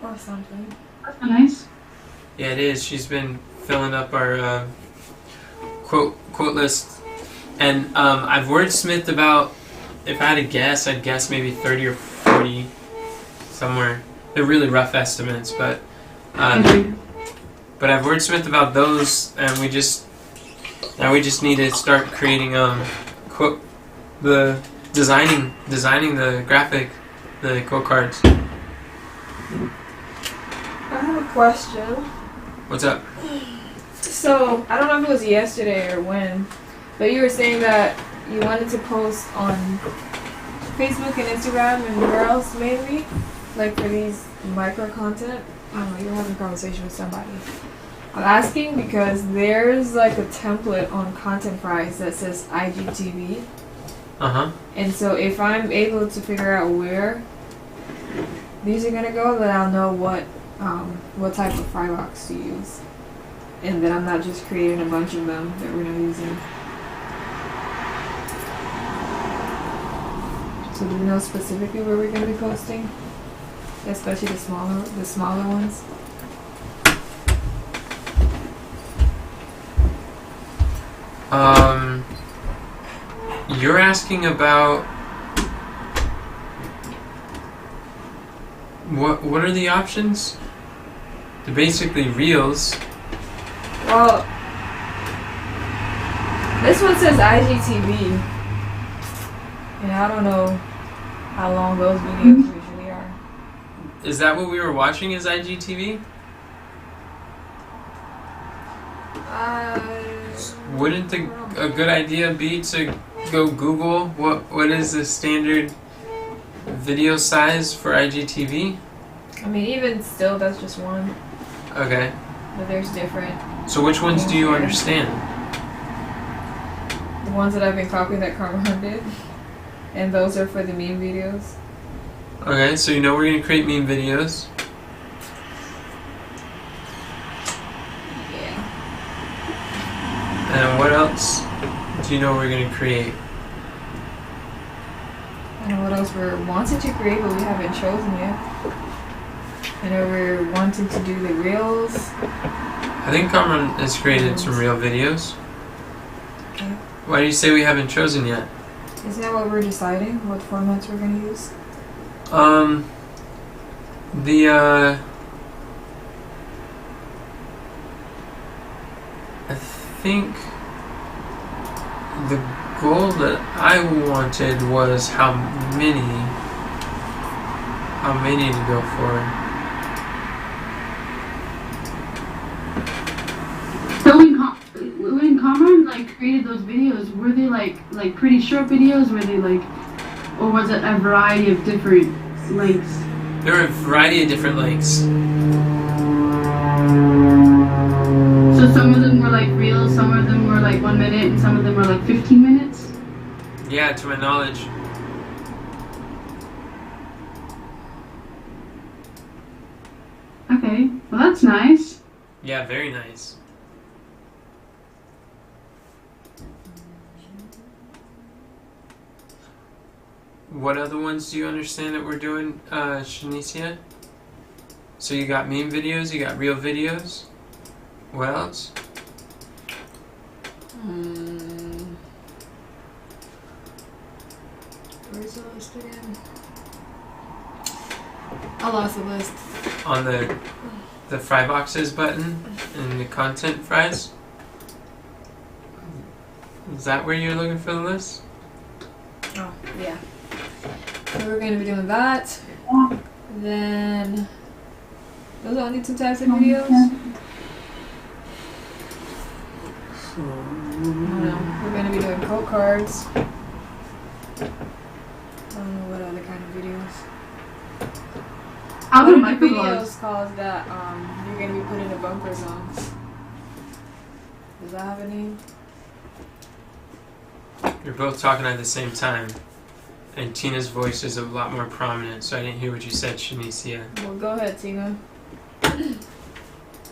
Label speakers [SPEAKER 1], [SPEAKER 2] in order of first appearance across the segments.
[SPEAKER 1] or something.
[SPEAKER 2] That's nice.
[SPEAKER 3] Yeah, it is. She's been filling up our quote list, and I've wordsmithed about. If I had to guess, I'd guess maybe 30 or 40 somewhere. They're really rough estimates, but I've wordsmithed about those, and we just need to start creating quote the designing the graphic, the quote cards.
[SPEAKER 1] I have a question.
[SPEAKER 3] What's up?
[SPEAKER 1] So, I don't know if it was yesterday or when, but you were saying that you wanted to post on Facebook and Instagram and where else mainly? Like for these micro content? I don't know, you were having a conversation with somebody. I'm asking because there's like a template on Content Price that says IGTV.
[SPEAKER 3] Uh-huh.
[SPEAKER 1] And so if I'm able to figure out where these are gonna go, then I'll know what type of Frybox to use. And then I'm not just creating a bunch of them that we're not using. So do we know specifically where we're gonna be posting? Especially the smaller ones?
[SPEAKER 3] You're asking about what are the options? They're basically reels.
[SPEAKER 1] Well, this one says IGTV. And I don't know how long those videos usually are.
[SPEAKER 3] Is that what we were watching as IGTV? Wouldn't a good idea be to go Google what is the standard video size for IGTV?
[SPEAKER 1] I mean, even still, that's just one.
[SPEAKER 3] Okay.
[SPEAKER 1] But there's different.
[SPEAKER 3] So which ones do you understand?
[SPEAKER 1] The ones that I've been copying that Carmen did. And those are for the meme videos.
[SPEAKER 3] Okay, so you know we're going to create meme videos.
[SPEAKER 1] Yeah.
[SPEAKER 3] And what else do you know we're going to create?
[SPEAKER 1] I know what else we're wanting to create, but we haven't chosen yet. I know we're wanting to do the reels.
[SPEAKER 3] I think Cameron has created some real videos.
[SPEAKER 1] Okay.
[SPEAKER 3] Why do you say we haven't chosen yet?
[SPEAKER 1] Isn't that what we're deciding? What formats we're going to use?
[SPEAKER 3] I think the goal that I wanted was how many to go for.
[SPEAKER 2] So when Cameron like created those videos, were they like pretty short videos? Were they like, or was it a variety of different lengths?
[SPEAKER 3] There were a variety of different lengths.
[SPEAKER 2] So some of them were like reels, some of them were like 1 minute, and some of them were like 15 minutes?
[SPEAKER 3] Yeah, to my knowledge.
[SPEAKER 2] Okay, well that's nice.
[SPEAKER 3] Yeah, very nice. What other ones do you understand that we're doing, Shanicia? So you got meme videos, you got real videos. What else?
[SPEAKER 1] Where's the list again? I lost the list.
[SPEAKER 3] On the Fryboxes button in the content fries? Is that where you're looking for the list?
[SPEAKER 1] Oh, yeah. So we're going to be doing that. Then, those are only two types of videos? I don't know. We're going to be doing quote cards. I don't know what other kind of videos.
[SPEAKER 2] How
[SPEAKER 1] What
[SPEAKER 2] do
[SPEAKER 1] are the
[SPEAKER 2] microblogs?
[SPEAKER 1] videos called that you're going to be putting the bumpers on? Does that have a name?
[SPEAKER 3] You're both talking at the same time. And Tina's voice is a lot more prominent, so I didn't hear what you said, Shanicia.
[SPEAKER 1] Well, go ahead, Tina.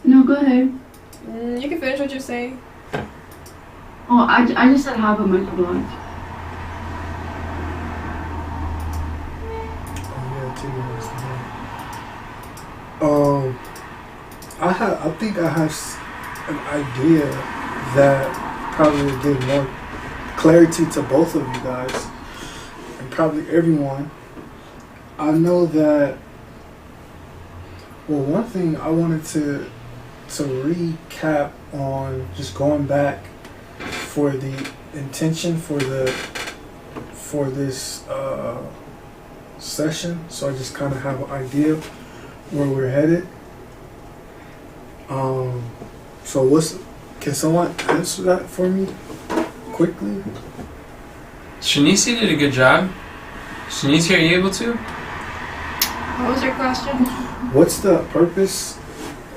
[SPEAKER 2] No, go ahead.
[SPEAKER 1] You can finish what you're saying.
[SPEAKER 2] Oh, I just said how about microblogs?
[SPEAKER 4] I think I have an idea that probably will give more clarity to both of you guys and probably everyone. I know that. Well, one thing I wanted to recap on, just going back for the intention for this session, so I just kind of have an idea where we're headed. So can someone answer that for me quickly?
[SPEAKER 3] Shanice did a good job. Shanice, are you able to?
[SPEAKER 1] What was your question?
[SPEAKER 4] What's the purpose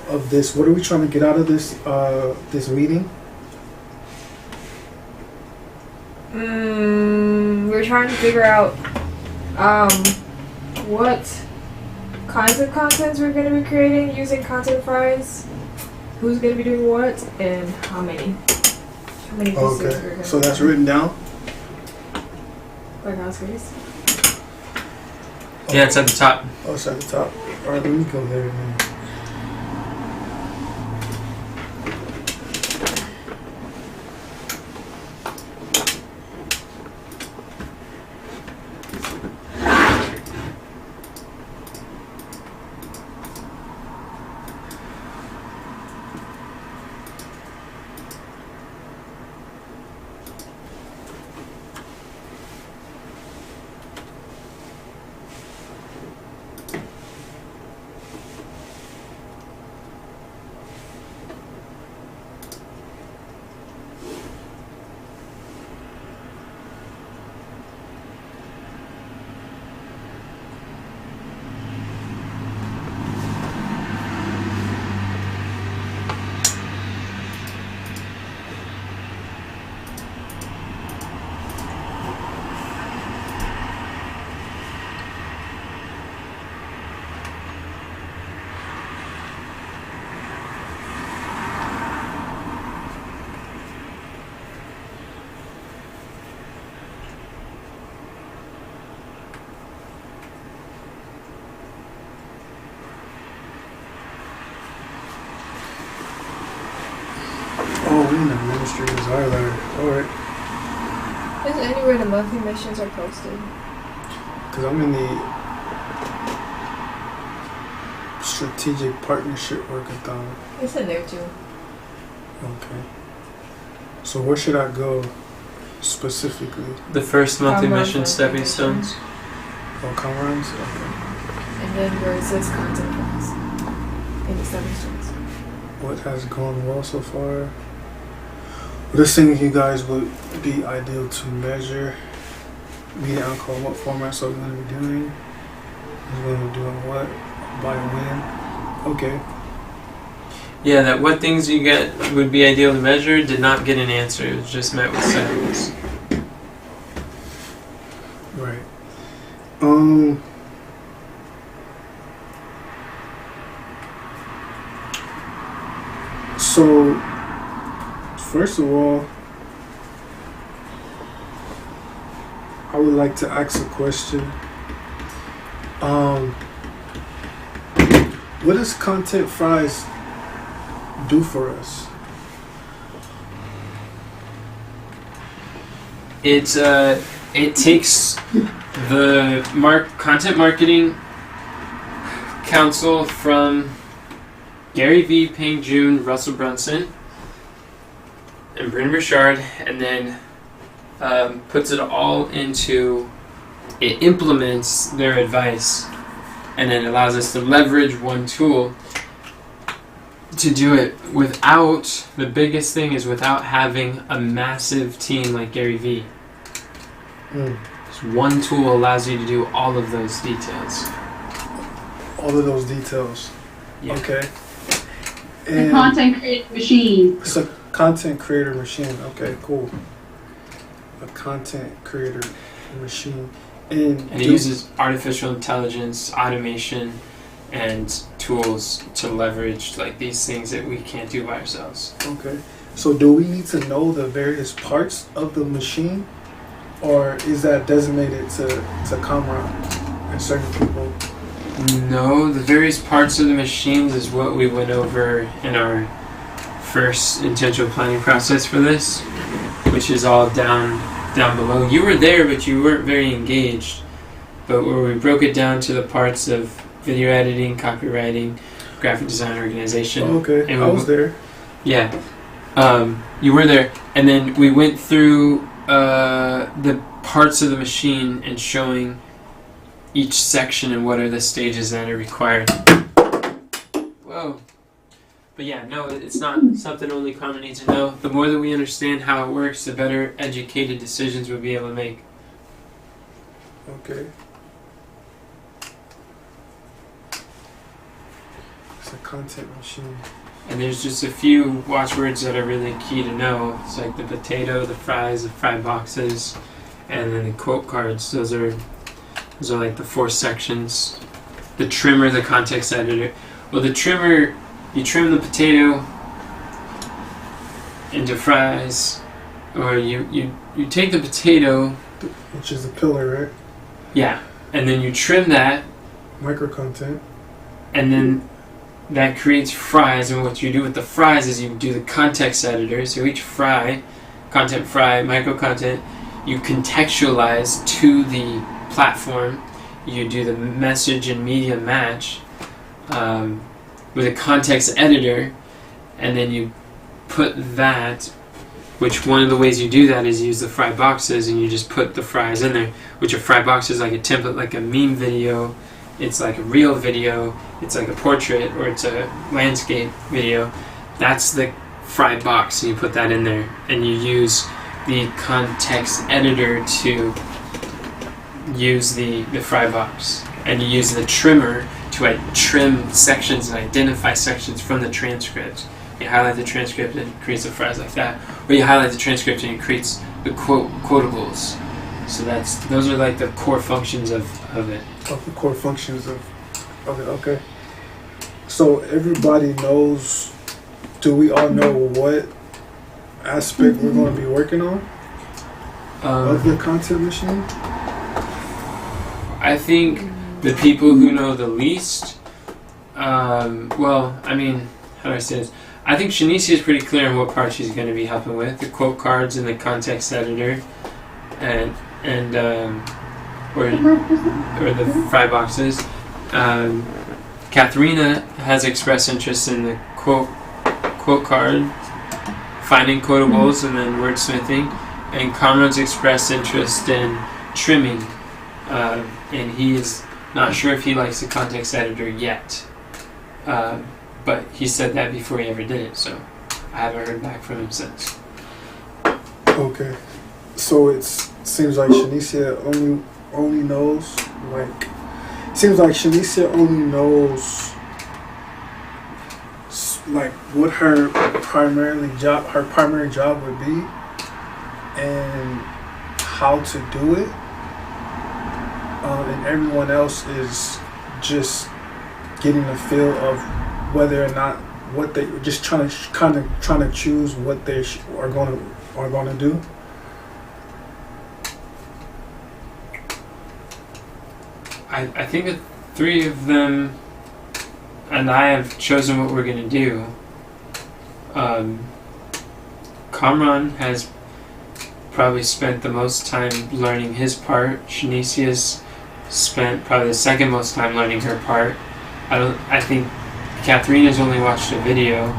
[SPEAKER 4] of this? What are we trying to get out of this this meeting?
[SPEAKER 1] We're trying to figure out what kinds of contents we're going to be creating using Content Fries, who's going to be doing what, and how many pieces we're going to
[SPEAKER 4] So that's written down?
[SPEAKER 1] Like Oscars.
[SPEAKER 3] Yeah, it's at the top.
[SPEAKER 4] Oh, it's at the top. Alright, let me go there then. Oh, we in the administrators highlighter. Alright.
[SPEAKER 1] Is anywhere the monthly missions are posted?
[SPEAKER 4] Because I'm in the strategic partnership workathon.
[SPEAKER 1] It's in there too.
[SPEAKER 4] Okay. So where should I go specifically?
[SPEAKER 3] The first monthly
[SPEAKER 1] Comrades
[SPEAKER 3] mission,
[SPEAKER 1] monthly
[SPEAKER 3] stepping
[SPEAKER 1] mission.
[SPEAKER 3] stones.
[SPEAKER 4] Oh, Comrades? Okay.
[SPEAKER 1] And then where it says Content Fries in the stepping stones.
[SPEAKER 4] What has gone well so far? What is something you guys would be ideal to measure? Media alcohol, what formats are we going to be doing? Who's going to be doing what? By when? Okay.
[SPEAKER 3] Yeah, that what things you get would be ideal to measure did not get an answer. It was just met with silence.
[SPEAKER 4] Right. So, first of all, I would like to ask a question. What does Content Fries do for us?
[SPEAKER 3] It takes the content marketing council from Gary Vee, Peng Joon, Russell Brunson, and Bryn Richard, and then puts it all into, it implements their advice, and then allows us to leverage one tool to do it without, the biggest thing is without having a massive team like Gary Vee. Just one tool allows you to do all of those details.
[SPEAKER 4] All of those details.
[SPEAKER 3] Yeah.
[SPEAKER 4] Okay.
[SPEAKER 2] The
[SPEAKER 4] And
[SPEAKER 2] content creation machine.
[SPEAKER 4] it's a content creator machine. Okay, cool. A content creator machine. And
[SPEAKER 3] And it uses artificial intelligence, automation, and tools to leverage like these things that we can't do by ourselves.
[SPEAKER 4] Okay. So do we need to know the various parts of the machine? Or is that designated to Kamran and certain people?
[SPEAKER 3] No, the various parts of the machines is what we went over in our first intentional planning process for this, which is all down below. You were there, but you weren't very engaged. But where we broke it down to the parts of video editing, copywriting, graphic design, organization.
[SPEAKER 4] Okay,
[SPEAKER 3] and
[SPEAKER 4] I was there.
[SPEAKER 3] Yeah, you were there, and then we went through the parts of the machine and showing each section and what are the stages that are required. Whoa. But yeah, no, it's not something only Carmen needs to know. The more that we understand how it works, the better educated decisions we'll be able to make.
[SPEAKER 4] Okay. It's a content machine.
[SPEAKER 3] And there's just a few watchwords that are really key to know. It's like the potato, the fries, the fry boxes, and then the quote cards. Those are like the 4 sections. The trimmer, the context editor. Well, the trimmer, you trim the potato into fries, or you take the potato,
[SPEAKER 4] Which is a pillar, right?
[SPEAKER 3] yeah, and then you trim that,
[SPEAKER 4] Micro content.
[SPEAKER 3] and then that creates fries. And what you do with the fries is you do the context editor. So each fry, content fry, micro content, you contextualize to the platform. You do the message and media match with a context editor, and then you put that, which one of the ways you do that is use the fry boxes, and you just put the fries in there, which a fry box is like a template, like a meme video. It's like a real video, it's like a portrait, or it's a landscape video. That's the fry box, and you put that in there, and you use the context editor to use the fry box, and you use the trimmer to trim sections and identify sections from the transcript. You highlight the transcript and it creates the fries like that, or you highlight the transcript and it creates the quotables. So those are like the core functions of it.
[SPEAKER 4] Of the core functions of it, okay. So everybody knows, do we all know what aspect we're going to be working on of the content machine?
[SPEAKER 3] I think the people who know the least, well, I mean, how do I say this? I think Shanicia is pretty clear on what part she's going to be helping with, the quote cards and the context editor, and or the fry boxes. Katharina has expressed interest in the quote card, finding quotables, and then wordsmithing. And Cameron's expressed interest in trimming, and he is not sure if he likes the context editor yet. But he said that before he ever did it, so I haven't heard back from him since.
[SPEAKER 4] Okay. So it seems like Shanicia only knows, like, seems like Shanicia only knows like what her primary job would be and how to do it, and everyone else is just getting a feel of whether or not what they just trying to choose what they are going to do.
[SPEAKER 3] I think the 3 of them and I have chosen what we're going to do. Kamran has probably spent the most time learning his part. Shanicia's spent probably the second most time learning her part. I think Katharina's only watched a video,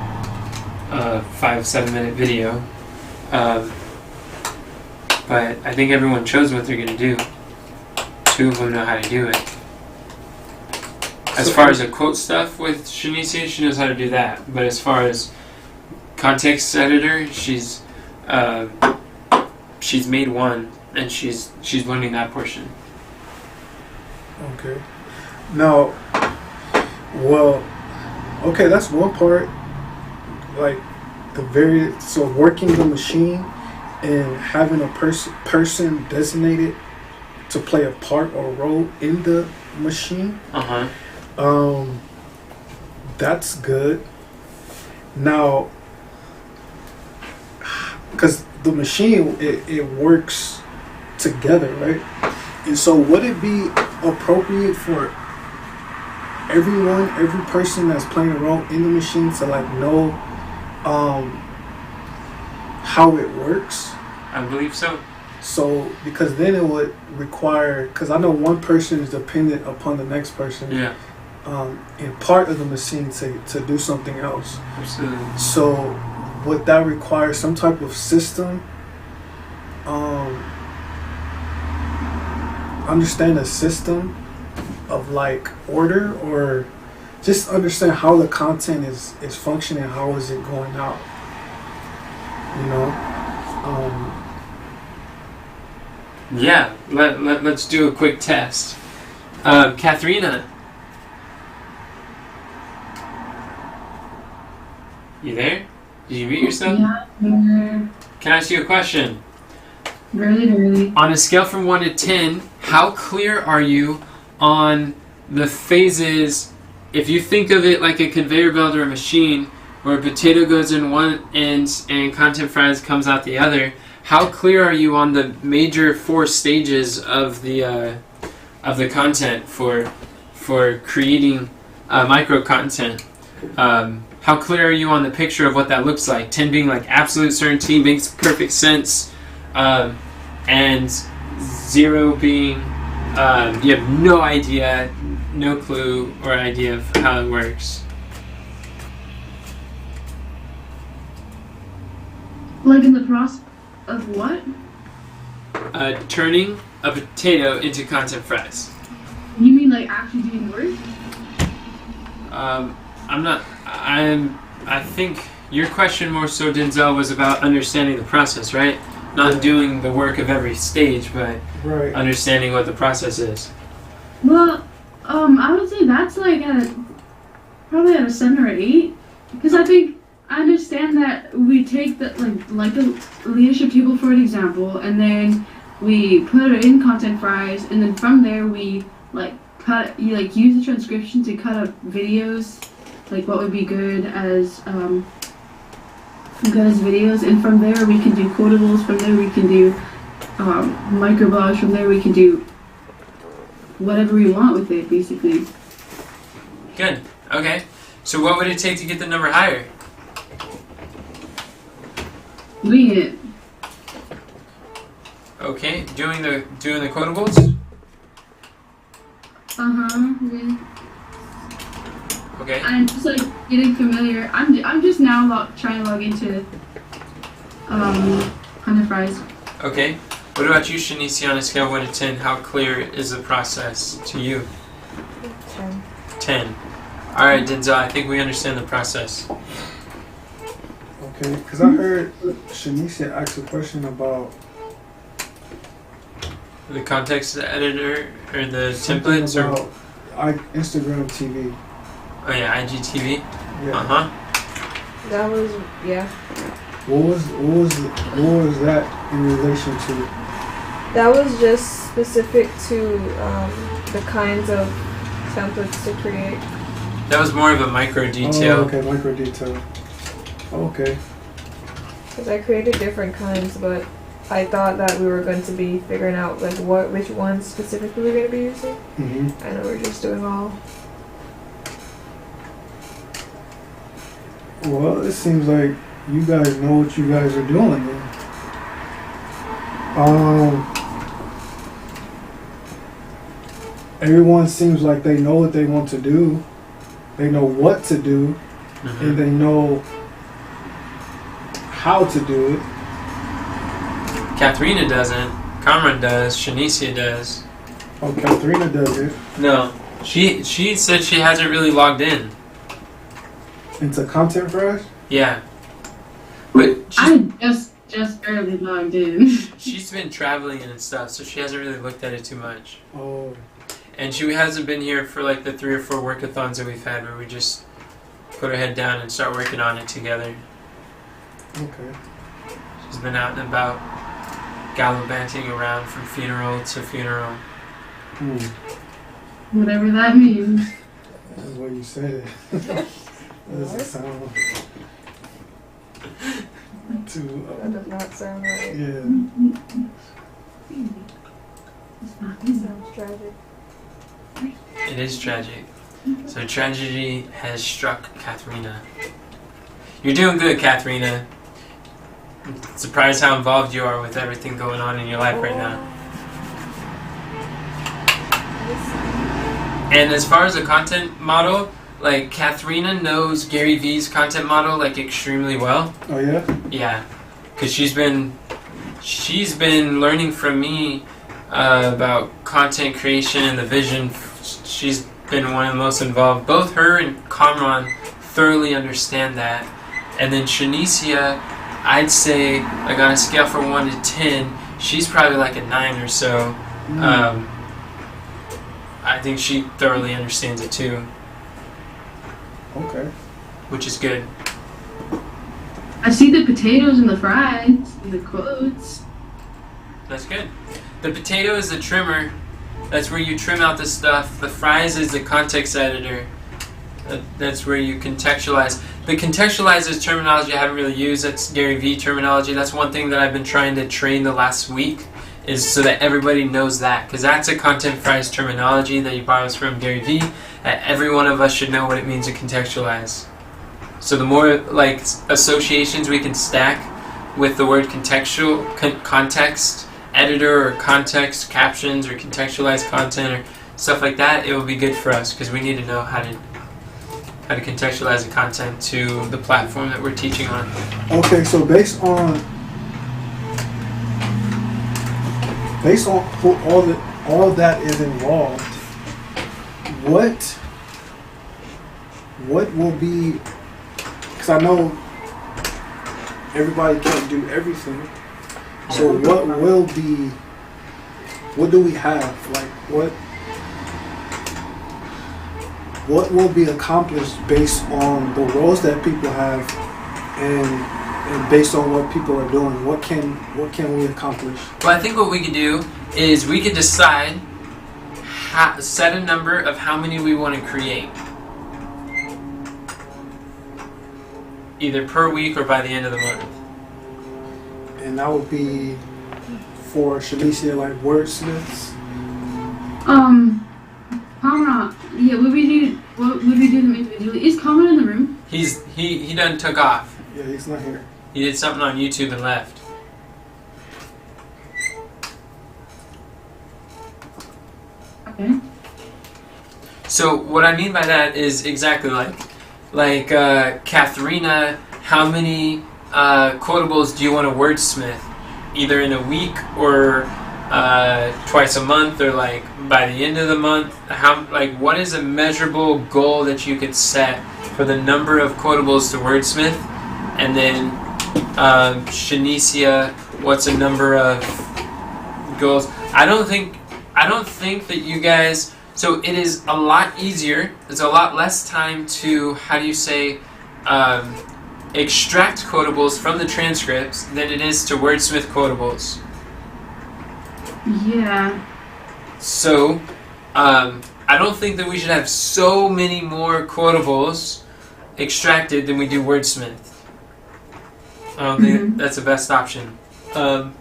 [SPEAKER 3] 5-7 minute video. But I think everyone chose what they're going to do. 2 of them know how to do it. As far as the quote stuff with Shanicia, she knows how to do that. But as far as context editor, she's made one, and she's learning that portion.
[SPEAKER 4] Okay. Now, well, okay, that's one part. Like so working the machine and having a person designated to play a part or role in the machine. That's good. Now, because the machine, it works together, right? And so would it be appropriate for every person that's playing a role in the machine to like know how it works.
[SPEAKER 3] I believe so.
[SPEAKER 4] So because then it would require, because I know one person is dependent upon the next person.
[SPEAKER 3] Yeah,
[SPEAKER 4] in part of the machine to do something else.
[SPEAKER 3] absolutely.
[SPEAKER 4] So would that require some type of system? Understand a system of like order, or just understand how the content is functioning, how is it going out, you know?
[SPEAKER 3] Yeah, let's do a quick test. Katharina, you there? Did you mute yourself?
[SPEAKER 2] Yeah,
[SPEAKER 3] Can I ask you a question?
[SPEAKER 2] really.
[SPEAKER 3] On a scale from 1 to 10, how clear are you on the phases? If you think of it like a conveyor belt or a machine, where a potato goes in one end and content fries comes out the other, how clear are you on the major 4 stages of the content for creating micro content? How clear are you on the picture of what that looks like? 10 being like absolute certainty, makes perfect sense, and 0 being you have no idea, no clue or idea of how it works.
[SPEAKER 2] Like in the process of what?
[SPEAKER 3] Turning a potato into content fries.
[SPEAKER 2] You mean like actually doing work?
[SPEAKER 3] I think your question more so, Denzel, was about understanding the process, right? Not doing the work of every stage, but
[SPEAKER 4] Right.
[SPEAKER 3] understanding what the process is.
[SPEAKER 2] Well, I would say that's like probably at a 7 or 8, because I think I understand that we take the like the leadership table for an example, and then we put it in content fries, and then from there we use the transcription to cut up videos, like what would be good as videos, and from there we can do quotables, from there we can do microblogs, from there we can do whatever we want with it, basically.
[SPEAKER 3] Good. Okay. So what would it take to get the number higher?
[SPEAKER 2] Doing it.
[SPEAKER 3] Okay. Doing the quotables?
[SPEAKER 2] Yeah.
[SPEAKER 3] Okay.
[SPEAKER 2] And just like getting familiar. I'm just now trying to log into Content Fries.
[SPEAKER 3] Okay. What about you, Shanice, on a scale of 1 to 10? How clear is the process to you?
[SPEAKER 1] 10.
[SPEAKER 3] 10. Alright, Denzel, I think we understand the process.
[SPEAKER 4] Okay, because I heard Shanice ask a question about
[SPEAKER 3] The context editor or the
[SPEAKER 4] something
[SPEAKER 3] templates or
[SPEAKER 4] about Instagram TV.
[SPEAKER 3] oh yeah, IGTV.
[SPEAKER 4] Yeah.
[SPEAKER 3] Uh-huh.
[SPEAKER 1] That was, yeah.
[SPEAKER 4] What was that in relation to?
[SPEAKER 1] That was just specific to the kinds of templates to create.
[SPEAKER 3] That was more of a micro detail.
[SPEAKER 4] Oh, okay, micro detail. Okay.
[SPEAKER 1] Because I created different kinds, but I thought that we were going to be figuring out like which ones specifically we're going to be using.
[SPEAKER 4] Mm-hmm.
[SPEAKER 1] I know we're just doing all.
[SPEAKER 4] Well, it seems like you guys know what you guys are doing then. Everyone seems like they know what they want to do. They know what to do,
[SPEAKER 3] Mm-hmm.
[SPEAKER 4] and they know how to do it.
[SPEAKER 3] Katharina doesn't. Cameron does. Shanicia does.
[SPEAKER 4] Oh, Katharina does it.
[SPEAKER 3] No. She said she hasn't really logged in.
[SPEAKER 4] Into Content Fries?
[SPEAKER 3] Yeah. But
[SPEAKER 2] I just barely logged in.
[SPEAKER 3] she's been traveling and stuff, so she hasn't really looked at it too much.
[SPEAKER 4] Oh.
[SPEAKER 3] And she hasn't been here for like the 3 or 4 workathons that we've had where we just put her head down and start working on it together.
[SPEAKER 4] Okay.
[SPEAKER 3] She's been out and about, gallivanting around from funeral to funeral.
[SPEAKER 2] Whatever that means.
[SPEAKER 4] That's the way you said it. That doesn't sound too.
[SPEAKER 1] That does not sound right.
[SPEAKER 4] Yeah.
[SPEAKER 2] It's not
[SPEAKER 1] It sounds tragic.
[SPEAKER 3] It is tragic. So tragedy has struck Katharina. You're doing good, Katharina. I'm surprised how involved you are with everything going on in your life right now. And as far as a content model, like Katharina knows Gary Vee's content model like extremely well.
[SPEAKER 4] Oh yeah.
[SPEAKER 3] Yeah, because she's been learning from me about content creation and the vision. She's been one of the most involved. Both her and Kamran thoroughly understand that. And then Shanicia, I'd say, like on a scale from 1 to 10, she's probably like a 9 or so. I think she thoroughly understands it too.
[SPEAKER 4] Okay.
[SPEAKER 3] Which is good.
[SPEAKER 2] I see the potatoes and the fries and the quotes.
[SPEAKER 3] That's good. The potato is the trimmer. That's where you trim out the stuff. The fries is the context editor. That's where you contextualize. The contextualize is terminology I haven't really used. That's Gary Vee terminology. That's one thing that I've been trying to train the last week, is so that everybody knows that. Because that's a content fries terminology that he borrows from Gary Vee. Every one of us should know what it means to contextualize. So the more like associations we can stack with the word contextual, context editor, or context captions, or contextualized content, or stuff like that, it will be good for us, because we need to know how to contextualize the content to the platform that we're teaching on.
[SPEAKER 4] Okay, so based on who all that is involved, what will be? Because I know everybody can't do everything. So what will be? What do we have? Like what will be accomplished based on the roles that people have, and based on what people are doing? What can we accomplish?
[SPEAKER 3] Well, I think what we could do is we could decide, set a number of how many we want to create, either per week or by the end of the month.
[SPEAKER 4] And that would be for Shanicia, like wordsmiths.
[SPEAKER 2] Kamran, yeah, what would we do them individually? Is Kamran in the room?
[SPEAKER 3] He done took off.
[SPEAKER 4] Yeah, he's not here.
[SPEAKER 3] He did something on YouTube and left.
[SPEAKER 2] Okay.
[SPEAKER 3] So what I mean by that is exactly like Katharina, how many quotables do you want to wordsmith? Either in a week or twice a month, or like by the end of the month? What is a measurable goal that you could set for the number of quotables to wordsmith? And then Shanicia, what's a number of goals? I don't think that you guys. So it is a lot easier. It's a lot less time to extract quotables from the transcripts than it is to wordsmith quotables.
[SPEAKER 2] Yeah.
[SPEAKER 3] So I don't think that we should have so many more quotables extracted than we do wordsmith. I don't think that's the best option. But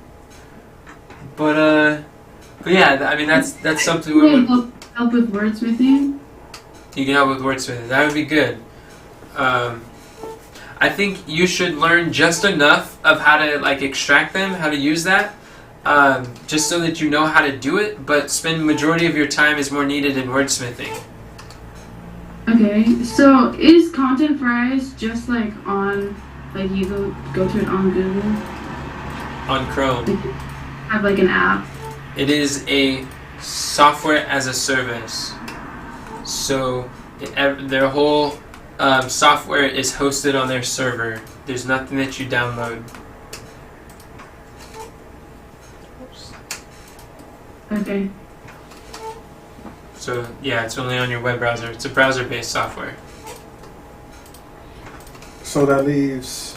[SPEAKER 3] yeah, I mean that's something we would
[SPEAKER 2] help with wordsmithing.
[SPEAKER 3] You can help with wordsmithing. That would be good. I think you should learn just enough of how to extract them, how to use that, just so that you know how to do it. But spend the majority of your time is more needed in wordsmithing.
[SPEAKER 2] Okay, so is Content Fries just on you go to it on Google?
[SPEAKER 3] On Chrome.
[SPEAKER 2] Have an app.
[SPEAKER 3] It is a software as a service. So their whole software is hosted on their server. There's nothing that you download.
[SPEAKER 2] Okay.
[SPEAKER 3] So yeah, it's only on your web browser. It's a browser-based software.
[SPEAKER 4] So that leaves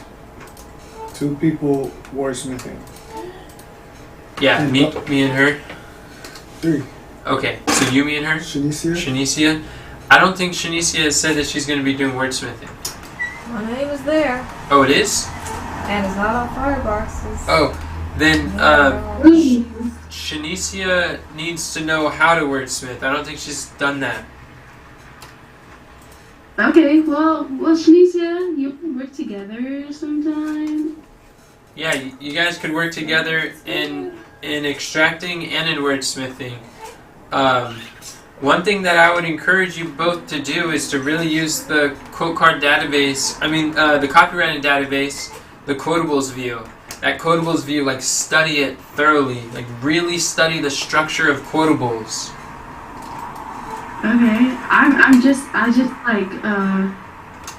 [SPEAKER 4] 2 people wordsmithing.
[SPEAKER 3] Yeah,
[SPEAKER 4] And
[SPEAKER 3] me and her.
[SPEAKER 4] 3.
[SPEAKER 3] Okay, so you, me, and her.
[SPEAKER 4] Shanicia.
[SPEAKER 3] I don't think Shanicia has said that she's going to be doing wordsmithing.
[SPEAKER 1] My name is there,
[SPEAKER 3] Oh, it is?
[SPEAKER 1] and it's not on Fireboxes.
[SPEAKER 3] Oh, then Shanicia needs to know how to wordsmith. I don't think she's done that.
[SPEAKER 2] Okay, well, Shanicia, you can work together sometime.
[SPEAKER 3] Yeah, you guys could work together in extracting and in wordsmithing. One thing that I would encourage you both to do is to really use the quote card database. I mean, the copyrighted database, the quotables view. That quotables view, like, study it thoroughly. Like, really study the structure of quotables.
[SPEAKER 2] Okay, I just like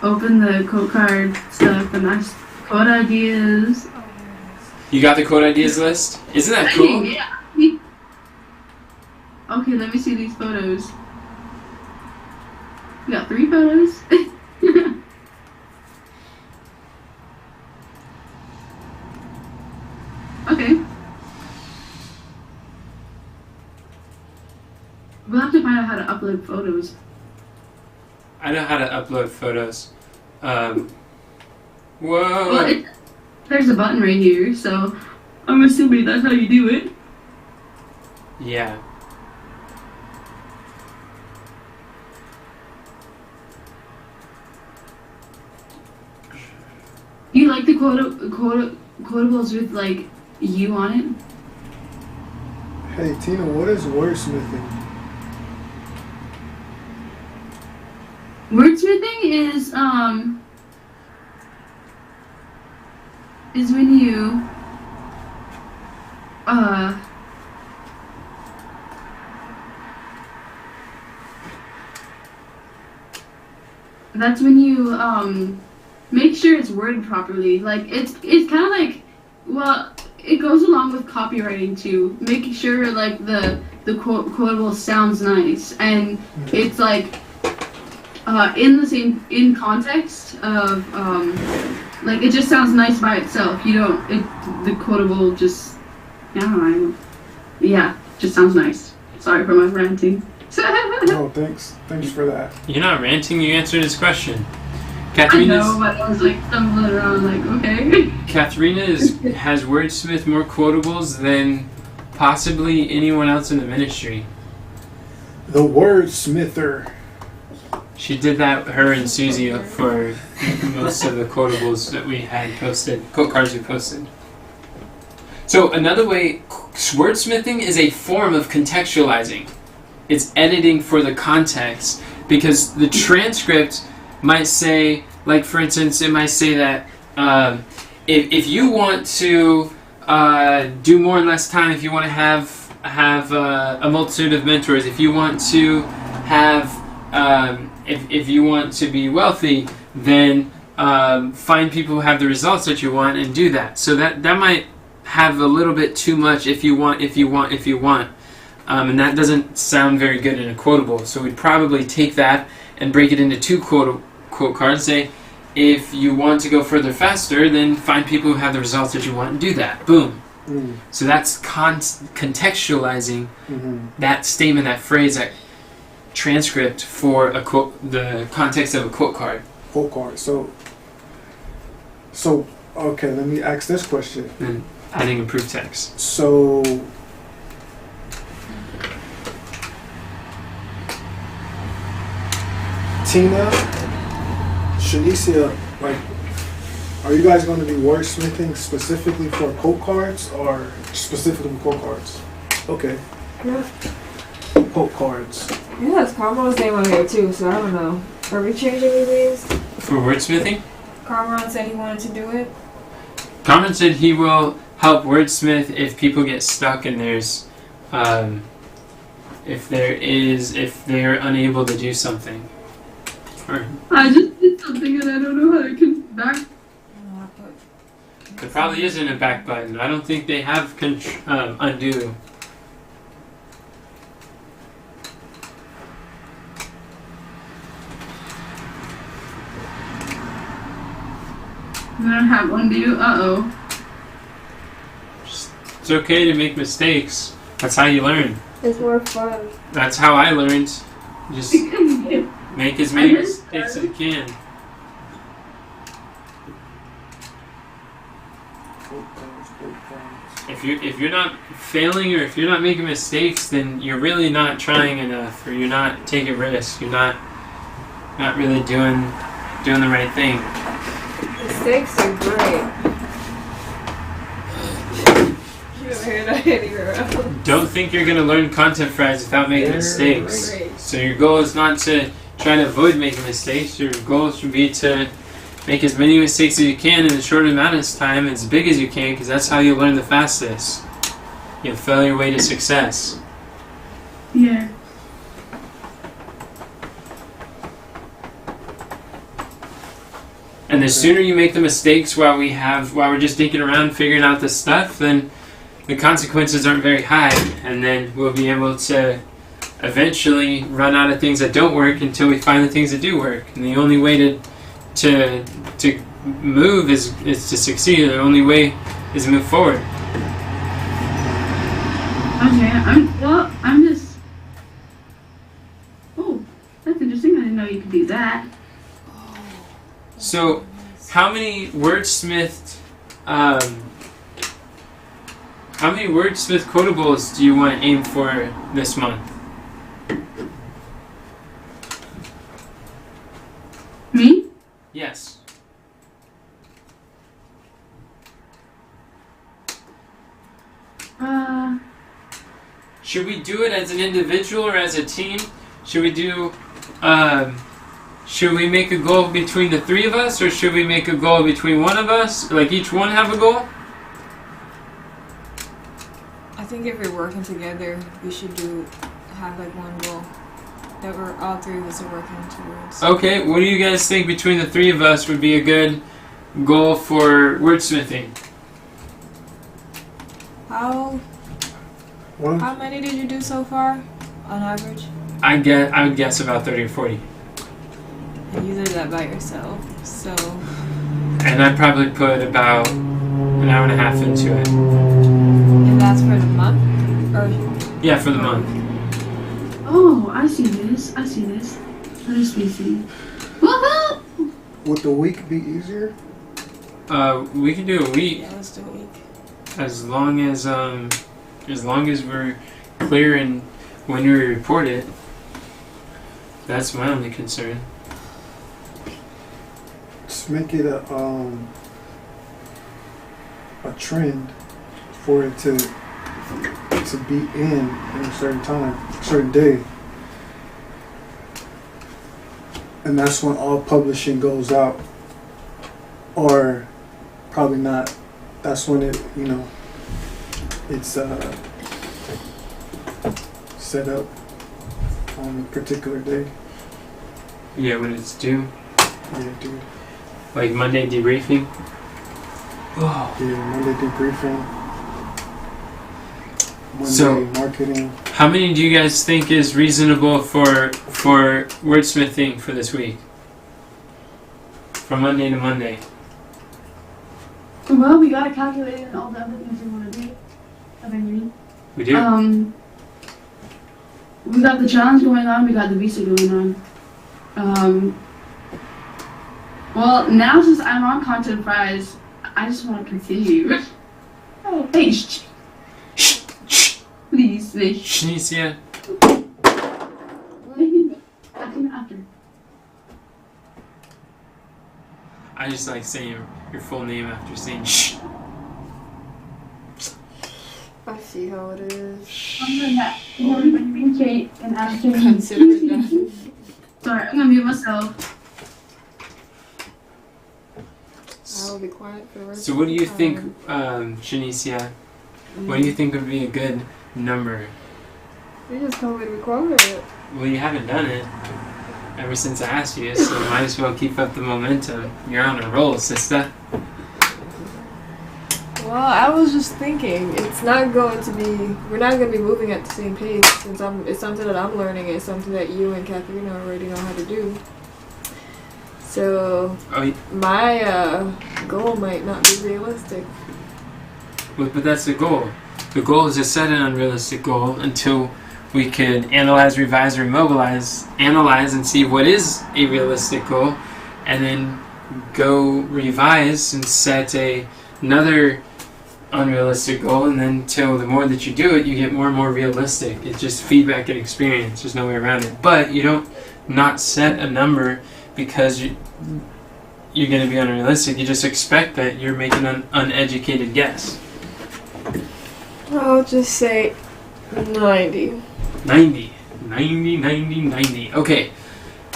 [SPEAKER 2] open the quote card stuff and I quote ideas.
[SPEAKER 3] You got the quote ideas list? Isn't that cool?
[SPEAKER 2] Yeah. Okay, let me see these photos. We got 3 photos. Okay. We'll have to find out how to upload photos.
[SPEAKER 3] I know how to upload photos. Whoa!
[SPEAKER 2] Well, there's a button right here, so I'm assuming that's how you do it.
[SPEAKER 3] Yeah.
[SPEAKER 2] You like the quotables with like you on it?
[SPEAKER 4] Hey Tina, what is wordsmithing?
[SPEAKER 2] Wordsmithing is when you that's when you make sure it's worded properly. Like it's kind of like, well, it goes along with copywriting too, making sure like the quotable sounds nice and it's like in context of like it just sounds nice by itself. You don't the quotable just I don't know. Yeah, just sounds nice. Sorry for my ranting.
[SPEAKER 4] No, thanks for that.
[SPEAKER 3] You're not ranting, you answered his question.
[SPEAKER 2] I know, but I was like stumbling around like, okay.
[SPEAKER 3] Katharina has wordsmith more quotables than possibly anyone else in the ministry.
[SPEAKER 4] The wordsmither.
[SPEAKER 3] She did that, her and Susie, for most of the quotables that we had posted, quote cards we posted. So another way, wordsmithing is a form of contextualizing. It's editing for the context, because the transcript might say, like for instance, it might say that if you want to do more in less time, if you want to have a multitude of mentors, if you want to have if you want to be wealthy, then find people who have the results that you want and do that. So that might have a little bit too much if you want, and that doesn't sound very good in a quotable. So we'd probably take that and break it into 2 quote cards. Say, if you want to go further faster, then find people who have the results that you want and do that. Boom. So that's contextualizing that statement, that phrase, that transcript for a quote, the context of a quote card.
[SPEAKER 4] Quote card. So okay, let me ask this question.
[SPEAKER 3] And adding improved text.
[SPEAKER 4] So Tina, Shanicia, like, are you guys going to be wordsmithing specifically for quote cards or specifically for quote cards? Okay.
[SPEAKER 1] Yeah.
[SPEAKER 4] Quote cards.
[SPEAKER 1] It has Carmeron's name on here too, so I don't know. Are we changing these names?
[SPEAKER 3] For wordsmithing?
[SPEAKER 1] Cameron said he wanted to do it.
[SPEAKER 3] Cameron said he will help wordsmith if people get stuck and there's if they're unable to do something.
[SPEAKER 2] I just did something and I don't know how I can back.
[SPEAKER 3] There probably isn't a back button. I don't think they have undo.
[SPEAKER 2] I don't have undo. Uh-oh.
[SPEAKER 3] It's okay to make mistakes. That's how you learn.
[SPEAKER 1] It's more fun.
[SPEAKER 3] That's how I learned. Just make as many mistakes as you can. If you're not failing or if you're not making mistakes, then you're really not trying enough, or you're not taking risks. You're not not really doing the right thing.
[SPEAKER 1] Mistakes are great. You don't hear that anywhere else.
[SPEAKER 3] Don't think you're gonna learn content fries without making mistakes.
[SPEAKER 1] Great.
[SPEAKER 3] So your goal is not to try to avoid making mistakes. Your goal should be to make as many mistakes as you can in a short amount of time, as big as you can, because that's how you'll learn the fastest. You'll fail your way to success.
[SPEAKER 2] Yeah.
[SPEAKER 3] And the sooner you make the mistakes while we're just dinking around figuring out the stuff, then the consequences aren't very high, and then we'll be able to eventually run out of things that don't work until we find the things that do work. And the only way to move is to succeed. The only way is to move forward.
[SPEAKER 2] Okay, I'm just... Oh, that's interesting. I didn't know you could do that.
[SPEAKER 3] So, how many wordsmith quotables do you want to aim for this month?
[SPEAKER 2] Me?
[SPEAKER 3] Yes. Should we do it as an individual or as a team? Should we make a goal between the three of us, or should we make a goal between one of us? Like each one have a goal?
[SPEAKER 1] I think if we're working together, we should have like one goal that we're all three of us are working towards.
[SPEAKER 3] Okay, what do you guys think between the three of us would be a good goal
[SPEAKER 1] How
[SPEAKER 3] for wordsmithing?
[SPEAKER 1] How many did you do so far, on average?
[SPEAKER 3] I would guess about 30 or 40.
[SPEAKER 1] And you did that by yourself, so...
[SPEAKER 3] And I'd probably put about an hour and a half into it.
[SPEAKER 1] And that's for the month? Or...
[SPEAKER 3] Yeah, for the month.
[SPEAKER 2] Oh, I see this. Let us be see. Woohoo!
[SPEAKER 4] Would the week be easier?
[SPEAKER 3] We can do a week
[SPEAKER 1] Yeah, let's do a week.
[SPEAKER 3] as long as we're clear in when we report it. That's my only concern.
[SPEAKER 4] Just make it a trend for it to be in a certain time, certain day. And that's when all publishing goes out. Or probably not. That's when it, it's set up on a particular day.
[SPEAKER 3] Yeah, when it's due.
[SPEAKER 4] Yeah, dude.
[SPEAKER 3] Like Monday debriefing. Oh.
[SPEAKER 4] Yeah, Monday debriefing. Monday
[SPEAKER 3] So,
[SPEAKER 4] marketing.
[SPEAKER 3] How many do you guys think is reasonable for wordsmithing for this week? From Monday to Monday.
[SPEAKER 2] Well, we gotta calculate in all the other things we want to do.
[SPEAKER 3] We do?
[SPEAKER 2] We got the challenge going on, we got the visa going on. Well, now since I'm on Content Fries, I just want to continue. Oh, hey, please,
[SPEAKER 3] Shanicia.
[SPEAKER 2] After.
[SPEAKER 3] I just like saying your full name after saying shh.
[SPEAKER 1] I see how it is.
[SPEAKER 2] I'm gonna have Kate and Ashton.
[SPEAKER 1] Consider it done.
[SPEAKER 2] Sorry, I'm gonna mute myself.
[SPEAKER 1] I will be quiet for the rest
[SPEAKER 3] So
[SPEAKER 1] of
[SPEAKER 3] what do
[SPEAKER 1] the
[SPEAKER 3] you
[SPEAKER 1] time.
[SPEAKER 3] think, Shanicia? What do you think would be a good number?
[SPEAKER 1] You just told me to quote it.
[SPEAKER 3] Well, you haven't done it ever since I asked you, so might as well keep up the momentum. You're on a roll, sister.
[SPEAKER 1] Well, I was just thinking, we're not going to be moving at the same pace, since it's something that I'm learning, it's something that you and Katharina already know how to do. So, my goal might not be realistic.
[SPEAKER 3] Well, but that's the goal. The goal is to set an unrealistic goal until we can analyze, revise, or mobilize, analyze and see what is a realistic goal, and then go revise and set another unrealistic goal, and then till the more that you do it, you get more and more realistic. It's just feedback and experience. There's no way around it. But you don't not set a number because you're going to be unrealistic. You just expect that you're making an uneducated guess.
[SPEAKER 1] I'll just say 90.
[SPEAKER 3] 90. 90, 90, 90. Okay.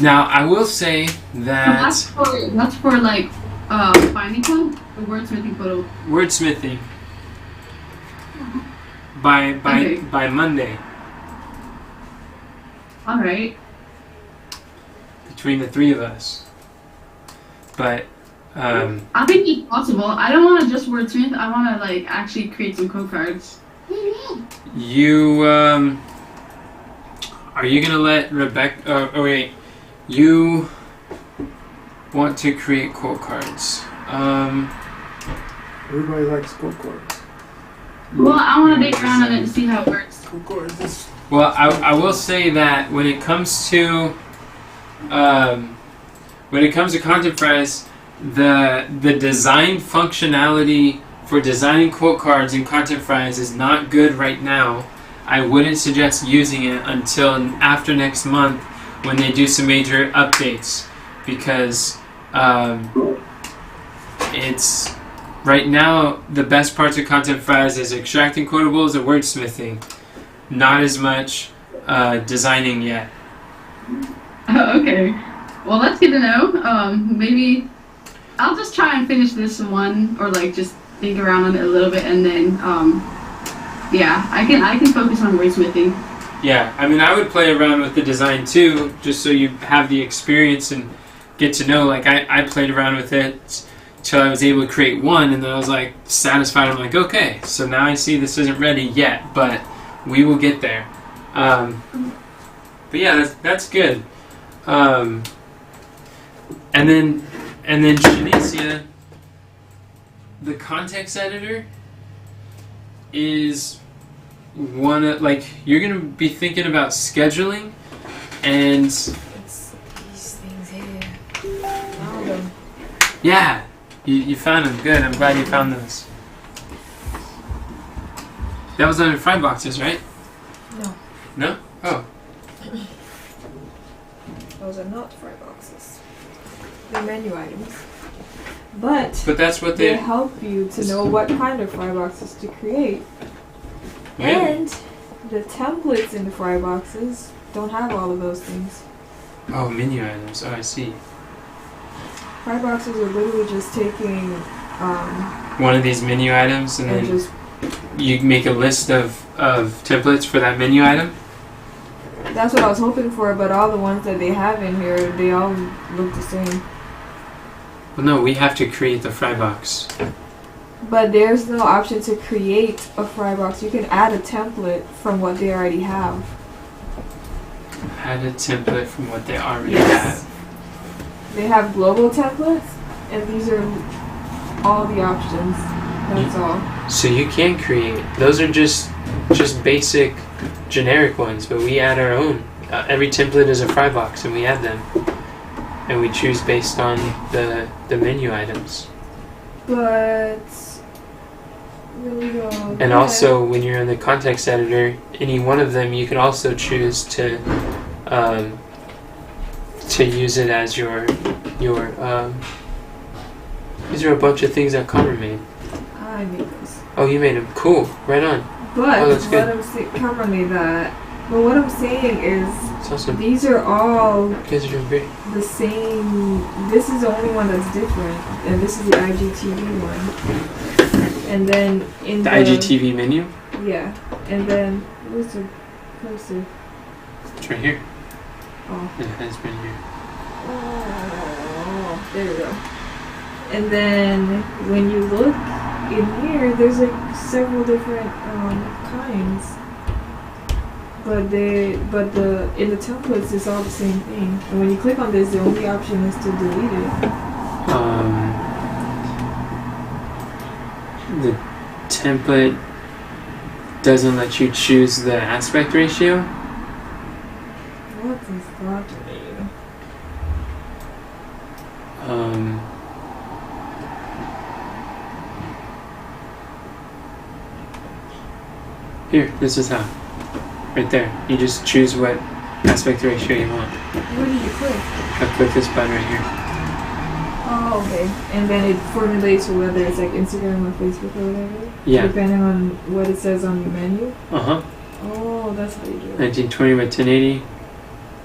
[SPEAKER 3] Now, I will say that...
[SPEAKER 2] So that's for like finding quote or wordsmithing photo.
[SPEAKER 3] Wordsmithing. By
[SPEAKER 2] Okay.
[SPEAKER 3] Monday.
[SPEAKER 2] Alright.
[SPEAKER 3] Between the three of us. But,
[SPEAKER 2] I think it's possible. I don't want to just wordsmith. I want to like actually create some quote cards.
[SPEAKER 3] you, are you gonna let Rebecca, oh wait, you want to create quote cards.
[SPEAKER 4] Everybody likes scorecards.
[SPEAKER 2] Well, I want to dig around on it and see how it works.
[SPEAKER 4] Scorecards.
[SPEAKER 3] Well, I will say that when it comes to Content Fries, the design functionality for designing quote cards in Content Fries is not good right now. I wouldn't suggest using it until after next month when they do some major updates, because it's right now the best parts of Content Fries is extracting quotables and wordsmithing, not as much designing yet.
[SPEAKER 2] Oh, okay. Well, that's good to know. Maybe I'll just try and finish this one, or like just think around on it a little bit, and then yeah, I can focus on wordsmithing.
[SPEAKER 3] Yeah, I mean, I would play around with the design too, just so you have the experience and get to know. Like, I played around with it till I was able to create one, and then I was like satisfied. I'm like, okay, so now I see this isn't ready yet, but we will get there. But yeah, that's good. And then Shanicia, the context editor is one of, like, you're gonna be thinking about scheduling, and
[SPEAKER 1] It's these things here. Found them.
[SPEAKER 3] yeah, you found them. Good. I'm glad you found those. That was under fry boxes, right?
[SPEAKER 1] No.
[SPEAKER 3] No? Oh.
[SPEAKER 1] Those are not fry boxes. They're menu items. But
[SPEAKER 3] But that's what
[SPEAKER 1] they
[SPEAKER 3] they.
[SPEAKER 1] help you to know what kind of fry boxes to create.
[SPEAKER 3] Really?
[SPEAKER 1] And the templates in the fry boxes don't have all of those things.
[SPEAKER 3] Oh, menu items. Oh, I see.
[SPEAKER 1] Fry boxes are literally just taking
[SPEAKER 3] One of these menu items, and
[SPEAKER 1] and
[SPEAKER 3] then
[SPEAKER 1] just
[SPEAKER 3] you make a list of templates for that menu item.
[SPEAKER 1] that's what I was hoping for, but all the ones that they have in here, they all look the same.
[SPEAKER 3] Well, no, we have to create the fry box.
[SPEAKER 1] But there's no option to create a fry box. You can add a template from what they already have.
[SPEAKER 3] Add a template from what they already
[SPEAKER 1] Yes.
[SPEAKER 3] have.
[SPEAKER 1] They have global templates, and these are all the options. That's all.
[SPEAKER 3] So you can create. Those are just basic, generic ones, but we add our own. Every template is a fry box, and we add them, and we choose based on the menu items.
[SPEAKER 1] But when we go
[SPEAKER 3] And
[SPEAKER 1] ahead-
[SPEAKER 3] also, when you're in the context editor, any one of them you can also choose to use it as your. These are a bunch of things that Connor made.
[SPEAKER 1] I made this.
[SPEAKER 3] Oh, you made them. Cool. Right on.
[SPEAKER 1] But
[SPEAKER 3] Oh, that's good.
[SPEAKER 1] what I'm saying, Cameron made that. But what I'm saying is,
[SPEAKER 3] It's awesome.
[SPEAKER 1] these are all
[SPEAKER 3] You guys are doing great.
[SPEAKER 1] the same. This is the only one that's different, and this is the IGTV one. And then in
[SPEAKER 3] The IGTV menu.
[SPEAKER 1] Yeah, and then where's the cursor?
[SPEAKER 3] It's right here.
[SPEAKER 1] Oh.
[SPEAKER 3] It has been here.
[SPEAKER 1] Oh, there we go. And then when you look in here, there's like several different kinds. But in the templates it's all the same thing. And when you click on this, the only option is to delete it.
[SPEAKER 3] The template doesn't let you choose the aspect ratio.
[SPEAKER 1] What does that mean?
[SPEAKER 3] Here, this is how. Right there. You just choose what aspect ratio you want.
[SPEAKER 1] Where did you click?
[SPEAKER 3] I click this button right here.
[SPEAKER 1] Oh, okay. And then it formulates whether it's like Instagram or Facebook or whatever?
[SPEAKER 3] Yeah.
[SPEAKER 1] Depending on what it says on the menu?
[SPEAKER 3] Uh-huh.
[SPEAKER 1] Oh, that's how you do it.
[SPEAKER 3] 1920 by 1080.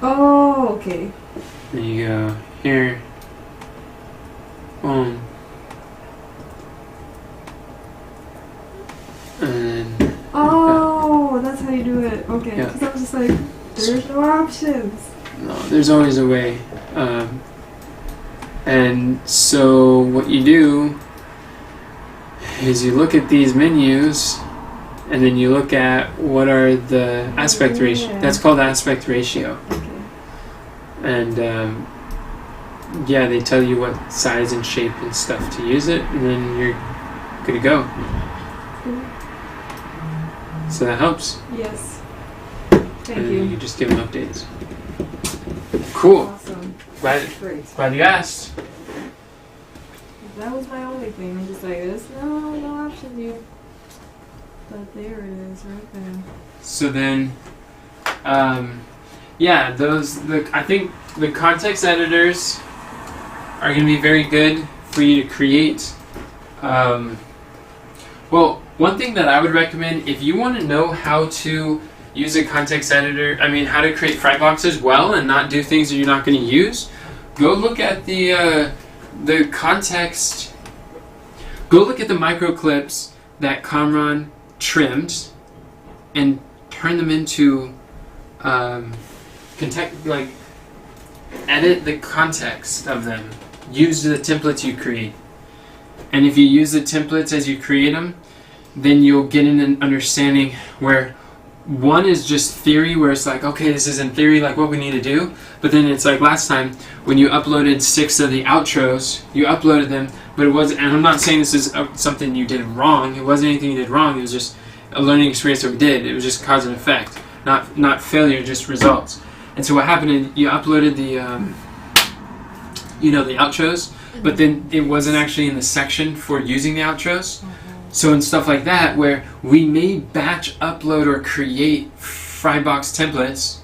[SPEAKER 1] Oh, okay.
[SPEAKER 3] Then you go here. Boom. And then
[SPEAKER 1] Oh, that's how you do it. Okay.
[SPEAKER 3] Yeah.
[SPEAKER 1] Because I was just like, there's no options.
[SPEAKER 3] no, there's always a way. And so what you do is you look at these menus and then you look at what are the aspect ratio.
[SPEAKER 1] Yeah.
[SPEAKER 3] That's called aspect ratio.
[SPEAKER 1] Okay.
[SPEAKER 3] And yeah, they tell you what size and shape and stuff to use it, and then you're good to go.
[SPEAKER 1] Cool.
[SPEAKER 3] So that helps.
[SPEAKER 1] Yes. Thank
[SPEAKER 3] And
[SPEAKER 1] you.
[SPEAKER 3] you just give them updates. Cool.
[SPEAKER 1] Awesome.
[SPEAKER 3] Glad
[SPEAKER 1] Great.
[SPEAKER 3] you asked.
[SPEAKER 1] That was my only thing. I'm just like, there's no option here. But there it is, right there.
[SPEAKER 3] So then, yeah, I think the context editors are going to be very good for you to create. Well, one thing that I would recommend, if you want to know how to use a context editor, how to create Fryboxes well and not do things that you're not going to use, go look at the context. Go look at the micro clips that Kamran trimmed and turn them into edit the context of them. Use the templates you create. And if you use the templates as you create them, then you'll get an understanding where one is just theory, where it's like, okay, this is in theory, like what we need to do. But then it's like last time when you uploaded 6 of the outros, you uploaded them, but it wasn't, and I'm not saying this is something you did wrong. It wasn't anything you did wrong. It was just a learning experience that we did. It was just cause and effect, not failure, just results. And so what happened is you uploaded the the outros, but then it wasn't actually in the section for using the outros. So in stuff like that, where we may batch upload or create Frybox templates,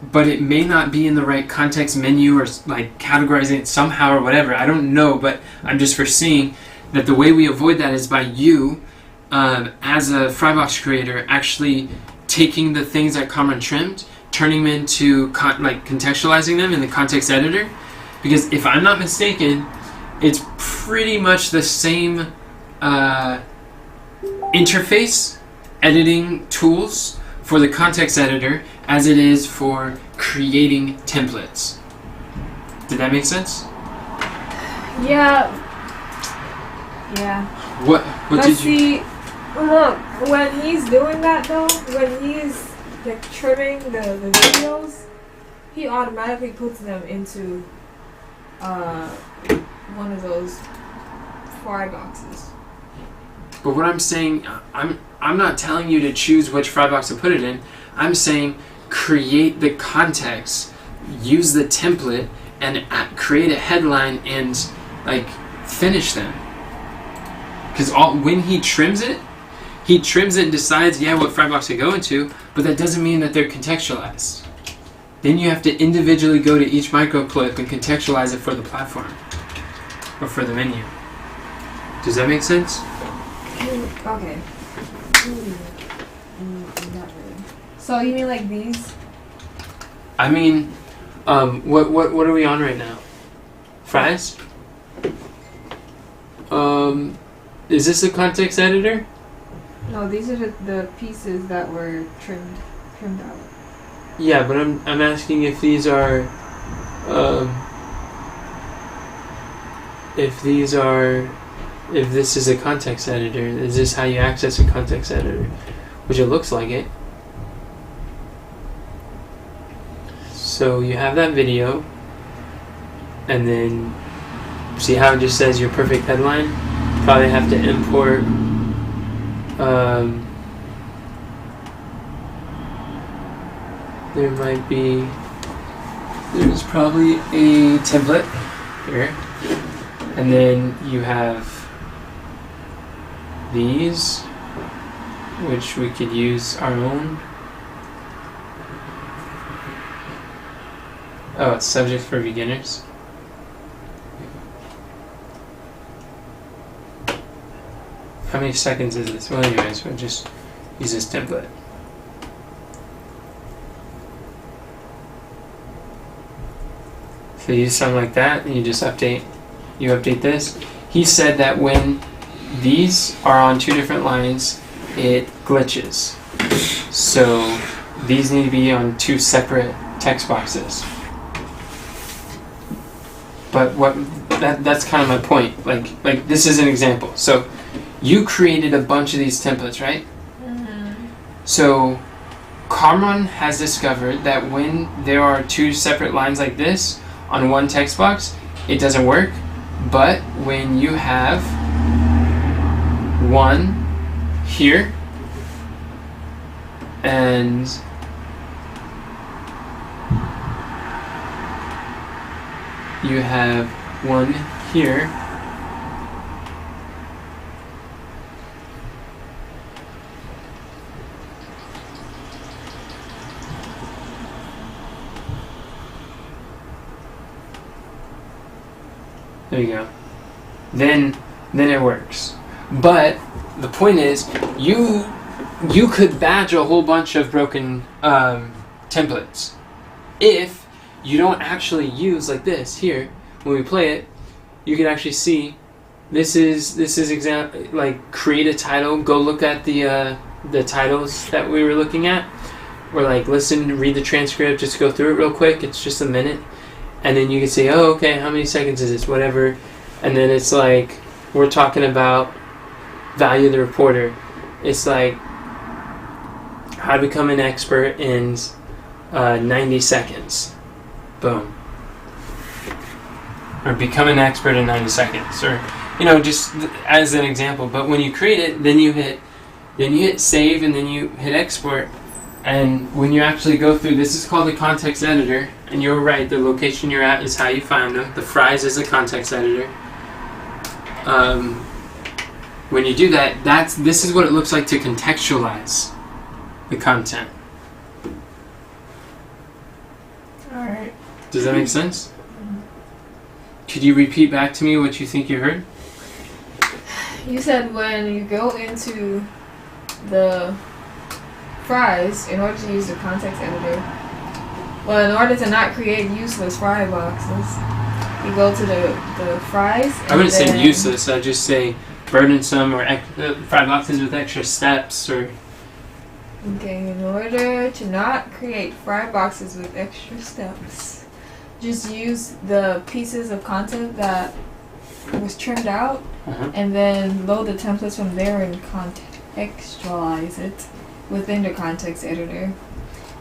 [SPEAKER 3] but it may not be in the right context menu or like categorizing it somehow or whatever. I don't know, but I'm just foreseeing that the way we avoid that is by you, as a Frybox creator, actually taking the things that Kamran trimmed, turning them into contextualizing them in the context editor. Because if I'm not mistaken, it's pretty much the same interface editing tools for the context editor as it is for creating templates. Did that make sense?
[SPEAKER 1] Yeah. Yeah.
[SPEAKER 3] What
[SPEAKER 1] But
[SPEAKER 3] did you?
[SPEAKER 1] see, look, when he's doing that though, when he's like trimming the videos, he automatically puts them into one of those Fryboxes.
[SPEAKER 3] But what I'm saying, I'm not telling you to choose which Frybox to put it in. I'm saying create the context, use the template, and create a headline and finish them. Because when he trims it and decides, what Frybox to go into, but that doesn't mean that they're contextualized. Then you have to individually go to each micro clip and contextualize it for the platform or for the menu. Does that make sense?
[SPEAKER 1] Okay. Not really. So you mean like these?
[SPEAKER 3] What are we on right now? Fries? Is this a context editor?
[SPEAKER 1] No, these are the pieces that were trimmed out.
[SPEAKER 3] Yeah, but I'm asking if these are, if this is a context editor. Is this how you access a context editor? Which it looks like it. So you have that video, and then see how it just says your perfect headline? Probably have to import there's probably a template here, and then you have these, which we could use our own. Oh, it's subject for beginners. How many seconds is this? Well, anyways, we'll just use this template. So you use something like that, and you just update this. He said that when these are on two different lines, it glitches. So these need to be on two separate text boxes. But that's kind of my point. Like this is an example. So you created a bunch of these templates, right?
[SPEAKER 1] Mm-hmm.
[SPEAKER 3] So Kamran has discovered that when there are two separate lines like this on one text box, it doesn't work. But when you have one here and you have one here, there you go. Then it works. But the point is, you could batch a whole bunch of broken templates if you don't actually use like this here. When we play it, you can actually see this is like create a title. Go look at the titles that we were looking at, or like listen, read the transcript, just go through it real quick. It's just a minute. And then you can say, oh, okay, how many seconds is this? Whatever. And then it's like, we're talking about value of the reporter. It's like, how to become an expert in 90 seconds. Boom. Or become an expert in 90 seconds. Or, just as an example. But when you create it, then you hit save, and then you hit export. And when you actually go through, this is called the context editor. And you're right, the location you're at is how you find them. The fries is the context editor. When you do that, this is what it looks like to contextualize the content.
[SPEAKER 1] Alright.
[SPEAKER 3] Does that make sense? Could you repeat back to me what you think you heard?
[SPEAKER 1] You said when you go into the fries, in order to use the context editor, well, in order to not create useless fry boxes, you go to the fries.
[SPEAKER 3] I wouldn't say useless. I'd just say burdensome, or fry boxes with extra steps, or.
[SPEAKER 1] Okay, in order to not create fry boxes with extra steps, just use the pieces of content that was trimmed out, and then load the templates from there and contextualize it within the context editor.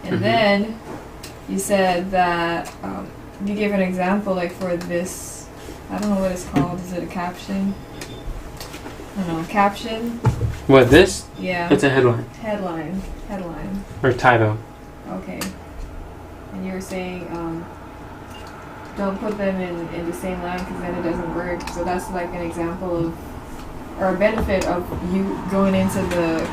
[SPEAKER 1] And then you said that you gave an example, like for this, I don't know what it's called. Is it a caption? I don't know, caption?
[SPEAKER 3] What, this?
[SPEAKER 1] Yeah.
[SPEAKER 3] It's a headline.
[SPEAKER 1] Headline.
[SPEAKER 3] Or title.
[SPEAKER 1] Okay. And you were saying don't put them in the same line because then it doesn't work. So that's like an example of, or a benefit of you going into the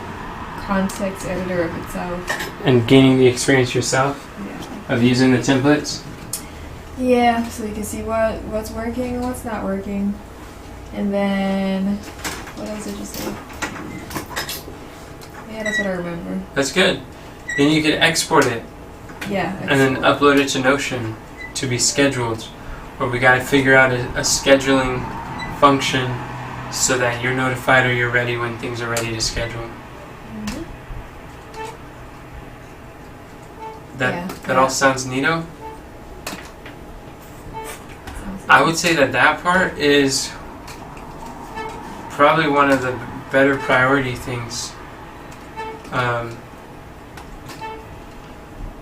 [SPEAKER 1] context editor of itself. And
[SPEAKER 3] gaining the experience yourself?
[SPEAKER 1] Yeah.
[SPEAKER 3] Of using the templates?
[SPEAKER 1] Yeah, so you can see what's working and what's not working. And then, what else did you say? Yeah, that's what I remember.
[SPEAKER 3] That's good. Then you could export it.
[SPEAKER 1] Yeah.
[SPEAKER 3] And then upload it to Notion to be scheduled. Or we got to figure out a scheduling function so that you're notified or you're ready when things are ready to schedule. That all sounds neato. I would say that part is probably one of the better priority things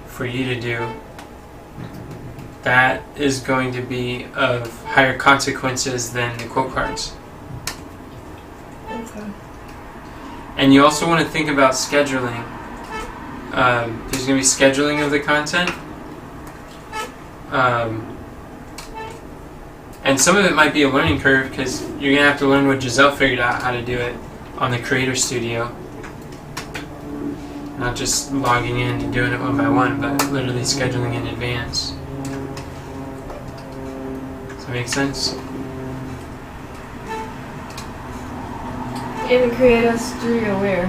[SPEAKER 3] for you to do. That is going to be of higher consequences than the quote cards.
[SPEAKER 1] Okay.
[SPEAKER 3] And you also want to think about scheduling. There's going to be scheduling of the content. And some of it might be a learning curve because you're going to have to learn what Giselle figured out how to do it on the Creator Studio. Not just logging in and doing it one by one, but literally scheduling in advance. That makes sense?
[SPEAKER 1] In the Creator Studio where?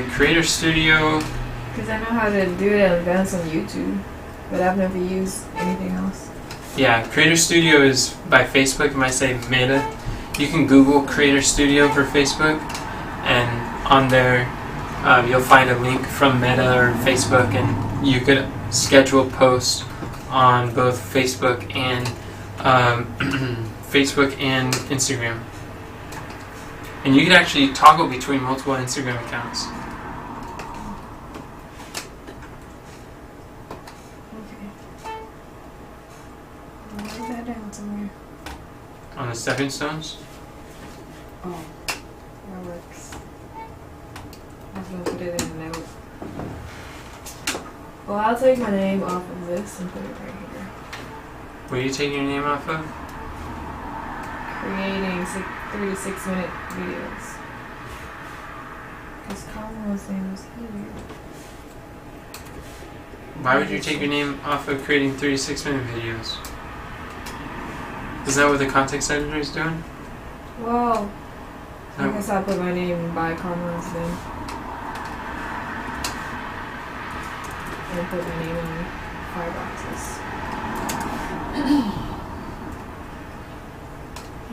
[SPEAKER 3] Creator Studio.
[SPEAKER 1] Because I know how to do it in advance on YouTube, but I've never used anything else.
[SPEAKER 3] Yeah, Creator Studio is by Facebook. It might say Meta. You can Google Creator Studio for Facebook, and on there you'll find a link from Meta or Facebook, and you could schedule posts on both Facebook and Facebook and Instagram. And you could actually toggle between multiple Instagram accounts.
[SPEAKER 1] Okay. I'll write that down somewhere.
[SPEAKER 3] On the stepping stones?
[SPEAKER 1] Oh, that works. I was gonna put it in a note. Well, I'll take my name off of this and put it right here.
[SPEAKER 3] Where are you taking your name off of?
[SPEAKER 1] Creating 3 to 6 minute videos. Because Commonwealth's name was here.
[SPEAKER 3] Why would you take your name off of creating 36-minute videos? Is that what the context editor is doing?
[SPEAKER 1] Well, I
[SPEAKER 3] No.
[SPEAKER 1] guess I'll put my name by Commonwealth's then. And put my name in 5 boxes.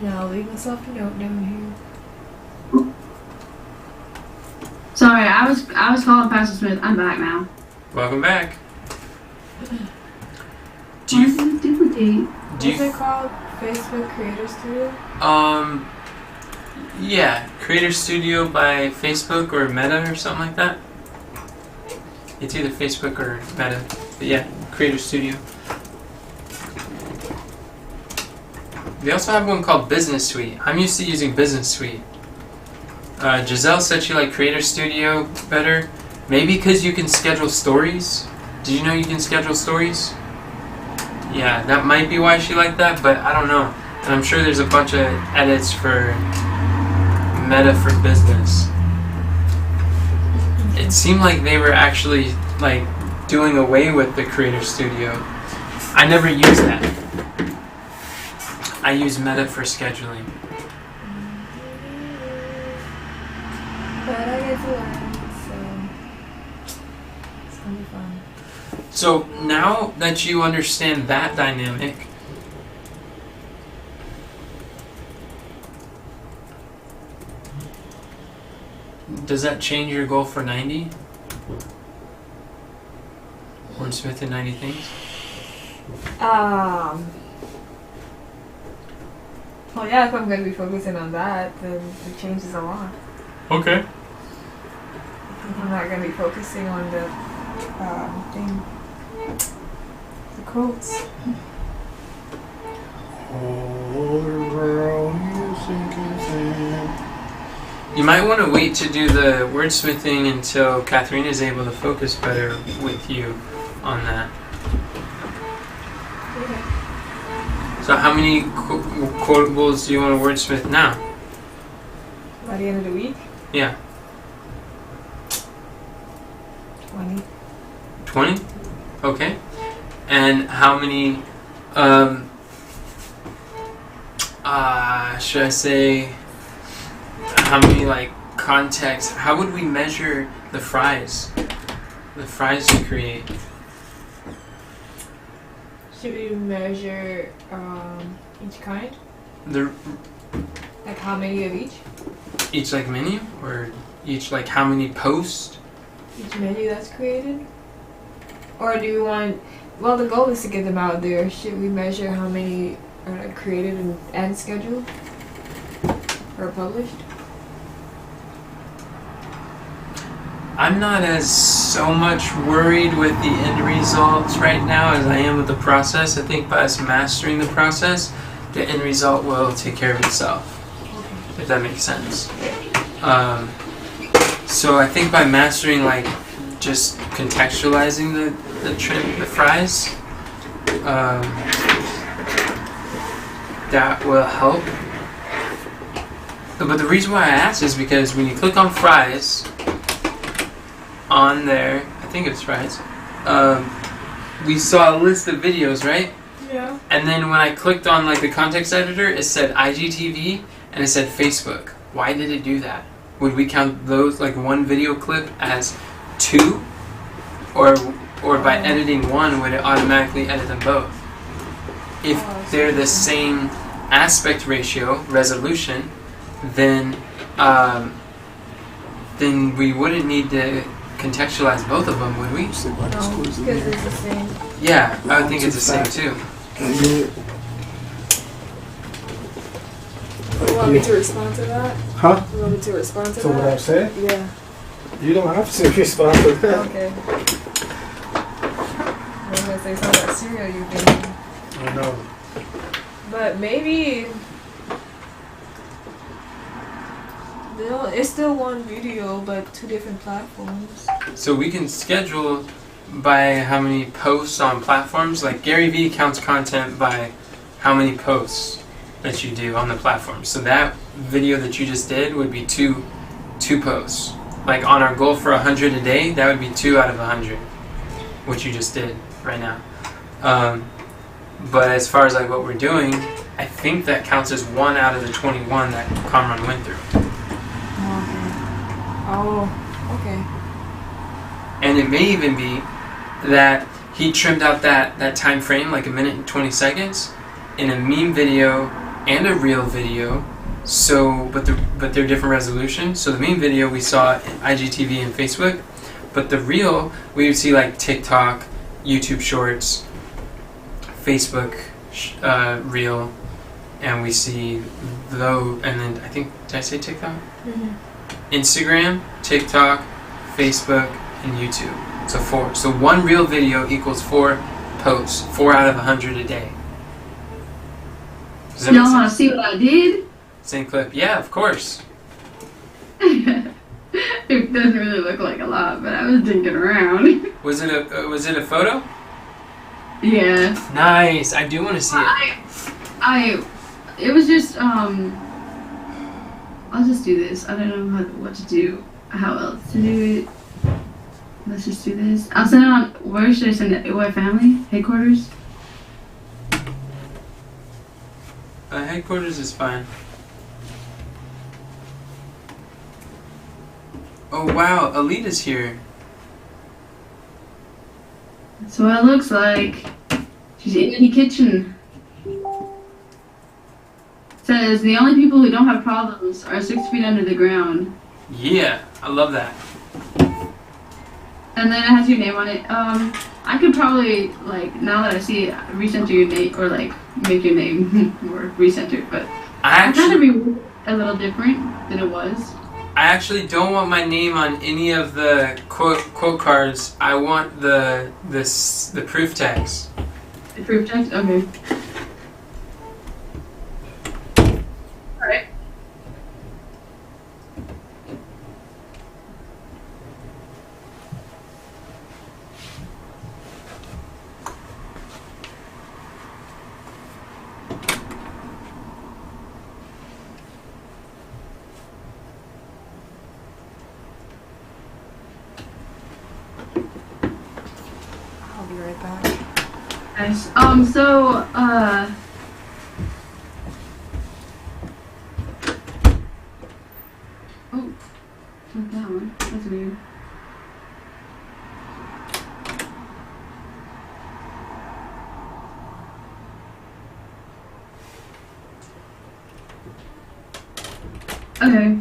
[SPEAKER 1] Now I'll leave myself a note down here.
[SPEAKER 2] Sorry, I was calling Pastor Smith. I'm back now.
[SPEAKER 3] Welcome back. Do
[SPEAKER 2] Why
[SPEAKER 3] you
[SPEAKER 2] did it duplicate?
[SPEAKER 3] do
[SPEAKER 1] What's
[SPEAKER 3] you
[SPEAKER 1] it called? Facebook Creator Studio?
[SPEAKER 3] yeah, Creator Studio by Facebook or Meta or something like that. It's either Facebook or Meta. But yeah, Creator Studio. They also have one called Business Suite. I'm used to using Business Suite. Giselle said she liked Creator Studio better. Maybe because you can schedule stories. Did you know you can schedule stories? Yeah, that might be why she liked that, but I don't know. And I'm sure there's a bunch of edits for Meta for Business. It seemed like they were actually like doing away with the Creator Studio. I never use that. I use Meta for scheduling.
[SPEAKER 1] But I get to learn, so it's gonna be fun.
[SPEAKER 3] So now that you understand that dynamic, does that change your goal for 90? Wordsmith in 90 things?
[SPEAKER 1] Well, yeah, if I'm gonna be focusing on that, then it changes a lot.
[SPEAKER 3] Okay.
[SPEAKER 1] If I'm not gonna be focusing on the thing, the quotes.
[SPEAKER 3] You might want to wait to do the wordsmithing until Katharina is able to focus better with you on that.
[SPEAKER 1] Okay.
[SPEAKER 3] So how many quotables do you want to wordsmith now?
[SPEAKER 1] By the end of the week,
[SPEAKER 3] Yeah,
[SPEAKER 1] 20.
[SPEAKER 3] 20? Okay. And how many, should I say, how many, like, context, how would we measure the fries? The fries you create?
[SPEAKER 1] Should we measure each kind? Like how many of each?
[SPEAKER 3] Each, like, menu? Or each, like, how many posts?
[SPEAKER 1] Each menu that's created? Or do we want... Well, the goal is to get them out there. Should we measure how many are like, created and scheduled? Or published?
[SPEAKER 3] I'm not as so much worried with the end results right now as I am with the process. I think by us mastering the process, the end result will take care of itself, if that makes sense. So I think by mastering, like, just contextualizing the fries, that will help. But the reason why I asked is because when you click on fries, on there, I think it's fries, we saw a list of videos, right?
[SPEAKER 1] Yeah.
[SPEAKER 3] And then when I clicked on like the context editor, it said IGTV and it said Facebook. Why did it do that? Would we count those like one video clip as two, or by editing one, would it automatically edit them both? If they're the same aspect ratio resolution, then we wouldn't need to contextualize both of them, would we?
[SPEAKER 1] No, because it's the same.
[SPEAKER 3] Yeah, I would think it's the same too.
[SPEAKER 1] You want me to respond to that?
[SPEAKER 4] Huh?
[SPEAKER 1] You want me to respond to
[SPEAKER 4] So what
[SPEAKER 1] that?
[SPEAKER 4] I've said?
[SPEAKER 1] Yeah.
[SPEAKER 4] You don't have to respond to that.
[SPEAKER 1] Okay. I was gonna say something about cereal you've been eating.
[SPEAKER 4] I know.
[SPEAKER 1] But maybe it's still one video, but two different platforms.
[SPEAKER 3] So we can schedule by how many posts on platforms. Like Gary Vee counts content by how many posts that you do on the platform. So that video that you just did would be two posts. Like on our goal for 100 a day, that would be 2 out of 100, what you just did right now. But as far as like what we're doing, I think that counts as 1 out of the 21 that Kamran went through.
[SPEAKER 1] Oh, okay.
[SPEAKER 3] And it may even be that he trimmed out that time frame, like 1 minute and 20 seconds, in a meme video and a real video. So, but they're different resolution. So the meme video we saw in IGTV and Facebook, but the real we would see like TikTok, YouTube Shorts, Facebook Reel, and we see those. And then I think, did I say TikTok?
[SPEAKER 1] Mm-hmm.
[SPEAKER 3] Instagram, TikTok, Facebook, and YouTube. So 4. So one real video equals 4 posts. 4 out of 100 a day. Does that
[SPEAKER 2] Y'all
[SPEAKER 3] make
[SPEAKER 2] want to
[SPEAKER 3] sense?
[SPEAKER 2] see what I did?
[SPEAKER 3] Same clip. Yeah, of course.
[SPEAKER 2] It doesn't really look like a lot, but I was digging around.
[SPEAKER 3] Was it a photo?
[SPEAKER 2] Yeah.
[SPEAKER 3] Nice. I do want to see it.
[SPEAKER 2] It was just, I'll just do this. I don't know what to do, how else to do it. Let's just do this. I'll send it on, where should I send it? What, family? Headquarters?
[SPEAKER 3] Headquarters is fine. Oh wow, Alita's here.
[SPEAKER 2] That's what it looks like. She's in the kitchen. Says, the only people who don't have problems are 6 feet under the ground.
[SPEAKER 3] Yeah, I love that.
[SPEAKER 2] And then it has your name on it. I could probably, like, now that I see it, recenter your name, or, like, make your name more recentered, but
[SPEAKER 3] I
[SPEAKER 2] it's kind of
[SPEAKER 3] actually,
[SPEAKER 2] be a little different than it was.
[SPEAKER 3] I actually don't want my name on any of the quote cards. I want the proof text.
[SPEAKER 2] The proof text? Okay. Alright.
[SPEAKER 1] I'll be right back.
[SPEAKER 2] Nice. Oh, not that one. That's weird. Okay.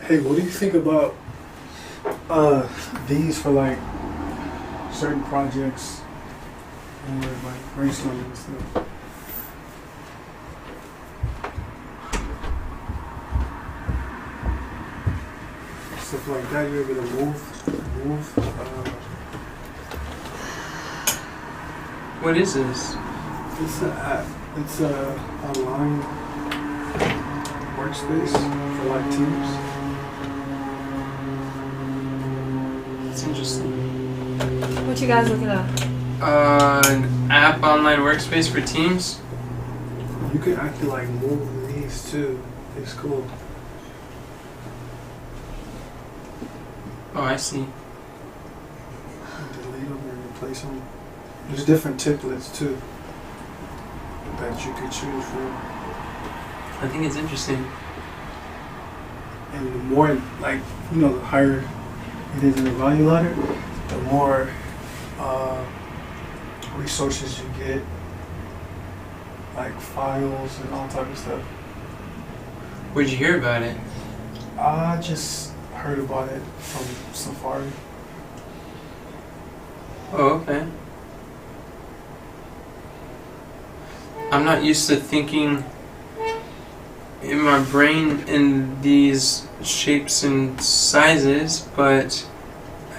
[SPEAKER 4] Hey, what do you think about these for like certain projects or like brainstorming and stuff? Stuff like that, you're able to move.
[SPEAKER 3] What is this?
[SPEAKER 4] It's an app. It's a online workspace for like teams.
[SPEAKER 3] It's interesting.
[SPEAKER 1] What you guys looking at?
[SPEAKER 3] An app online workspace for teams.
[SPEAKER 4] You can actually like move these too. It's cool.
[SPEAKER 3] Oh, I see.
[SPEAKER 4] Delete them and replace them. There's different templates too that you could choose from.
[SPEAKER 3] I think it's interesting.
[SPEAKER 4] And the more, like, you know, the higher it is in the value ladder, the more resources you get, like files and all type of stuff.
[SPEAKER 3] Where'd you hear about it?
[SPEAKER 4] I just heard about it from Safari.
[SPEAKER 3] Oh, okay. I'm not used to thinking in my brain in these shapes and sizes, but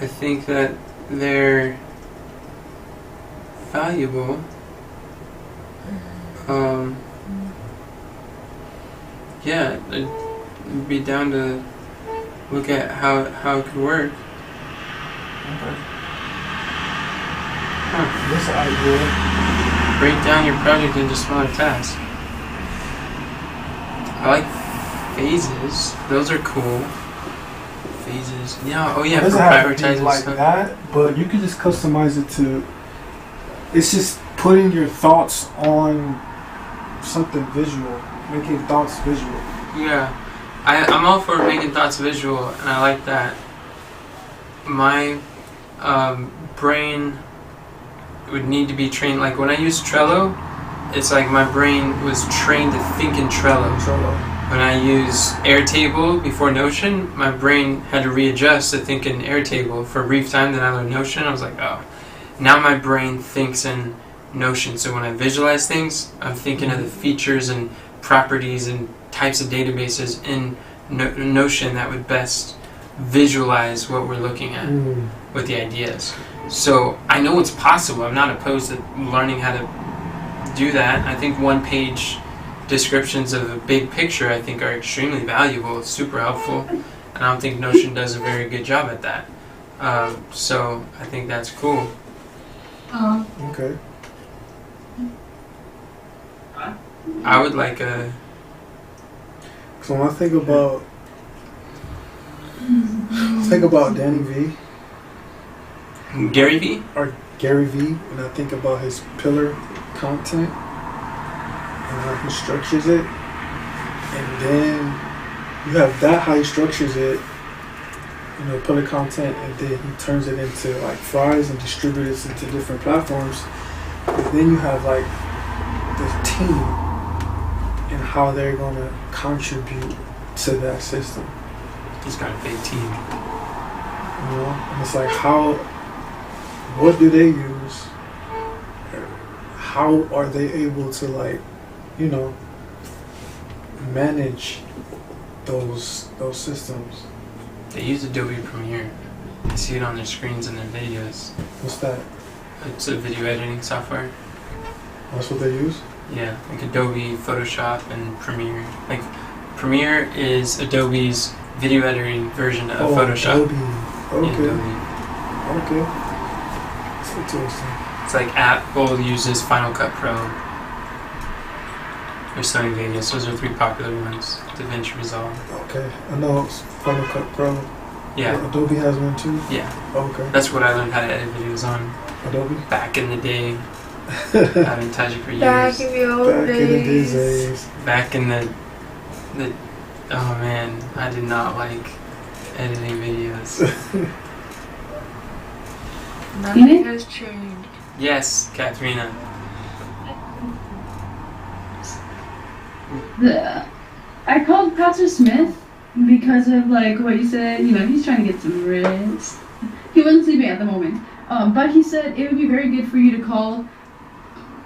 [SPEAKER 3] I think that they're valuable. Yeah, I'd be down to look at how it could work.
[SPEAKER 4] Okay.
[SPEAKER 3] Huh.
[SPEAKER 4] This idea.
[SPEAKER 3] Break down your project into smaller tasks. I like phases. Those are cool. Phases. Yeah. Oh yeah.
[SPEAKER 4] It
[SPEAKER 3] For
[SPEAKER 4] doesn't have to be
[SPEAKER 3] prioritizing
[SPEAKER 4] like
[SPEAKER 3] stuff.
[SPEAKER 4] that, but you can just customize it to. It's just putting your thoughts on something visual, making thoughts visual.
[SPEAKER 3] Yeah. I'm all for making thoughts visual, and I like that. My brain would need to be trained. Like when I use Trello, it's like my brain was trained to think in Trello. When I use Airtable before Notion, my brain had to readjust to think in Airtable for a brief time. Then I learned Notion. I was like, oh, now my brain thinks in Notion. So when I visualize things, I'm thinking of the features and properties and types of databases in Notion that would best visualize what we're looking at with the ideas. So I know it's possible. I'm not opposed to learning how to do that. I think one-page descriptions of a big picture I think are extremely valuable. It's super helpful, and I don't think Notion does a very good job at that. So I think that's cool.
[SPEAKER 4] Okay.
[SPEAKER 3] I would like a.
[SPEAKER 4] So when I think about Danny V
[SPEAKER 3] Gary Vee?
[SPEAKER 4] or Gary V, and I think about his pillar content and how he structures it, and then you have that how he structures it, you know, pillar content, and then he turns it into like fries and distributes it into different platforms. And then you have like the team and how they're gonna contribute to that system.
[SPEAKER 3] He's got a big team.
[SPEAKER 4] You know, and it's like what do they use? How are they able to, like, you know, manage those systems?
[SPEAKER 3] They use Adobe Premiere. I see it on their screens and their videos.
[SPEAKER 4] What's that?
[SPEAKER 3] It's a video editing software.
[SPEAKER 4] That's what they use?
[SPEAKER 3] Yeah, like Adobe Photoshop and Premiere. Like Premiere is Adobe's video editing version of Photoshop.
[SPEAKER 4] Adobe.
[SPEAKER 3] In
[SPEAKER 4] Okay.
[SPEAKER 3] Adobe.
[SPEAKER 4] Okay. That's interesting.
[SPEAKER 3] It's like Apple uses Final Cut Pro or Sony Vegas. Those are three popular ones. DaVinci Resolve.
[SPEAKER 4] Okay. I know it's Final Cut Pro.
[SPEAKER 3] Yeah,
[SPEAKER 4] Adobe has one too?
[SPEAKER 3] yeah.
[SPEAKER 4] Okay.
[SPEAKER 3] That's what I learned how to edit videos on
[SPEAKER 4] Adobe?
[SPEAKER 3] back in the day. I've been touching for years.
[SPEAKER 1] Back in the old
[SPEAKER 4] Back in the
[SPEAKER 1] days.
[SPEAKER 4] days.
[SPEAKER 3] Back in the oh man, I did not like editing videos.
[SPEAKER 1] Nothing has changed.
[SPEAKER 3] Yes, Katharina.
[SPEAKER 2] I called Pastor Smith because of like what you said. You know, he's trying to get some rest. He wasn't sleeping at the moment, but he said it would be very good for you to call.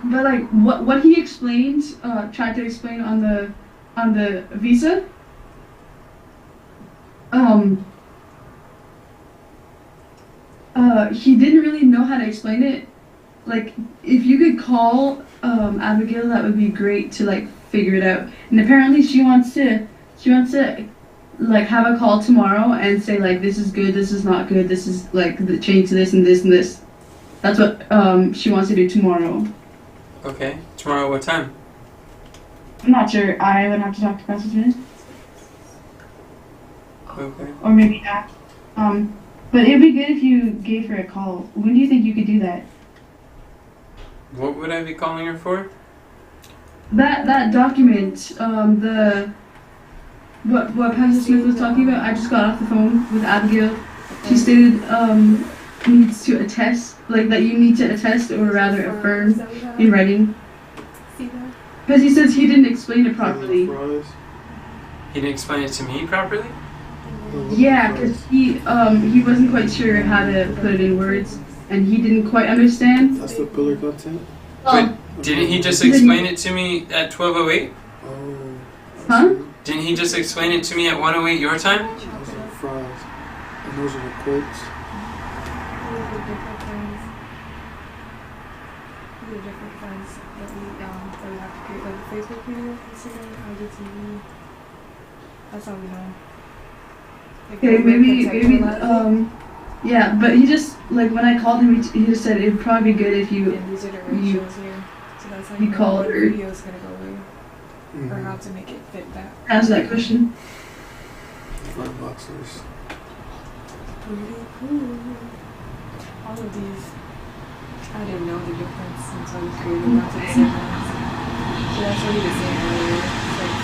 [SPEAKER 2] But like what he explained, tried to explain on the visa. He didn't really know how to explain it. Like, if you could call Abigail, that would be great to like figure it out. And apparently she wants to She wants to like have a call tomorrow and say like this is good, this is not good, this is like the change to this and this and this. That's what she wants to do tomorrow.
[SPEAKER 3] Okay. Tomorrow, what time?
[SPEAKER 2] I'm not sure. I would have to talk to Pastor Smith
[SPEAKER 3] Okay.
[SPEAKER 2] or maybe ask. But it'd be good if you gave her a call. When do you think you could do that?
[SPEAKER 3] What would I be calling her for?
[SPEAKER 2] That document, what Pastor Smith was talking about. I just got off the phone with Abigail. She stated needs to attest, like that you need to attest or rather affirm in writing.
[SPEAKER 1] See that?
[SPEAKER 2] Because he says he didn't explain it properly.
[SPEAKER 4] Fries.
[SPEAKER 3] He didn't explain it to me properly?
[SPEAKER 2] Yeah, because he wasn't quite sure how to put it in words, and he didn't quite understand.
[SPEAKER 4] That's the pillar content?
[SPEAKER 2] Um,
[SPEAKER 3] Didn't he just explain it to me at 12:08?
[SPEAKER 4] Oh.
[SPEAKER 2] Huh?
[SPEAKER 3] Didn't he just explain it to me at 1:08 your time?
[SPEAKER 4] Those are the fries. And those are the quotes.
[SPEAKER 1] These are different friends. These are different friends that we have to create, like a Facebook video, Instagram, IGTV. That's how we know. Like,
[SPEAKER 2] Okay,
[SPEAKER 1] we're
[SPEAKER 2] maybe,
[SPEAKER 1] contextualizing.
[SPEAKER 2] yeah, but he just, like, when I called him, he just said it'd probably be good if you,
[SPEAKER 1] And these are the ratios here. So that's how
[SPEAKER 2] you
[SPEAKER 1] you know
[SPEAKER 2] call
[SPEAKER 1] what
[SPEAKER 2] her.
[SPEAKER 1] video is going to go where, or
[SPEAKER 4] Mm-hmm.
[SPEAKER 1] how to make it fit that.
[SPEAKER 2] answer that question.
[SPEAKER 4] Fry boxes.
[SPEAKER 1] Pretty cool. All of these, I didn't know the difference until we created lots of the same ones. So that's what he was saying earlier. It's like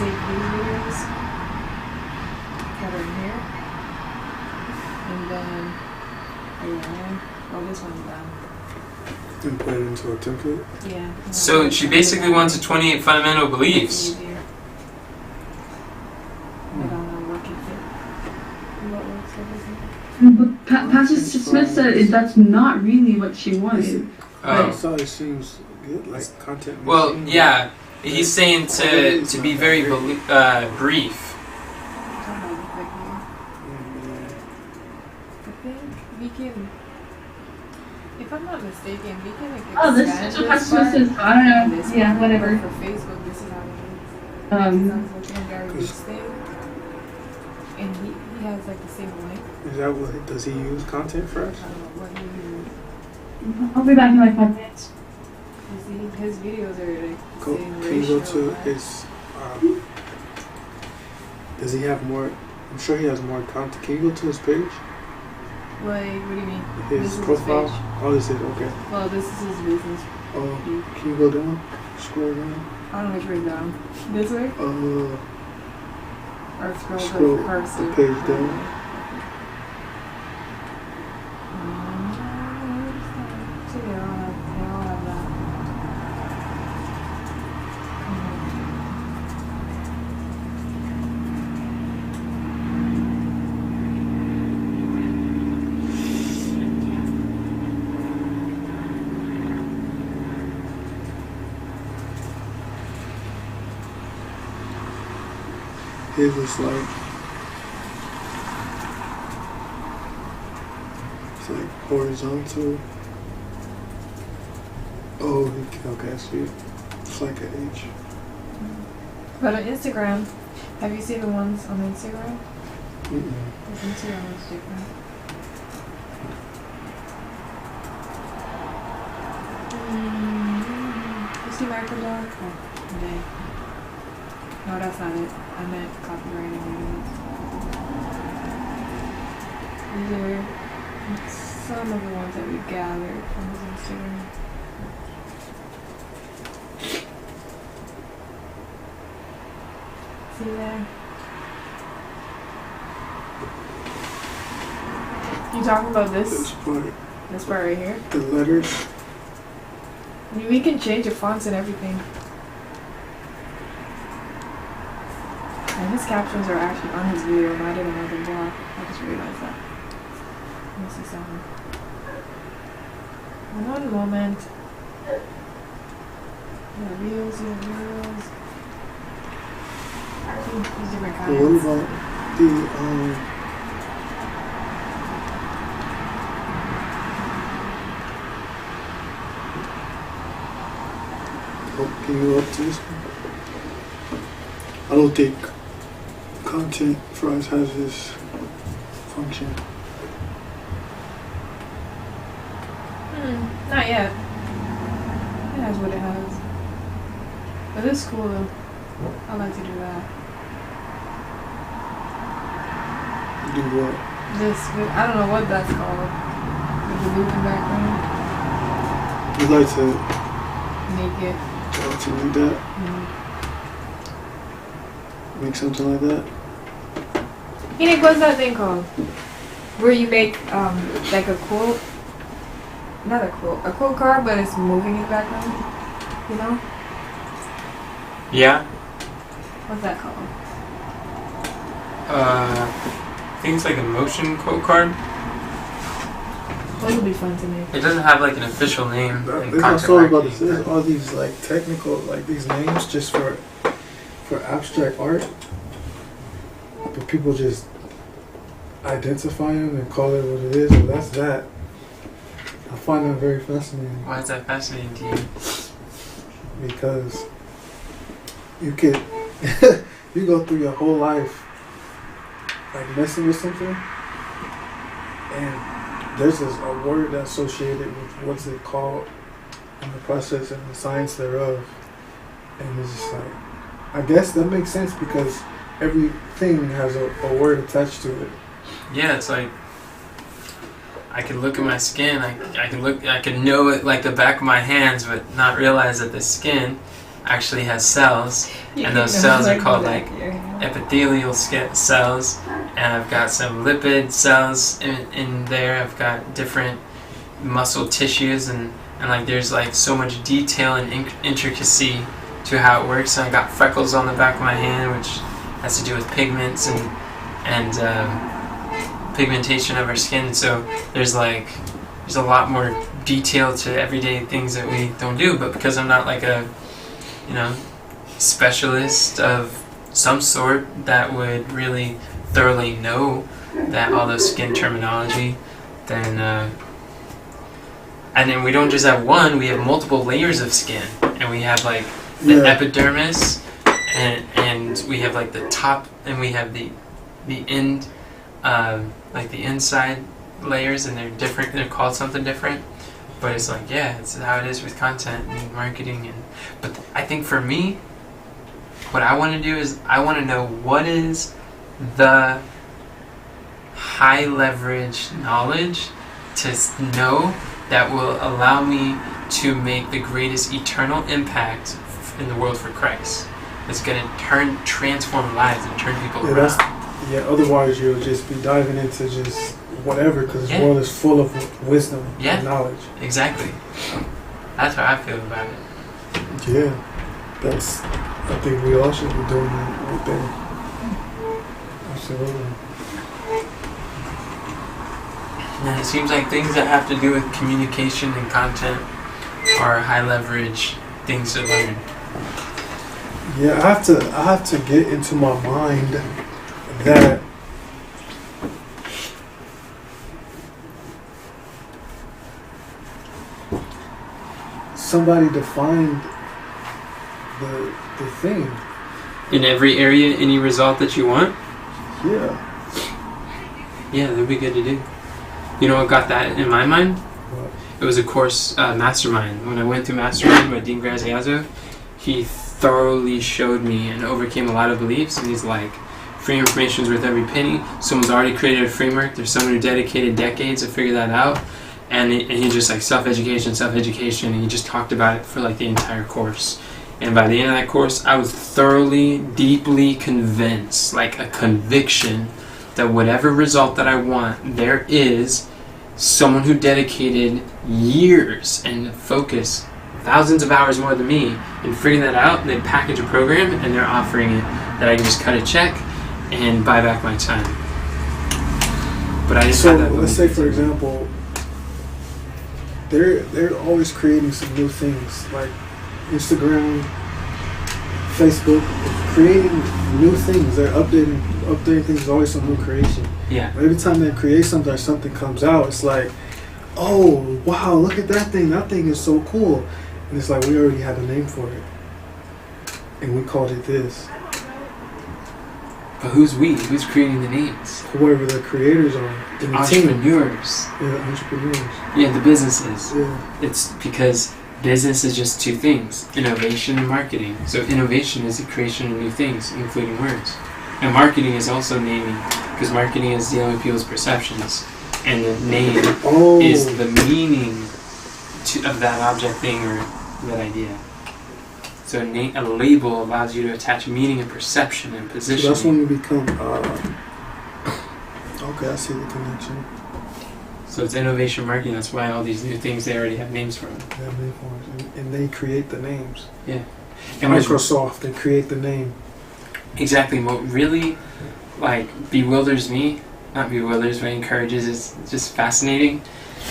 [SPEAKER 1] take these videos that are in here, and then, well, this one's done.
[SPEAKER 4] And put it into a template.
[SPEAKER 1] Yeah.
[SPEAKER 3] So she basically wants a 28 fundamental
[SPEAKER 1] It's
[SPEAKER 3] beliefs.
[SPEAKER 1] easier. I don't know what can fit. What works for this.
[SPEAKER 2] But Pastor Smith said that's not really what she wanted.
[SPEAKER 3] Oh.
[SPEAKER 4] So it seems good, like content.
[SPEAKER 3] Well,
[SPEAKER 4] machine.
[SPEAKER 3] yeah. He's saying to be very brief.
[SPEAKER 1] I think we can, if I'm not mistaken, we can like
[SPEAKER 2] Oh, this
[SPEAKER 1] expand
[SPEAKER 2] is what Pastor
[SPEAKER 1] part
[SPEAKER 2] Smith says. I don't
[SPEAKER 1] and
[SPEAKER 2] know.
[SPEAKER 1] this
[SPEAKER 2] Yeah,
[SPEAKER 1] one,
[SPEAKER 2] whatever.
[SPEAKER 1] but for Facebook, this is how it is. Sounds like a Gary Vee thing, and he has like the same link.
[SPEAKER 4] Is that what, does he use content
[SPEAKER 1] I
[SPEAKER 4] first?
[SPEAKER 1] don't know what he uses.
[SPEAKER 2] I'll be back in like 5 minutes.
[SPEAKER 1] You see, his videos are like
[SPEAKER 4] Go,
[SPEAKER 1] same
[SPEAKER 4] can you go
[SPEAKER 1] ratio,
[SPEAKER 4] to
[SPEAKER 1] right?
[SPEAKER 4] his, does he have more, I'm sure he has more content. Can you go to his page?
[SPEAKER 1] Like, what do you mean?
[SPEAKER 4] His
[SPEAKER 1] This is his
[SPEAKER 4] profile?
[SPEAKER 1] page.
[SPEAKER 4] Oh, this is, okay.
[SPEAKER 1] Well, this is his business.
[SPEAKER 4] Oh, can you go down? Scroll down.
[SPEAKER 1] I don't know which way down. This way? Or
[SPEAKER 4] Scroll
[SPEAKER 1] the cursor.
[SPEAKER 4] the page down.
[SPEAKER 1] So they all have that.
[SPEAKER 4] His is like, it's like horizontal. Oh, okay, I see it. It's like an H.
[SPEAKER 1] But on Instagram, have you seen the ones on Instagram?
[SPEAKER 4] Mm-mm.
[SPEAKER 1] His Instagram is different. You see Michael Dog? Oh, okay. No, that's not it. I meant copyrighted videos. These are some of the ones that we gathered from his Instagram. See there? You talking about
[SPEAKER 4] This
[SPEAKER 1] this?
[SPEAKER 4] part,
[SPEAKER 1] This part right here?
[SPEAKER 4] the letters.
[SPEAKER 1] We can change the fonts and everything. And his captions are actually on his video, not in another blog. I just realized that. Let me see something. One moment. Yeah, reels. See, these different
[SPEAKER 4] But what
[SPEAKER 1] kinds.
[SPEAKER 4] about the, oh, can you go up to this one? I don't think content for us has this function.
[SPEAKER 1] Not yet. It has what it has. But it's cool though. I like to do that.
[SPEAKER 4] Do what?
[SPEAKER 1] I don't know what that's called. With the moving background.
[SPEAKER 4] You like to
[SPEAKER 1] Make it.
[SPEAKER 4] make that?
[SPEAKER 1] Mm.
[SPEAKER 4] Make something like that?
[SPEAKER 1] Nick, what's that thing called? Where you make like a quote, not a quote card, but it's moving in the background. You know?
[SPEAKER 3] Yeah.
[SPEAKER 1] What's that called?
[SPEAKER 3] I think it's like a motion quote card.
[SPEAKER 1] Those would be fun to make.
[SPEAKER 3] It doesn't have like an official name. in
[SPEAKER 4] There's
[SPEAKER 3] content
[SPEAKER 4] also about
[SPEAKER 3] marketing,
[SPEAKER 4] this. There's
[SPEAKER 3] but-
[SPEAKER 4] all these like technical, like these names just for abstract art, but people just identify them and call it what it is. And that's that. I find that very fascinating
[SPEAKER 3] Why is that fascinating to you?
[SPEAKER 4] because you could you go through your whole life like messing with something, and there's this a word that's associated with what's it called and the process and the science thereof, and it's just like, I guess that makes sense because everything has a word attached to it.
[SPEAKER 3] Yeah, it's like I could look at my skin. I could know it like the back of my hands, but not realize that the skin actually has cells, and those cells are called like epithelial cells. And I've got some lipid cells in there. I've got different muscle tissues, and like there's like so much detail and intricacy to how it works. And I got freckles on the back of my hand, which has to do with pigments and pigmentation of our skin. So there's a lot more detail to everyday things that we don't do. But because I'm not like a specialist of some sort that would really thoroughly know that all those skin terminology, then and then we don't just have one, we have multiple layers of skin, and we have like the epidermis, and we have like the top, and we have the end, like the inside layers, and they're different, they're called something different. But it's like, yeah, it's how it is with content and marketing. But I think for me, what I want to do is I want to know what is the high leverage knowledge to know that will allow me to make the greatest eternal impact in the world for Christ. It's going to transform lives and turn people around.
[SPEAKER 4] Otherwise you'll just be diving into just whatever, because the world is full of wisdom and knowledge.
[SPEAKER 3] Exactly. That's how I feel about it.
[SPEAKER 4] Yeah, I think we all should be doing that right there. Absolutely.
[SPEAKER 3] And it seems like things that have to do with communication and content are high leverage things to learn.
[SPEAKER 4] Yeah, I have to get into my mind that somebody defined the thing.
[SPEAKER 3] In every area, any result that you want?
[SPEAKER 4] Yeah.
[SPEAKER 3] Yeah, that'd be good to do. You know what got that in my mind?
[SPEAKER 4] What?
[SPEAKER 3] It was a course, Mastermind. When I went through Mastermind by Dean Graziazo, he thoroughly showed me and overcame a lot of beliefs. And he's like, free information is worth every penny. Someone's already created a framework. There's someone who dedicated decades to figure that out. And he just like self-education, and he just talked about it for like the entire course. And by the end of that course, I was thoroughly, deeply convinced, like a conviction, that whatever result that I want, there is someone who dedicated years and focus, thousands of hours more than me, in figuring that out. They package a program and they're offering it that I can just cut a check and buy back my time. But I just
[SPEAKER 4] so
[SPEAKER 3] had that.
[SPEAKER 4] Let's say, for example, they're always creating some new things, like Instagram, Facebook, creating new things. They're updating things. There's always some new creation.
[SPEAKER 3] Yeah.
[SPEAKER 4] Every time they create something or something comes out, it's like, oh wow, look at that thing. That thing is so cool. And it's like we already had a name for it, and we called it this.
[SPEAKER 3] But who's we? Who's creating the names?
[SPEAKER 4] Whoever the creators are. In the team.
[SPEAKER 3] Entrepreneurs.
[SPEAKER 4] Yeah, entrepreneurs.
[SPEAKER 3] Yeah, the businesses.
[SPEAKER 4] Yeah.
[SPEAKER 3] It's because business is just two things: innovation and marketing. So innovation is the creation of new things, including words. And marketing is also naming, because marketing is dealing with people's perceptions, and the name is the meaning of that object, thing, or that idea. So a label allows you to attach meaning and perception and
[SPEAKER 4] So
[SPEAKER 3] positioning.
[SPEAKER 4] that's when you become. Okay, I see the connection.
[SPEAKER 3] So it's innovation marketing. That's why all these new things, they already have names for them.
[SPEAKER 4] They have name forms, and they create the names.
[SPEAKER 3] Yeah. And what's
[SPEAKER 4] Microsoft, they create the name.
[SPEAKER 3] exactly what really bewilders me, not bewilders, but encourages, is just fascinating,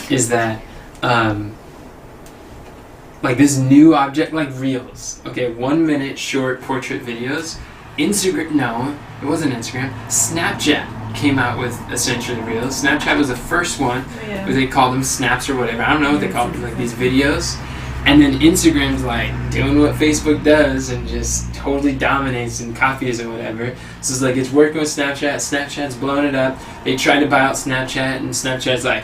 [SPEAKER 3] is that this new object like Reels. Okay, 1 minute short portrait videos. Instagram, no, it wasn't Instagram. Snapchat came out with essentially Reels. Snapchat was the first one.
[SPEAKER 1] Yeah.
[SPEAKER 3] Where they called them snaps or whatever. I don't know what they called them, like these videos. And then Instagram's like doing what Facebook does and just totally dominates and copies or whatever. So it's like it's working with Snapchat. Snapchat's blowing it up. They tried to buy out Snapchat, and Snapchat's like,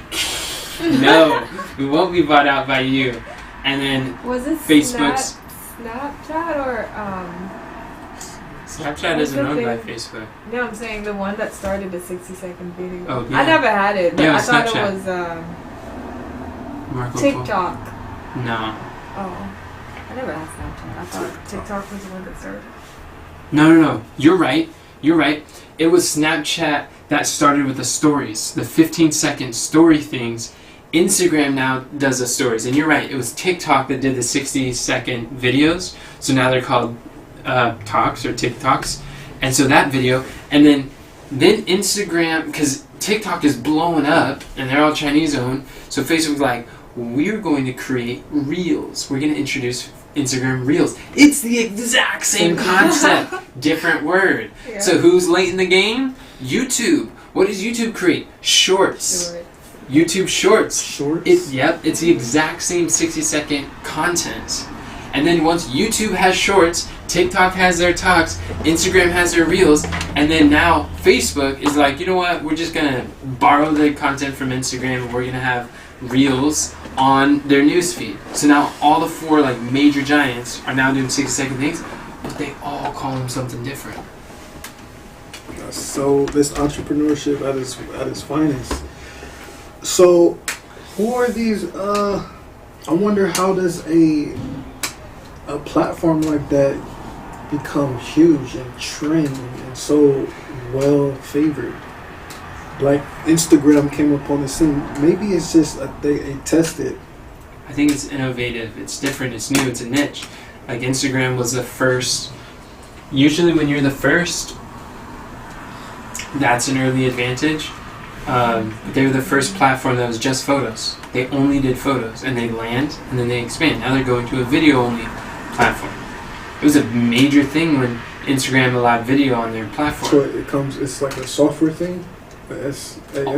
[SPEAKER 3] no, we won't be bought out by you. And then
[SPEAKER 1] Was it
[SPEAKER 3] Facebook's
[SPEAKER 1] Snapchat or
[SPEAKER 3] Snapchat isn't owned by Facebook.
[SPEAKER 1] No, I'm saying the one that started the 60-second video.
[SPEAKER 3] Oh, yeah.
[SPEAKER 1] I never had it, but
[SPEAKER 3] Yeah,
[SPEAKER 1] I thought
[SPEAKER 3] Snapchat.
[SPEAKER 1] it was
[SPEAKER 3] Marco Polo.
[SPEAKER 1] TikTok.
[SPEAKER 3] No.
[SPEAKER 1] Oh, I never had Snapchat. I thought TikTok was the one that started.
[SPEAKER 3] No. You're right. It was Snapchat that started with the stories, the 15-second story things. Instagram now does the stories. And you're right, it was TikTok that did the 60-second videos. So now they're called Talks or TikToks. And so that video, and then Instagram, because TikTok is blowing up and they're all Chinese owned. So Facebook's like, we're going to create Reels. We're going to introduce Instagram Reels. It's the exact same concept, different word.
[SPEAKER 1] Yeah.
[SPEAKER 3] So who's late in the game? YouTube. What does YouTube create? Shorts.
[SPEAKER 1] Sure.
[SPEAKER 3] YouTube Shorts.
[SPEAKER 4] Shorts?
[SPEAKER 3] It's the exact same 60-second content. And then once YouTube has Shorts, TikTok has their Talks, Instagram has their Reels, and then now Facebook is like, you know what? We're just going to borrow the content from Instagram and we're going to have Reels on their newsfeed. So now all the four major giants are now doing 60-second things, but they all call them something different.
[SPEAKER 4] So this entrepreneurship at its finest. So who are these? I wonder how does a platform like that become huge and trend and so well favored? Like Instagram came upon the scene. Maybe it's just they tested.
[SPEAKER 3] I think it's innovative. It's different. It's new. It's a niche. Like Instagram was the first. Usually, when you're the first, that's an early advantage. They were the first platform that was just photos. They only did photos, and they land, and then they expand. Now they're going to a video-only platform. It was a major thing when Instagram allowed video on their platform.
[SPEAKER 4] So it's like a software thing.
[SPEAKER 3] I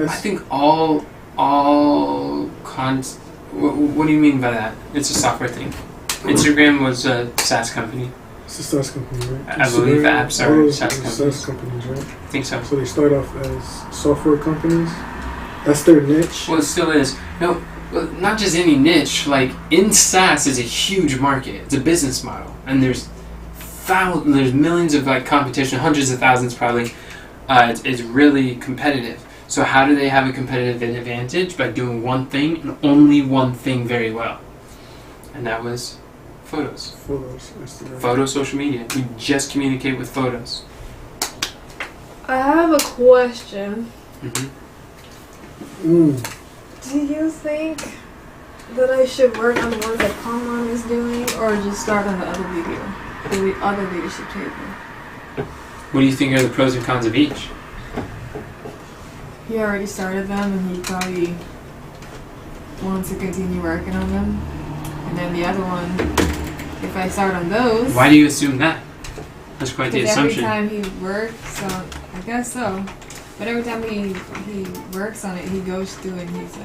[SPEAKER 3] think all what do you mean by that? It's a software thing. Instagram was a SaaS company.
[SPEAKER 4] It's a SaaS company, right?
[SPEAKER 3] I believe the apps are SaaS
[SPEAKER 4] SaaS companies, right?
[SPEAKER 3] I think so.
[SPEAKER 4] So they start off as software companies. That's their niche.
[SPEAKER 3] Well, it still is. No, well, not just any niche. Like in SaaS is a huge market. It's a business model, and there's millions of competition, hundreds of thousands probably. It's really competitive. So how do they have a competitive advantage? By doing one thing and only one thing very well, and that was photos.
[SPEAKER 4] Photos, Instagram.
[SPEAKER 3] Photo social media. We just communicate with photos.
[SPEAKER 1] I have a question.
[SPEAKER 3] Mm-hmm.
[SPEAKER 1] Do you think that I should work on the ones that Palmon is doing, or just start on the other other leadership table?
[SPEAKER 3] What do you think are the pros and cons of each?
[SPEAKER 1] He already started them, and he probably wants to continue working on them. And then the other one, if I start on those...
[SPEAKER 3] Why do you assume that? That's quite the
[SPEAKER 1] because
[SPEAKER 3] assumption.
[SPEAKER 1] every time he works on... I guess so. But every time he works on it, he goes through and he's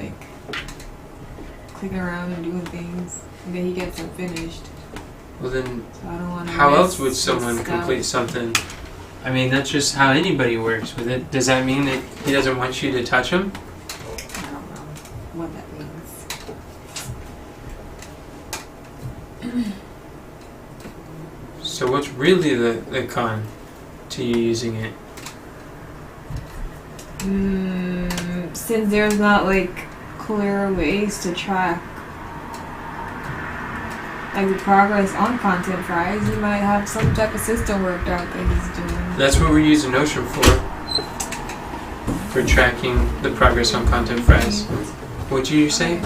[SPEAKER 1] clicking around and doing things. And then he gets them finished.
[SPEAKER 3] Well then,
[SPEAKER 1] So I don't want to
[SPEAKER 3] how else would someone complete something I mean, that's just how anybody works with it. Does that mean that he doesn't want you to touch him?
[SPEAKER 1] I don't know what that means.
[SPEAKER 3] So what's really the con to you using it?
[SPEAKER 1] Since there's not like clear ways to track like the progress on Content Fries, he might have some type of system worked out that he's doing.
[SPEAKER 3] That's what we're using Notion for tracking the progress on Content Fries. What did you say?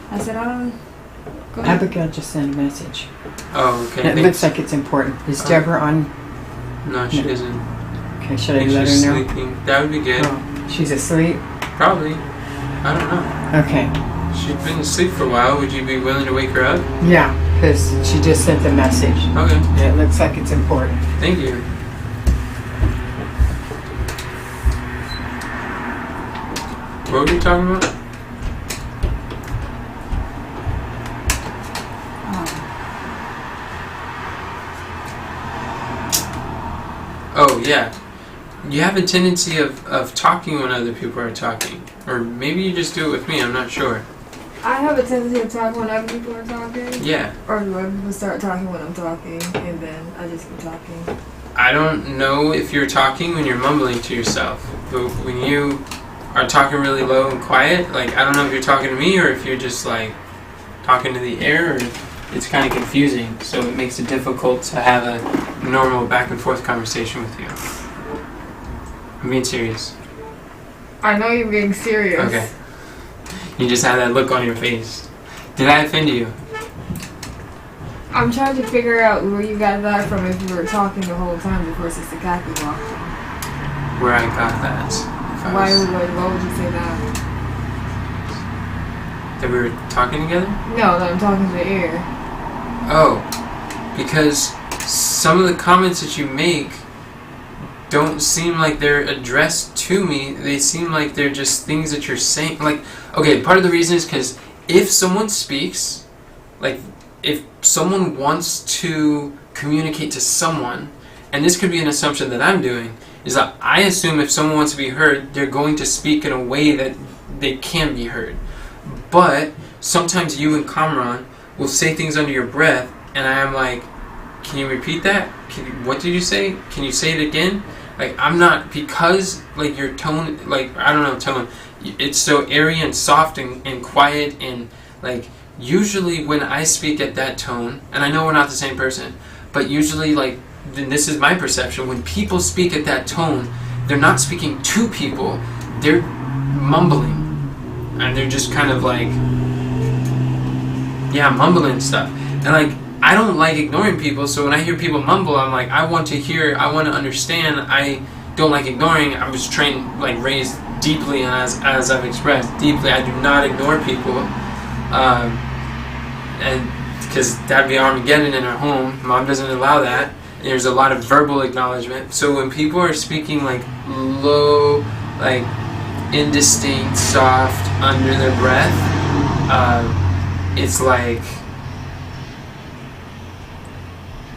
[SPEAKER 1] I said, I don't. Go ahead.
[SPEAKER 5] Abigail just sent a message.
[SPEAKER 3] Oh, okay.
[SPEAKER 5] It looks like it's important. Is Deborah on?
[SPEAKER 3] No, she isn't.
[SPEAKER 5] Okay, should I
[SPEAKER 3] think
[SPEAKER 5] let her
[SPEAKER 3] she's
[SPEAKER 5] know?
[SPEAKER 3] sleeping. That would be good.
[SPEAKER 5] Oh, she's asleep?
[SPEAKER 3] Probably. I don't know.
[SPEAKER 5] Okay.
[SPEAKER 3] She's been asleep for a while. Would you be willing to wake her up?
[SPEAKER 5] Yeah, because she just sent the message.
[SPEAKER 3] Okay.
[SPEAKER 5] It looks like it's important.
[SPEAKER 3] Thank you. What were you talking about? Oh, yeah. You have a tendency of talking when other people are talking. Or maybe you just do it with me, I'm not sure.
[SPEAKER 1] I have a tendency to talk when other people are talking.
[SPEAKER 3] Yeah.
[SPEAKER 1] Or do other people start talking when I'm talking, and then I just keep talking.
[SPEAKER 3] I don't know if you're talking when you're mumbling to yourself. But when you are talking really low and quiet, like, I don't know if you're talking to me or if you're just, like, talking to the air, or it's kind of confusing. So it makes it difficult to have a normal back and forth conversation with you. I'm being serious.
[SPEAKER 1] I know you're being serious.
[SPEAKER 3] Okay. You just had that look on your face. Did I offend you?
[SPEAKER 1] I'm trying to figure out where you got that from if you were talking the whole time before Sister Kathy walked in.
[SPEAKER 3] Where I got that.
[SPEAKER 1] Why would you say that?
[SPEAKER 3] That we were talking together?
[SPEAKER 1] No, that I'm talking to the air.
[SPEAKER 3] Oh. Because some of the comments that you make don't seem like they're addressed to me. They seem like they're just things that you're saying. Like, okay, part of the reason is because if someone speaks, like, if someone wants to communicate to someone, and this could be an assumption that I'm doing, is that I assume if someone wants to be heard, they're going to speak in a way that they can be heard. But sometimes you and Kamran will say things under your breath, and I am like, can you repeat that? What did you say? Can you say it again? Like, I'm not, because, like, your tone, like, I don't know, tone, it's so airy and soft and quiet, and, like, usually when I speak at that tone, and I know we're not the same person, but usually, like, then this is my perception, when people speak at that tone, they're not speaking to people, they're mumbling, and they're just kind of, like, yeah, mumbling stuff, and, like, I don't like ignoring people, so when I hear people mumble, I'm like, I want to hear, I want to understand. I don't like ignoring. I was trained, like, raised deeply, and as I've expressed, deeply, I do not ignore people. And because that'd be Armageddon in our home. Mom doesn't allow that. And there's a lot of verbal acknowledgement. So when people are speaking, like, low, like, indistinct, soft, under their breath, it's like,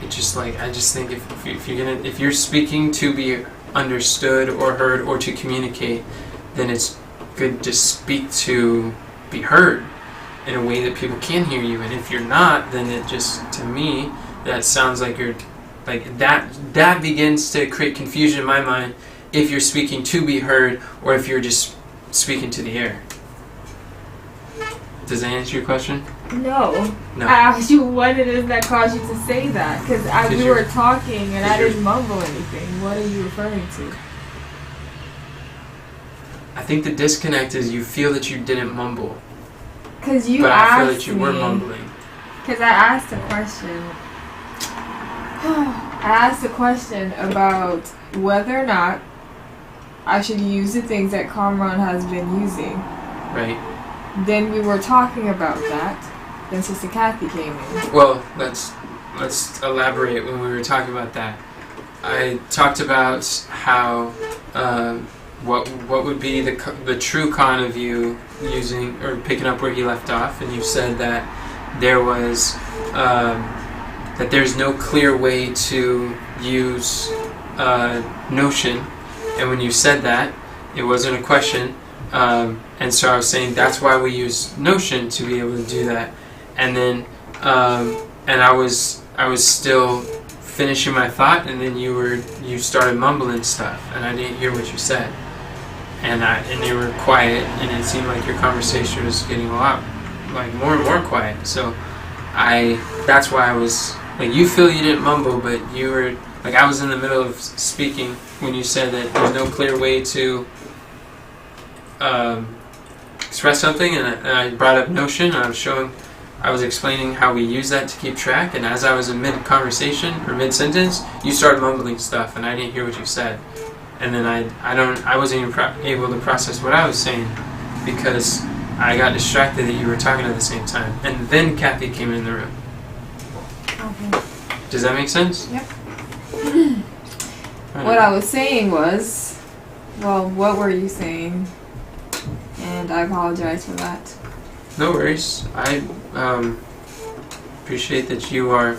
[SPEAKER 3] just like, I just think if you're speaking to be understood or heard or to communicate, then it's good to speak to be heard in a way that people can hear you. And if you're not, then it just, to me, that sounds like you're, like, that begins to create confusion in my mind if you're speaking to be heard or if you're just speaking to the air. Does that answer your question?
[SPEAKER 1] No.
[SPEAKER 3] No.
[SPEAKER 1] I asked you what it is that caused you to say that. Because we were talking and I didn't mumble anything. What are you referring to?
[SPEAKER 3] I think the disconnect is you feel that you didn't mumble.
[SPEAKER 1] Because you
[SPEAKER 3] but
[SPEAKER 1] asked
[SPEAKER 3] I feel that you were
[SPEAKER 1] me.
[SPEAKER 3] mumbling.
[SPEAKER 1] Because I asked a question. I asked a question about whether or not I should use the things that Kamran has been using.
[SPEAKER 3] Right.
[SPEAKER 1] Then we were talking about that. Then Sister Kathy came in.
[SPEAKER 3] Well, let's elaborate when we were talking about that. I talked about how what would be the true con of you using or picking up where he left off, and you said that there was that there's no clear way to use Notion, and when you said that, it wasn't a question, and so I was saying that's why we use Notion to be able to do that, and then and I was still finishing my thought, and then you started mumbling stuff, and I didn't hear what you said, and you were quiet, and it seemed like your conversation was getting a lot like more and more quiet. So that's why I was like, you feel you didn't mumble, but you were like, I was in the middle of speaking when you said that there's no clear way to express something, and I brought up Notion, and I was explaining how we use that to keep track, and as I was in mid-conversation or mid-sentence, you started mumbling stuff, and I didn't hear what you said, and then I wasn't even able to process what I was saying because I got distracted that you were talking at the same time, and then Kathy came in the room.
[SPEAKER 1] Okay.
[SPEAKER 3] Does that make sense?
[SPEAKER 1] Yep.
[SPEAKER 3] Right.
[SPEAKER 1] What I was saying was, well, what were you saying? And I apologize for that.
[SPEAKER 3] No worries. I appreciate that you are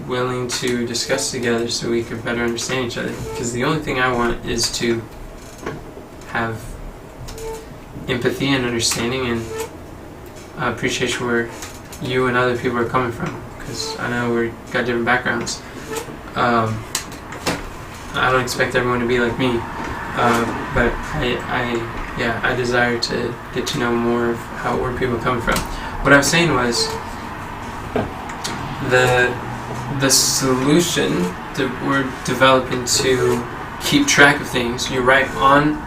[SPEAKER 3] willing to discuss together so we can better understand each other. Because the only thing I want is to have empathy and understanding and appreciation where you and other people are coming from. Because I know we've got different backgrounds. I don't expect everyone to be like me. But I desire to get to know more of where people are coming from. What I was saying was the solution that we're developing to keep track of things. You're right, on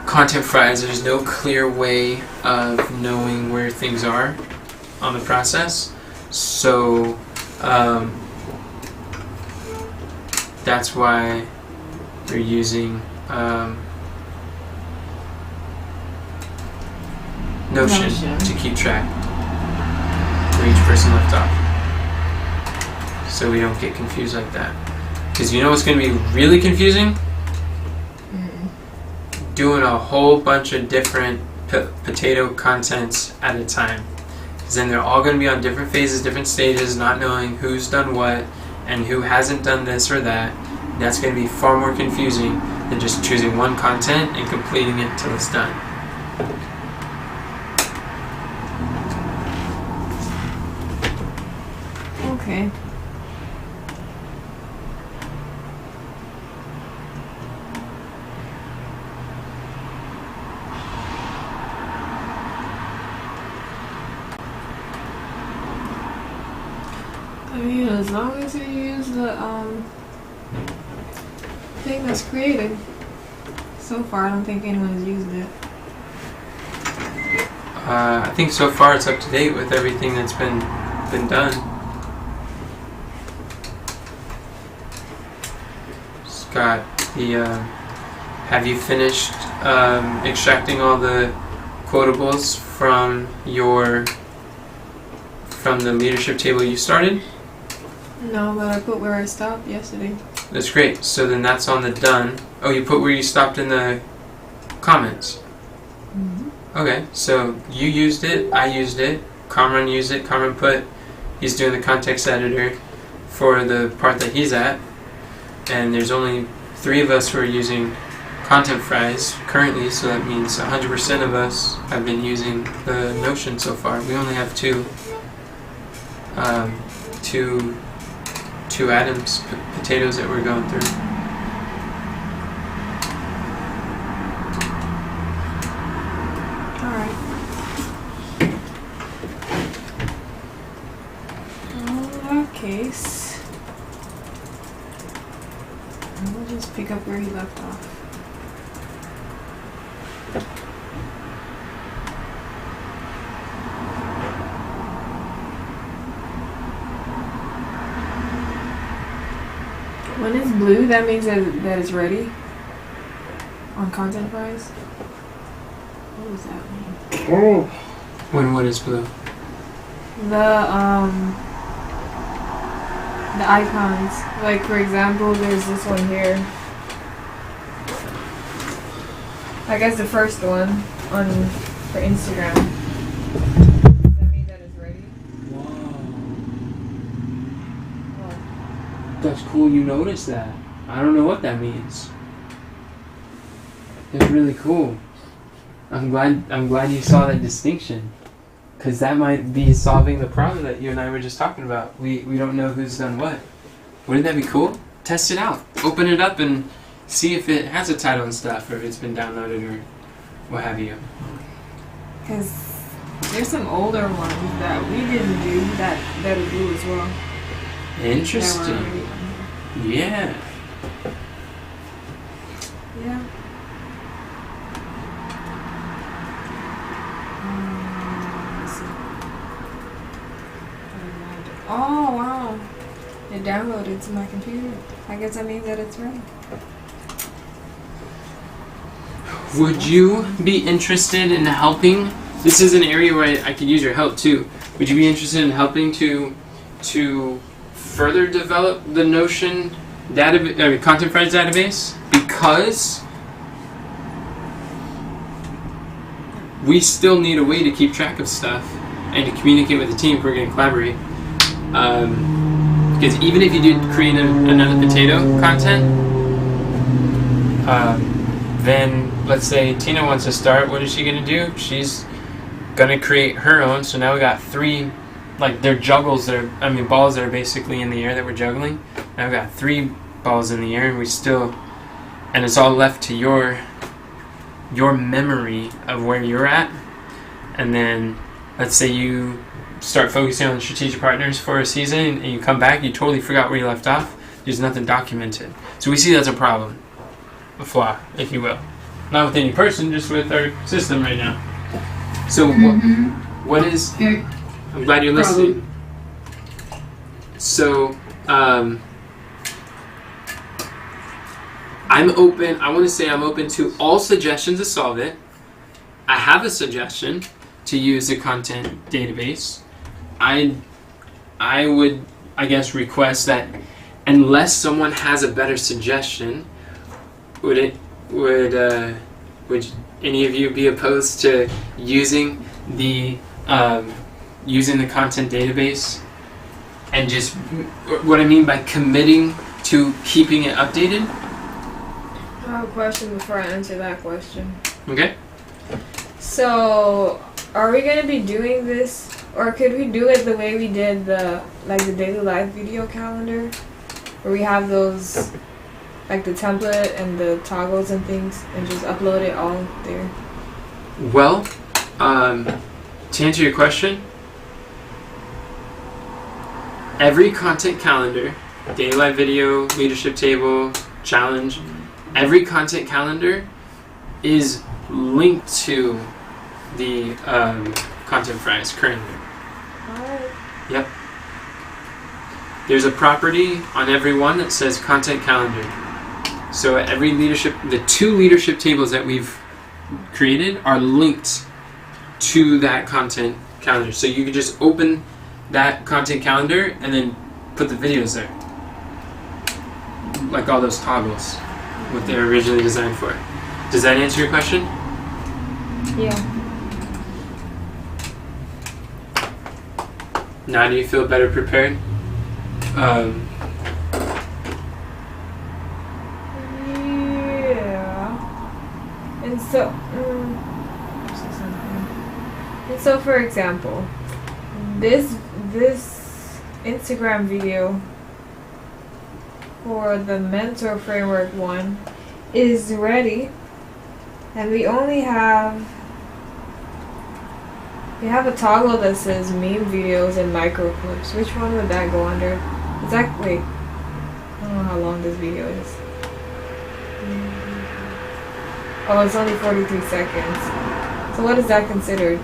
[SPEAKER 3] Content Fries, there's no clear way of knowing where things are on the process. So that's why they're using Notion to keep track where each person left off, so we don't get confused like that. Because you know what's going to be really confusing? Doing a whole bunch of different potato contents at a time. Because then they're all going to be on different phases, different stages, not knowing who's done what and who hasn't done this or that. That's going to be far more confusing than just choosing one content and completing it until it's done.
[SPEAKER 1] Okay. I mean, as long as you use the thing that's created. So far, I don't think anyone's used it.
[SPEAKER 3] I think so far it's up to date with everything that's been done. Scott, have you finished extracting all the quotables from the leadership table you started?
[SPEAKER 1] No, but I put where I stopped yesterday.
[SPEAKER 3] That's great. So then that's on the done. Oh, you put where you stopped in the comments. Okay, so you used it, I used it, Cameron used it, Cameron he's doing the context editor for the part that he's at, and there's only 3 of us who are using Content Fries currently, so that means 100% of us have been using the Notion so far. We only have two atoms, potatoes that we're going through.
[SPEAKER 1] Case. And we'll just pick up where he left off. When it's blue, that means that it's ready on Content Fries. What does that mean?
[SPEAKER 3] When what is blue?
[SPEAKER 1] The icons. Like, for example, there's this one here. I guess the first one for Instagram. Does that mean that it's ready?
[SPEAKER 3] Wow.
[SPEAKER 1] What?
[SPEAKER 3] That's cool you noticed that. I don't know what that means. It's really cool. I'm glad you saw that distinction. Because that might be solving the problem that you and I were just talking about. We don't know who's done what. Wouldn't that be cool? Test it out. Open it up and see if it has a title and stuff, or if it's been downloaded or what have you.
[SPEAKER 1] Because there's some older ones that we didn't do that'll do as well.
[SPEAKER 3] Interesting. Yeah.
[SPEAKER 1] Yeah. Let's see. Oh wow. It downloaded to my computer. I guess that means that it's ready.
[SPEAKER 3] Would you be interested in helping? This is an area where I could use your help too. Would you be interested in helping to further develop the Notion Content Friends database? Because we still need a way to keep track of stuff and to communicate with the team if we're going to collaborate. Because even if you did create another potato content, then let's say Tina wants to start. What is she going to do? She's going to create her own. So now we got 3, like they're balls that are basically in the air that we're juggling. Now we got 3 balls in the air, and it's all left to your memory of where you're at. And then let's say you start focusing on strategic partners for a season and you come back, you totally forgot where you left off. There's nothing documented. So we see that's a problem. A flaw, if you will. Not with any person, just with our system right now. So what is... I'm glad you're listening. So, I'm open to all suggestions to solve it. I have a suggestion to use a content database. I would, I guess, request that unless someone has a better suggestion, would any of you be opposed to using the content database? And just what I mean by committing to keeping it updated?
[SPEAKER 1] I have a question before I answer that question.
[SPEAKER 3] Okay.
[SPEAKER 1] So, are we gonna be doing this, or could we do it the way we did the daily life video calendar, where we have those, like the template and the toggles and things, and just upload it all there?
[SPEAKER 3] Well, to answer your question, every content calendar, daily life video, leadership table, challenge, every content calendar is linked to the Content Friends currently.
[SPEAKER 1] Alright.
[SPEAKER 3] Yep. There's a property on every one that says content calendar. So the 2 leadership tables that we've created are linked to that content calendar. So you can just open that content calendar and then put the videos there. Like all those toggles, what they're originally designed for. Does that answer your question?
[SPEAKER 1] Yeah.
[SPEAKER 3] Now do you feel better prepared?
[SPEAKER 1] Yeah. And so, for example, this Instagram video for the Mentor Framework one is ready, and we have a toggle that says meme videos and micro clips. Which one would that go under? Wait, I don't know how long this video is. Oh, it's only 43 seconds. So what is that considered?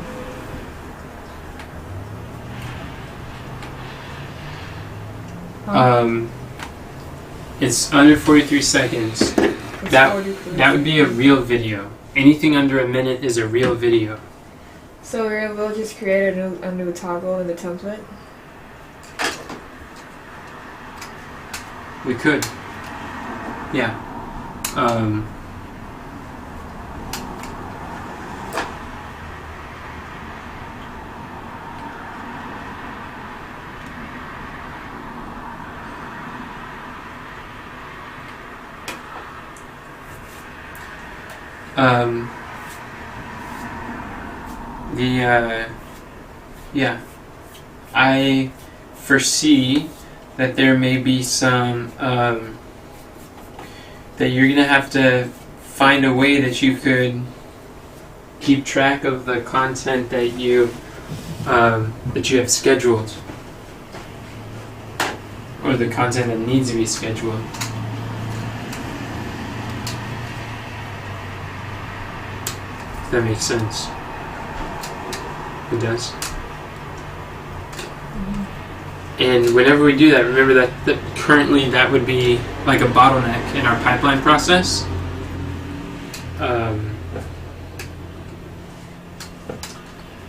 [SPEAKER 3] It's under 43 seconds.
[SPEAKER 1] It's
[SPEAKER 3] That
[SPEAKER 1] 43.
[SPEAKER 3] that would be a real video. Anything under a minute is a real video.
[SPEAKER 1] So we'll just create a new toggle in the template.
[SPEAKER 3] We could. Yeah. Yeah, I foresee that there may be some, that you're gonna have to find a way that you could keep track of the content that you have scheduled, or the content that needs to be scheduled. If that makes sense. It does. And whenever we do that, remember that currently that would be like a bottleneck in our pipeline process.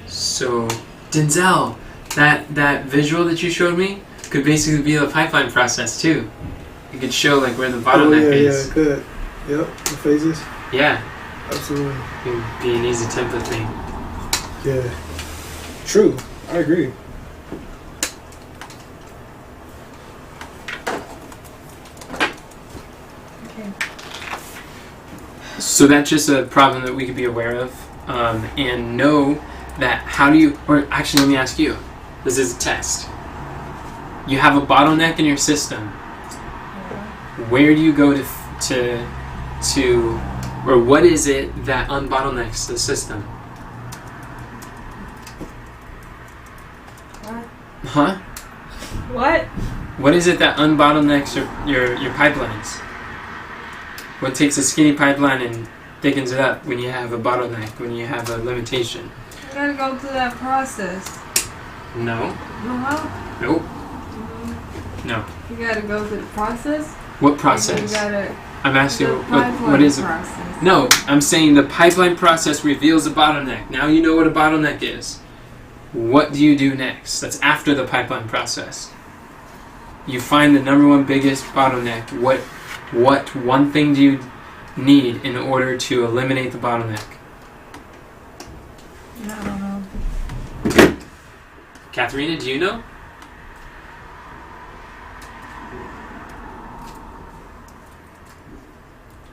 [SPEAKER 3] So Denzel, that visual that you showed me could basically be the pipeline process too. It could show like where the bottleneck is.
[SPEAKER 4] Yeah, good. Yep, the phases.
[SPEAKER 3] Yeah,
[SPEAKER 4] Absolutely.
[SPEAKER 3] it would be an easy template thing.
[SPEAKER 4] Yeah. True. I agree.
[SPEAKER 1] Okay.
[SPEAKER 3] So that's just a problem that we could be aware of, and know that how do you, or actually let me ask you, this is a test. You have a bottleneck in your system. Where do you go to, or what is it that unbottlenecks the system?
[SPEAKER 1] What?
[SPEAKER 3] Huh?
[SPEAKER 1] What?
[SPEAKER 3] What is it that unbottlenecks your pipelines? What takes a skinny pipeline and thickens it up when you have a bottleneck, when you have a limitation?
[SPEAKER 1] You gotta go through that process.
[SPEAKER 3] No.
[SPEAKER 1] No?
[SPEAKER 3] Nope. No.
[SPEAKER 1] You gotta go through the process?
[SPEAKER 3] What
[SPEAKER 1] You
[SPEAKER 3] process?
[SPEAKER 1] gotta
[SPEAKER 3] I'm asking
[SPEAKER 1] the
[SPEAKER 3] what is it?
[SPEAKER 1] process.
[SPEAKER 3] No, I'm saying the pipeline process reveals a bottleneck. Now you know what a bottleneck is. What do you do next? That's after the pipeline process. You find the number one biggest bottleneck. What one thing do you need in order to eliminate the bottleneck?
[SPEAKER 1] I don't know.
[SPEAKER 3] Katharina, do you know?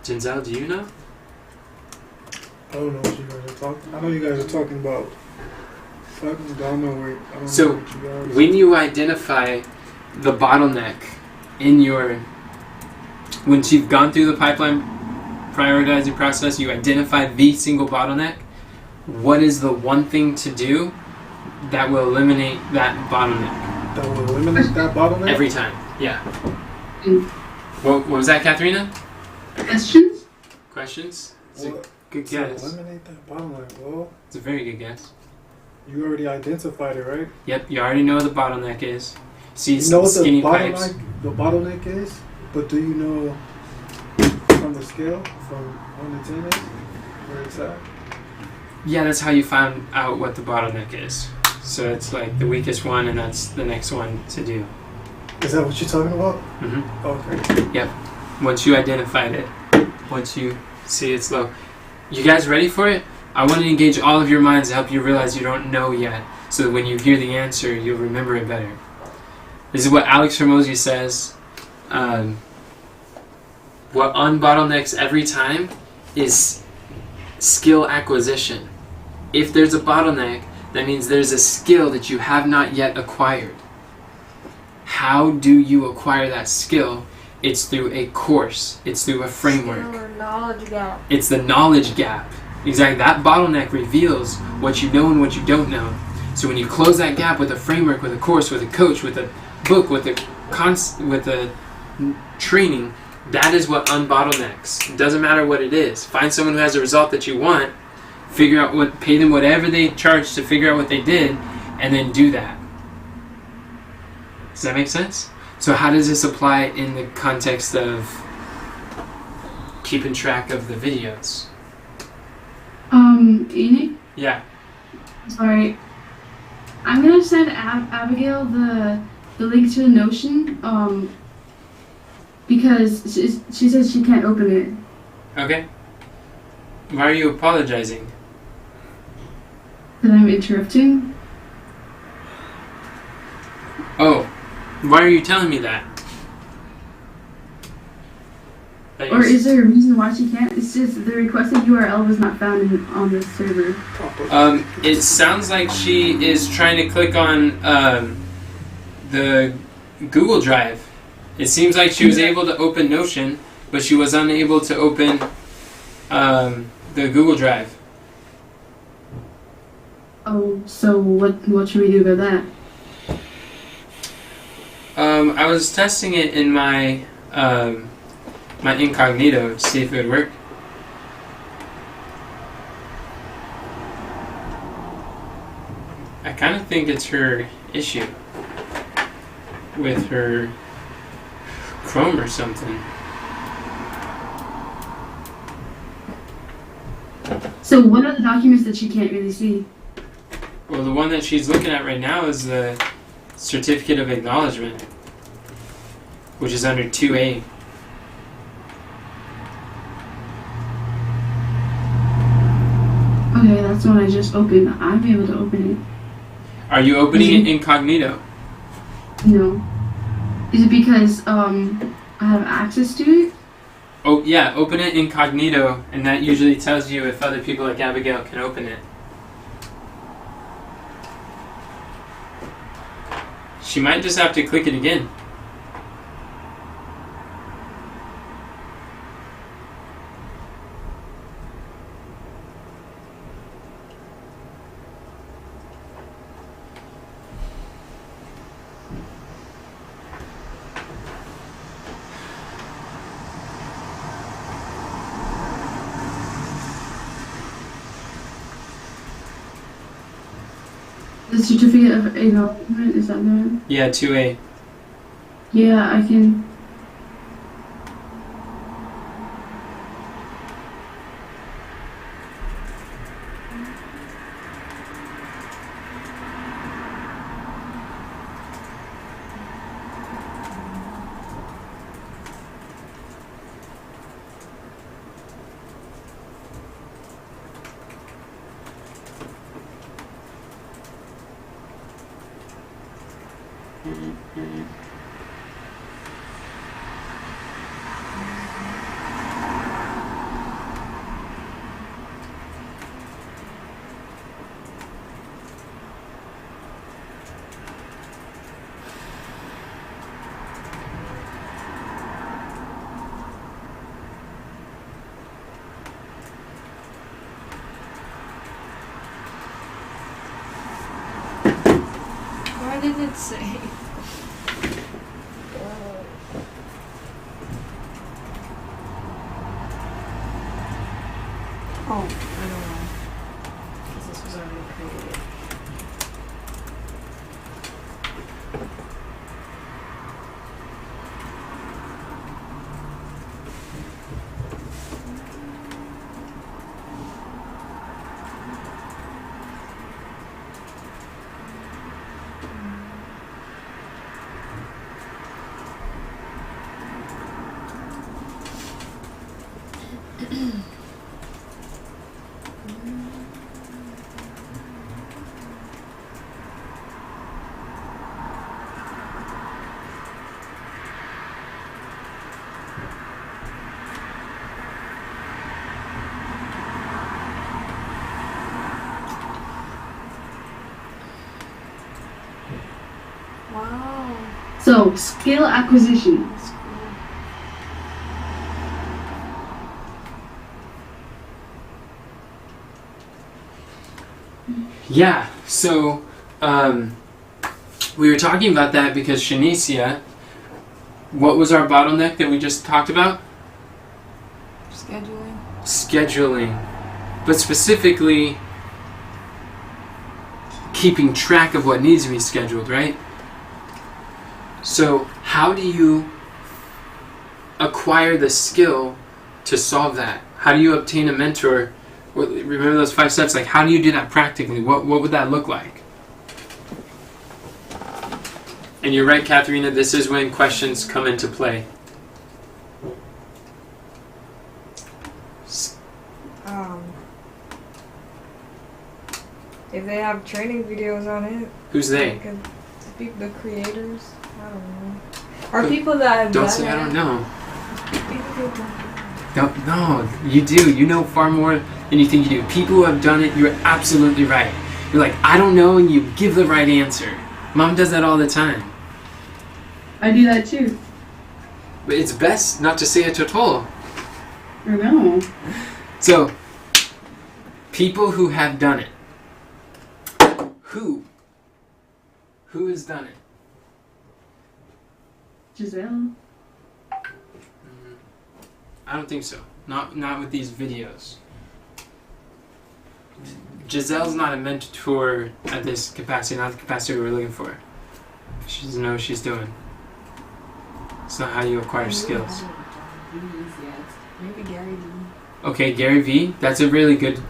[SPEAKER 3] Denzel, do you know?
[SPEAKER 4] I don't know what you guys are talking. I know you guys are talking about. I don't know where. I don't
[SPEAKER 3] So,
[SPEAKER 4] know what you guys.
[SPEAKER 3] when you identify the bottleneck in your, once you've gone through the pipeline prioritizing process, you identify the single bottleneck. What is the one thing to do that will eliminate that bottleneck
[SPEAKER 4] That will eliminate that bottleneck.
[SPEAKER 3] every time? Yeah.
[SPEAKER 2] Mm.
[SPEAKER 3] What was that, Katharina?
[SPEAKER 2] Questions?
[SPEAKER 3] Questions? It's a
[SPEAKER 4] What?
[SPEAKER 3] good
[SPEAKER 4] To
[SPEAKER 3] guess.
[SPEAKER 4] eliminate that bottleneck. Well,
[SPEAKER 3] It's a very good guess.
[SPEAKER 4] you already identified it, right?
[SPEAKER 3] Yep, you already know what the bottleneck is. See
[SPEAKER 4] You know what the
[SPEAKER 3] skinny pipes.
[SPEAKER 4] bottleneck is, but do you know from the scale from 1 to 10 is where it's at?
[SPEAKER 3] Yeah, that's how you find out what the bottleneck is. So it's like the weakest one, and that's the next one to do.
[SPEAKER 4] Is that what you're talking about?
[SPEAKER 3] hmm
[SPEAKER 4] Okay.
[SPEAKER 3] Once you identified it, once you see it's low. You guys ready for it? I want to engage all of your minds to help you realize you don't know yet, so that when you hear the answer, you'll remember it better. This is what Alex Hormozy says. What unbottlenecks every time is skill acquisition. If there's a bottleneck, that means there's a skill that you have not yet acquired. How do you acquire that skill? It's through a course. It's through a framework.
[SPEAKER 1] Skill or knowledge gap.
[SPEAKER 3] It's the knowledge gap. Exactly. That bottleneck reveals what you know and what you don't know. So when you close that gap with a framework, with a course, with a coach, with a book, with a training, that is what unbottlenecks. It doesn't matter what it is. Find someone who has a result that you want, figure out what, pay them whatever they charge to figure out what they did, and then do that. Does that make sense? So how does this apply in the context of keeping track of the videos?
[SPEAKER 2] Enoch?
[SPEAKER 3] Yeah.
[SPEAKER 2] Sorry. I'm gonna send Abigail the link to the Notion, because she says she can't open it.
[SPEAKER 3] Okay. Why are you apologizing?
[SPEAKER 2] That I'm interrupting.
[SPEAKER 3] Oh, why are you telling me that? that
[SPEAKER 2] Or
[SPEAKER 3] you-
[SPEAKER 2] is there a reason why she can't? It's just the requested URL was not found on the server.
[SPEAKER 3] It sounds like she is trying to click on the Google Drive. It seems like she was able to open Notion, but she was unable to open the Google Drive.
[SPEAKER 2] Oh, so what should we do about that?
[SPEAKER 3] I was testing it in my my incognito to see if it would work. I kind of think it's her issue with her Chrome or something.
[SPEAKER 2] So what are the documents that she can't really see?
[SPEAKER 3] Well, the one that she's looking at right now is the Certificate of Acknowledgement, which is under 2A.
[SPEAKER 2] Okay, that's the one I just opened. I'll be able to open it.
[SPEAKER 3] Are you opening it incognito?
[SPEAKER 2] No. Is it because I have access to it?
[SPEAKER 3] Oh, yeah, open it incognito, and that usually tells you if other people like Abigail can open it. She might just have to click it again.
[SPEAKER 2] The certificate of acknowledgement, is that the one?
[SPEAKER 3] Yeah, 2A.
[SPEAKER 2] Yeah, I can.
[SPEAKER 1] What did it say? Oh, I don't know. Because this was already created. Wow.
[SPEAKER 2] So, skill acquisition.
[SPEAKER 1] That's cool.
[SPEAKER 3] Yeah, so we were talking about that because Shanicia, what was our bottleneck that we just talked about?
[SPEAKER 1] Scheduling.
[SPEAKER 3] Scheduling. But specifically, keeping track of what needs to be scheduled, right? So, how do you acquire the skill to solve that? How do you obtain a mentor? Remember those 5 steps? Like, how do you do that practically? What would that look like? And you're right, Katharina, this is when questions come into play.
[SPEAKER 1] If they have training videos on it,
[SPEAKER 3] Who's they?
[SPEAKER 1] the creators. I don't know. Or people that have
[SPEAKER 3] Don't
[SPEAKER 1] done
[SPEAKER 3] say
[SPEAKER 1] it.
[SPEAKER 3] I don't know.
[SPEAKER 1] People people.
[SPEAKER 3] Don't, no, you do. You know far more than you think you do. People who have done it, you're absolutely right. You're like, I don't know, and you give the right answer. Mom does that all the time.
[SPEAKER 2] I do that too.
[SPEAKER 3] But it's best not to say it at all.
[SPEAKER 2] I know.
[SPEAKER 3] So, people who have done it. Who? Who has done it?
[SPEAKER 2] Giselle.
[SPEAKER 3] I don't think so. Not with these videos. Giselle's not a mentor at this capacity, not the capacity we're looking for. She doesn't know what she's doing. It's not how you acquire skills.
[SPEAKER 1] Maybe Gary Vee.
[SPEAKER 3] Okay, Gary Vee. That's a really good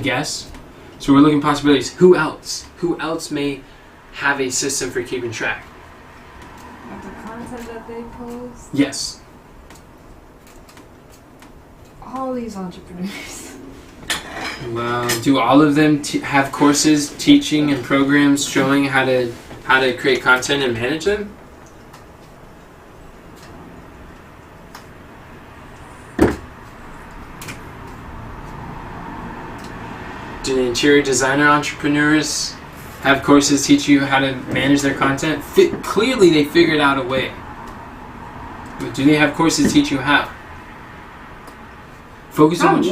[SPEAKER 3] guess. So we're looking at possibilities. Who else? Who else may have a system for keeping track?
[SPEAKER 1] Like the content that they post.
[SPEAKER 3] Yes.
[SPEAKER 1] All these entrepreneurs.
[SPEAKER 3] Well, do all of them have courses teaching and programs showing how to create content and manage them? Do the interior designer entrepreneurs have courses teach you how to manage their content? Clearly, they figured out a way. But do they have courses teach you how? Focus on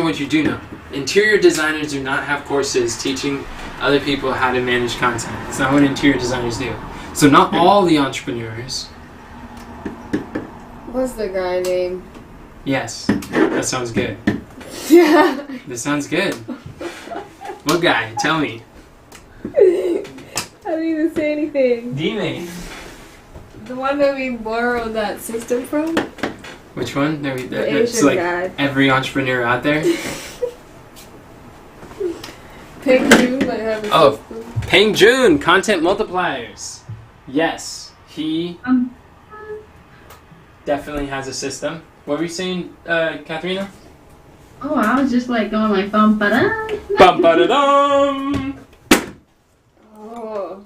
[SPEAKER 3] what you do know. Interior designers do not have courses teaching other people how to manage content. It's not what interior designers do. So not all the entrepreneurs.
[SPEAKER 1] What's the guy name?
[SPEAKER 3] Yes, that sounds good.
[SPEAKER 1] Yeah.
[SPEAKER 3] That sounds good. What guy? Tell me.
[SPEAKER 1] I didn't even say anything.
[SPEAKER 3] D-Mate.
[SPEAKER 1] The one that we borrowed that system from?
[SPEAKER 3] Which one?
[SPEAKER 1] The
[SPEAKER 3] That's
[SPEAKER 1] Asian
[SPEAKER 3] like
[SPEAKER 1] guy.
[SPEAKER 3] every entrepreneur out there.
[SPEAKER 1] Pink June might have a
[SPEAKER 3] Oh.
[SPEAKER 1] system.
[SPEAKER 3] Peng Joon, content multipliers. Yes, he definitely has a system. What were you saying, Katharina?
[SPEAKER 2] Oh, I was just like going like bum ba da.
[SPEAKER 3] Bum ba da dum.
[SPEAKER 1] Oh.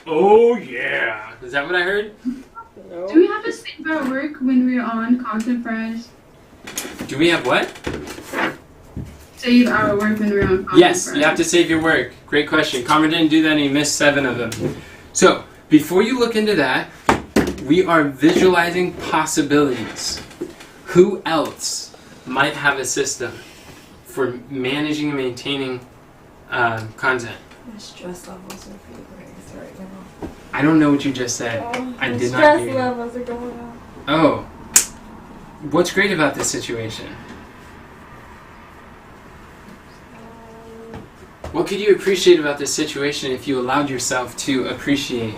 [SPEAKER 3] Oh yeah. Is that what I heard?
[SPEAKER 1] No.
[SPEAKER 2] Do we have to save our work when we're on Content Fresh?
[SPEAKER 3] Do we have what?
[SPEAKER 2] Save our work when we're on Content
[SPEAKER 3] Yes,
[SPEAKER 2] Fresh.
[SPEAKER 3] you have to save your work. Great question. Commer didn't do that and he missed 7 of them. So, before you look into that, we are visualizing possibilities. Who else might have a system for managing and maintaining content?
[SPEAKER 1] My stress levels are pretty crazy right now.
[SPEAKER 3] I don't know what you just said. I
[SPEAKER 1] my
[SPEAKER 3] did not
[SPEAKER 1] stress
[SPEAKER 3] hear you.
[SPEAKER 1] levels are going up.
[SPEAKER 3] Oh. What's great about this situation? What could you appreciate about this situation if you allowed yourself to appreciate?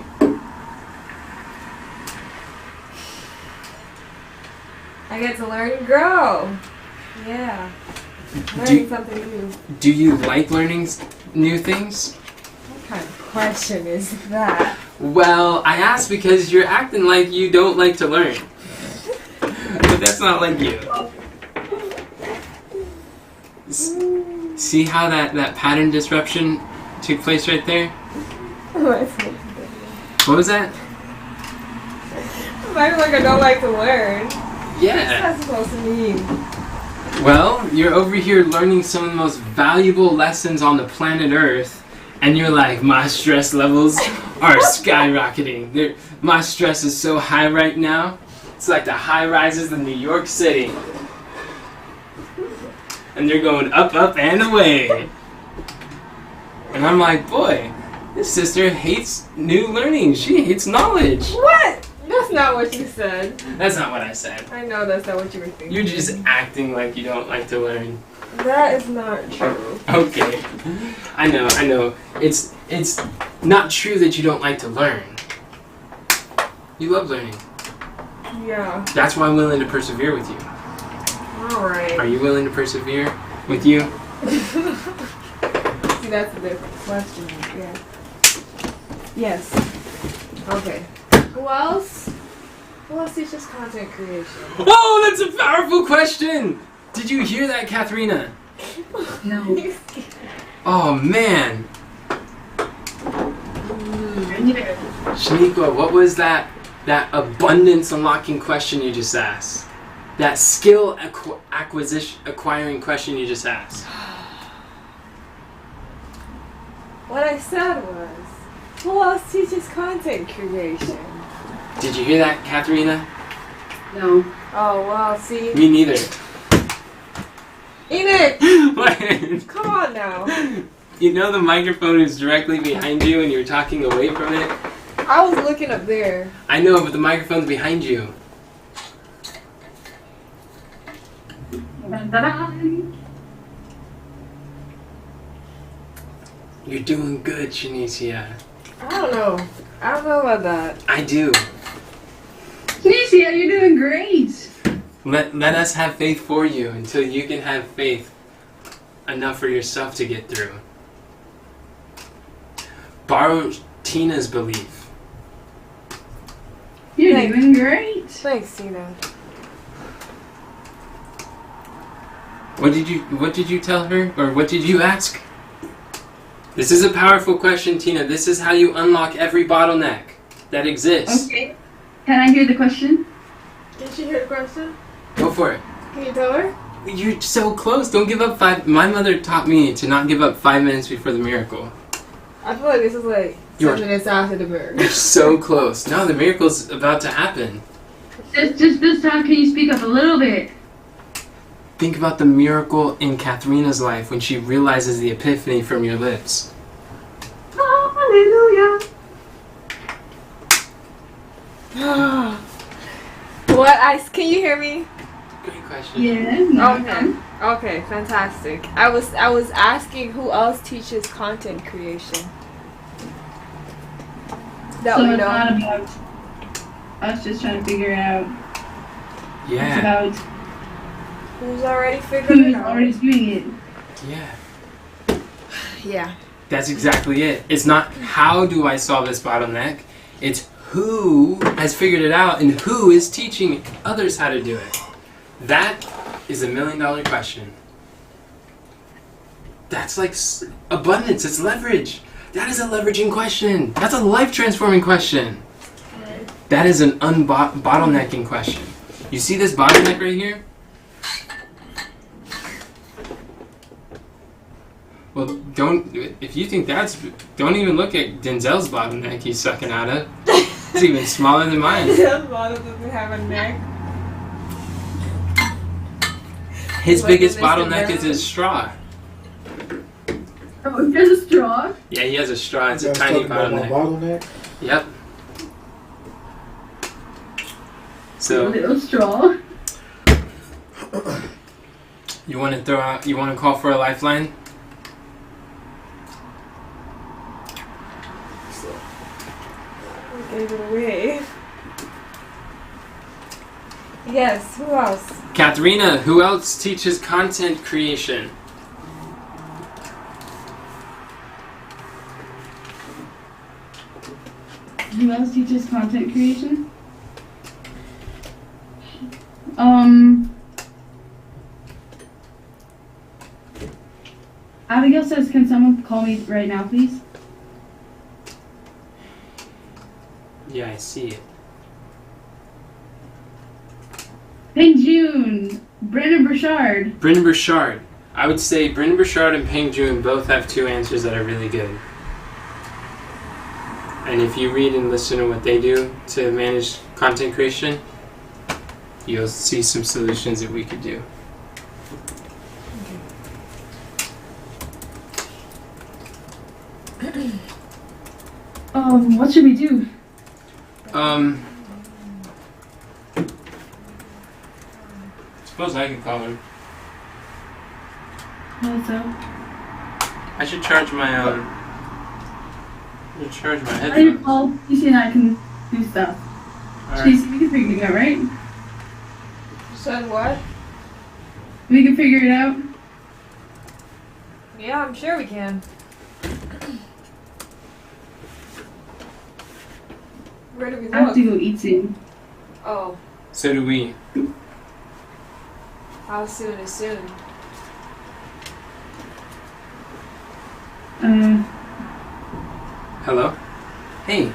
[SPEAKER 1] I get to learn and grow. Yeah. Learning something new.
[SPEAKER 3] Do you like learning new things?
[SPEAKER 1] What kind of question is that?
[SPEAKER 3] Well, I asked because you're acting like you don't like to learn. But that's not like you. See how that pattern disruption took place right there? What was that?
[SPEAKER 1] I'm acting like I don't like to learn.
[SPEAKER 3] Yeah.
[SPEAKER 1] What's that supposed to mean?
[SPEAKER 3] Well, you're over here learning some of the most valuable lessons on the planet Earth, and you're like, my stress levels are skyrocketing. My stress is so high right now. It's like the high rises in New York City. And they're going up, up, and away. And I'm like, boy, this sister hates new learning. She hates knowledge.
[SPEAKER 1] What? That's not what you said.
[SPEAKER 3] That's not what I said.
[SPEAKER 1] I know that's not what you were thinking.
[SPEAKER 3] You're just acting like you don't like to learn.
[SPEAKER 1] That is not true.
[SPEAKER 3] Okay. I know. It's not true that you don't like to learn. You love learning.
[SPEAKER 1] Yeah.
[SPEAKER 3] That's why I'm willing to persevere with you.
[SPEAKER 1] Alright.
[SPEAKER 3] Are you willing to persevere with you?
[SPEAKER 1] See, that's a different question. Yeah. Yes. Okay. Who else? Who else teaches content creation?
[SPEAKER 3] Oh, that's a powerful question! Did you hear that, Katharina?
[SPEAKER 2] No.
[SPEAKER 3] Oh, man. Shaniqua, what was that that abundance unlocking question you just asked. That skill acquiring question you just asked.
[SPEAKER 1] What I said was, who else teaches content creation?
[SPEAKER 3] Did you hear that, Katharina?
[SPEAKER 2] No.
[SPEAKER 1] Oh, well, see.
[SPEAKER 3] Me neither.
[SPEAKER 1] Enoch!
[SPEAKER 3] What?
[SPEAKER 1] Come on now.
[SPEAKER 3] You know the microphone is directly behind you and you're talking away from it?
[SPEAKER 1] I was looking up there.
[SPEAKER 3] I know, but the microphone's behind you.
[SPEAKER 2] Dun-dun-dun.
[SPEAKER 3] You're doing good, Shanicia.
[SPEAKER 1] I don't know. I don't know about that.
[SPEAKER 3] I do.
[SPEAKER 2] Tunisia, you're doing great.
[SPEAKER 3] Let us have faith for you until you can have faith enough for yourself to get through. Borrow Tina's belief.
[SPEAKER 2] You're
[SPEAKER 1] Thanks.
[SPEAKER 2] doing great.
[SPEAKER 1] Thanks, Tina.
[SPEAKER 3] What did you tell her? Or what did you ask? This is a powerful question, Tina. This is how you unlock every bottleneck that exists.
[SPEAKER 2] Okay. Can I hear the question?
[SPEAKER 1] Did she hear the question?
[SPEAKER 3] Go for it.
[SPEAKER 1] Can you tell her?
[SPEAKER 3] You're so close. Don't give up 5. My mother taught me to not give up 5 minutes before the miracle.
[SPEAKER 1] I feel like this is like
[SPEAKER 3] You're-
[SPEAKER 1] 10 minutes after the miracle.
[SPEAKER 3] You're so close. No, the miracle's about to happen.
[SPEAKER 2] Just this time, can you speak up a little bit?
[SPEAKER 3] Think about the miracle in Katharina's life when she realizes the epiphany from your lips.
[SPEAKER 2] Hallelujah.
[SPEAKER 1] Can you hear me?
[SPEAKER 3] Great question.
[SPEAKER 2] Yeah. No.
[SPEAKER 1] Okay. Okay, fantastic. I was asking who else teaches content creation. That
[SPEAKER 2] So
[SPEAKER 1] we
[SPEAKER 2] it's
[SPEAKER 1] know.
[SPEAKER 2] not about us just trying to figure it out. It's
[SPEAKER 3] Yeah.
[SPEAKER 2] about
[SPEAKER 1] Who's already figured it
[SPEAKER 2] who's
[SPEAKER 1] out?
[SPEAKER 2] already doing it.
[SPEAKER 3] Yeah.
[SPEAKER 1] Yeah.
[SPEAKER 3] That's exactly it. It's not how do I solve this bottleneck. It's who has figured it out and who is teaching others how to do it. That is $1 million question. That's like abundance. It's leverage. That is a leveraging question. That's a life transforming question. That is an bottlenecking question. You see this bottleneck right here? Well, if you think don't even look at Denzel's bottleneck he's sucking out of. It's even smaller than mine.
[SPEAKER 1] That bottle doesn't have a neck.
[SPEAKER 3] His
[SPEAKER 1] Like
[SPEAKER 3] biggest
[SPEAKER 1] in Mr.
[SPEAKER 3] bottleneck is
[SPEAKER 1] Brown?
[SPEAKER 3] his straw.
[SPEAKER 2] Oh, there's a straw.
[SPEAKER 3] Yeah, he has a straw. It's
[SPEAKER 4] You
[SPEAKER 3] a
[SPEAKER 4] guys
[SPEAKER 3] tiny
[SPEAKER 4] talking about my
[SPEAKER 3] bottleneck.
[SPEAKER 4] bottleneck?
[SPEAKER 3] Yep.
[SPEAKER 2] A
[SPEAKER 3] So
[SPEAKER 2] little straw.
[SPEAKER 3] you want to call for a lifeline?
[SPEAKER 1] We gave it away. Yes, who else?
[SPEAKER 3] Katharina, who else teaches content creation?
[SPEAKER 2] Who else teaches content creation? Abigail says, can someone call me right now, please?
[SPEAKER 3] Yeah, I see it.
[SPEAKER 2] Peng June, Brandon Burchard.
[SPEAKER 3] Bryn Burchard. I would say Bryn Burchard and Peng Joon both have 2 answers that are really good. And if you read and listen to what they do to manage content creation, you'll see some solutions that we could do.
[SPEAKER 2] What should we do?
[SPEAKER 3] Suppose I can call him.
[SPEAKER 2] What's up?
[SPEAKER 3] I should charge my I should charge my
[SPEAKER 2] How do you
[SPEAKER 3] headphones.
[SPEAKER 2] call? Lucy and I can do stuff.
[SPEAKER 3] Alright.
[SPEAKER 2] Tracy, we can figure it out, right?
[SPEAKER 1] You said what?
[SPEAKER 2] We can figure it out.
[SPEAKER 1] Yeah, I'm sure we can. Where do we
[SPEAKER 2] I have
[SPEAKER 1] look?
[SPEAKER 2] to go eat soon.
[SPEAKER 1] Oh,
[SPEAKER 3] So do we.
[SPEAKER 1] how soon is soon?
[SPEAKER 3] Hello? Hey.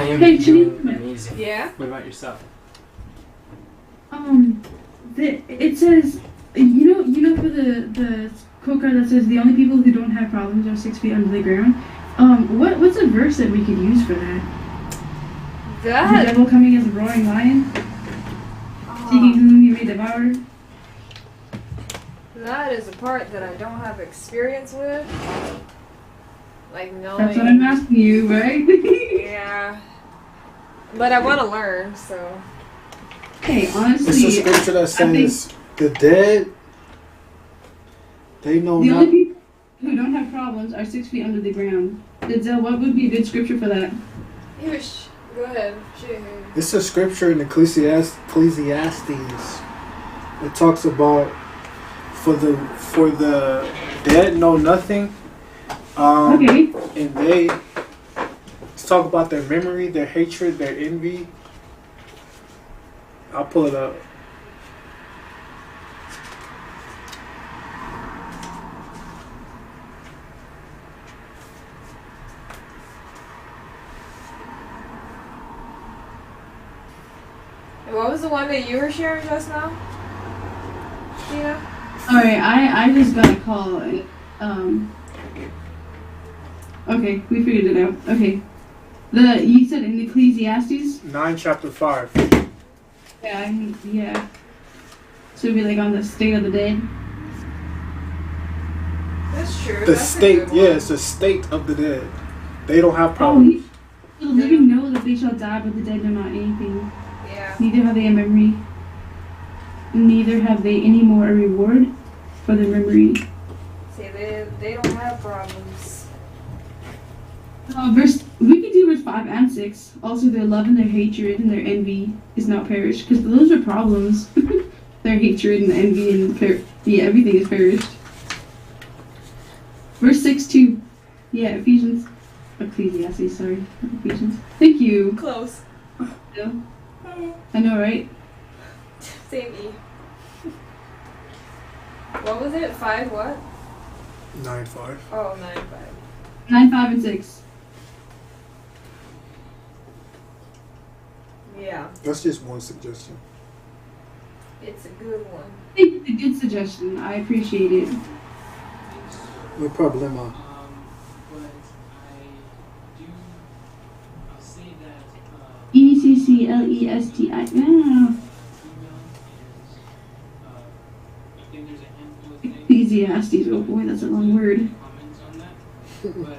[SPEAKER 3] I am
[SPEAKER 2] Hey,
[SPEAKER 3] doing
[SPEAKER 2] Janine.
[SPEAKER 3] amazing.
[SPEAKER 1] Yeah.
[SPEAKER 3] What about yourself?
[SPEAKER 2] It says, you know, for the quote card that says the only people who don't have problems are 6 feet under the ground. What's a verse that we could use for that? The
[SPEAKER 1] That.
[SPEAKER 2] devil coming as a roaring lion, seeking whom he may devour.
[SPEAKER 1] That is a part that I don't have experience with. Like knowing.
[SPEAKER 2] That's what I'm asking you, right?
[SPEAKER 1] Yeah. But I want to learn, so.
[SPEAKER 2] Hey,
[SPEAKER 4] It's a
[SPEAKER 2] honestly,
[SPEAKER 4] scripture that
[SPEAKER 2] I think
[SPEAKER 4] says the dead, they know
[SPEAKER 2] the
[SPEAKER 4] not.
[SPEAKER 2] only people who don't have problems are 6 feet under the ground. Denzel, what would be a good scripture for that?
[SPEAKER 1] Go ahead. Shit.
[SPEAKER 4] It's a scripture in Ecclesiastes. It talks about for the dead know nothing.
[SPEAKER 2] Okay.
[SPEAKER 4] And they talk about their memory, their hatred, their envy. I'll pull it up.
[SPEAKER 1] What was the one that you were sharing just now? Tina?
[SPEAKER 2] Alright, I just got a call. Okay, we figured it out. Okay. You said in Ecclesiastes?
[SPEAKER 4] 9 chapter 5.
[SPEAKER 2] Yeah. So it'd be like on the state of the dead.
[SPEAKER 1] That's true.
[SPEAKER 4] The
[SPEAKER 1] That's a
[SPEAKER 4] state,
[SPEAKER 1] good one.
[SPEAKER 4] yeah, it's the state of the dead. They don't have
[SPEAKER 2] Oh,
[SPEAKER 4] problems.
[SPEAKER 2] the living know that they shall die, but the dead know not anything.
[SPEAKER 1] Yeah.
[SPEAKER 2] Neither have they a memory. Neither have they any more a reward for their memory.
[SPEAKER 1] See, they don't have problems.
[SPEAKER 2] We could do verse 5 and 6. Also, their love and their hatred and their envy is not perished. Because those are problems. Their hatred and envy and everything is perished. Verse 6 too. Yeah, Ecclesiastes, sorry. Not Ephesians. Thank you.
[SPEAKER 1] Close.
[SPEAKER 2] Yeah. I know, right?
[SPEAKER 1] Same E. What was it? 5 what?
[SPEAKER 4] 9-5.
[SPEAKER 1] Oh, 9-5.
[SPEAKER 2] 9, 5, and 6.
[SPEAKER 1] Yeah.
[SPEAKER 4] That's just one suggestion.
[SPEAKER 1] It's a good one.
[SPEAKER 2] Thank you for the good suggestion. I appreciate it.
[SPEAKER 4] No problema.
[SPEAKER 3] But I'll say that
[SPEAKER 2] ECCLESTI. Yeah.
[SPEAKER 3] I think there's a handful of things.
[SPEAKER 2] Ecclesiastes. Oh boy, that's a long word.
[SPEAKER 3] Comments on that. But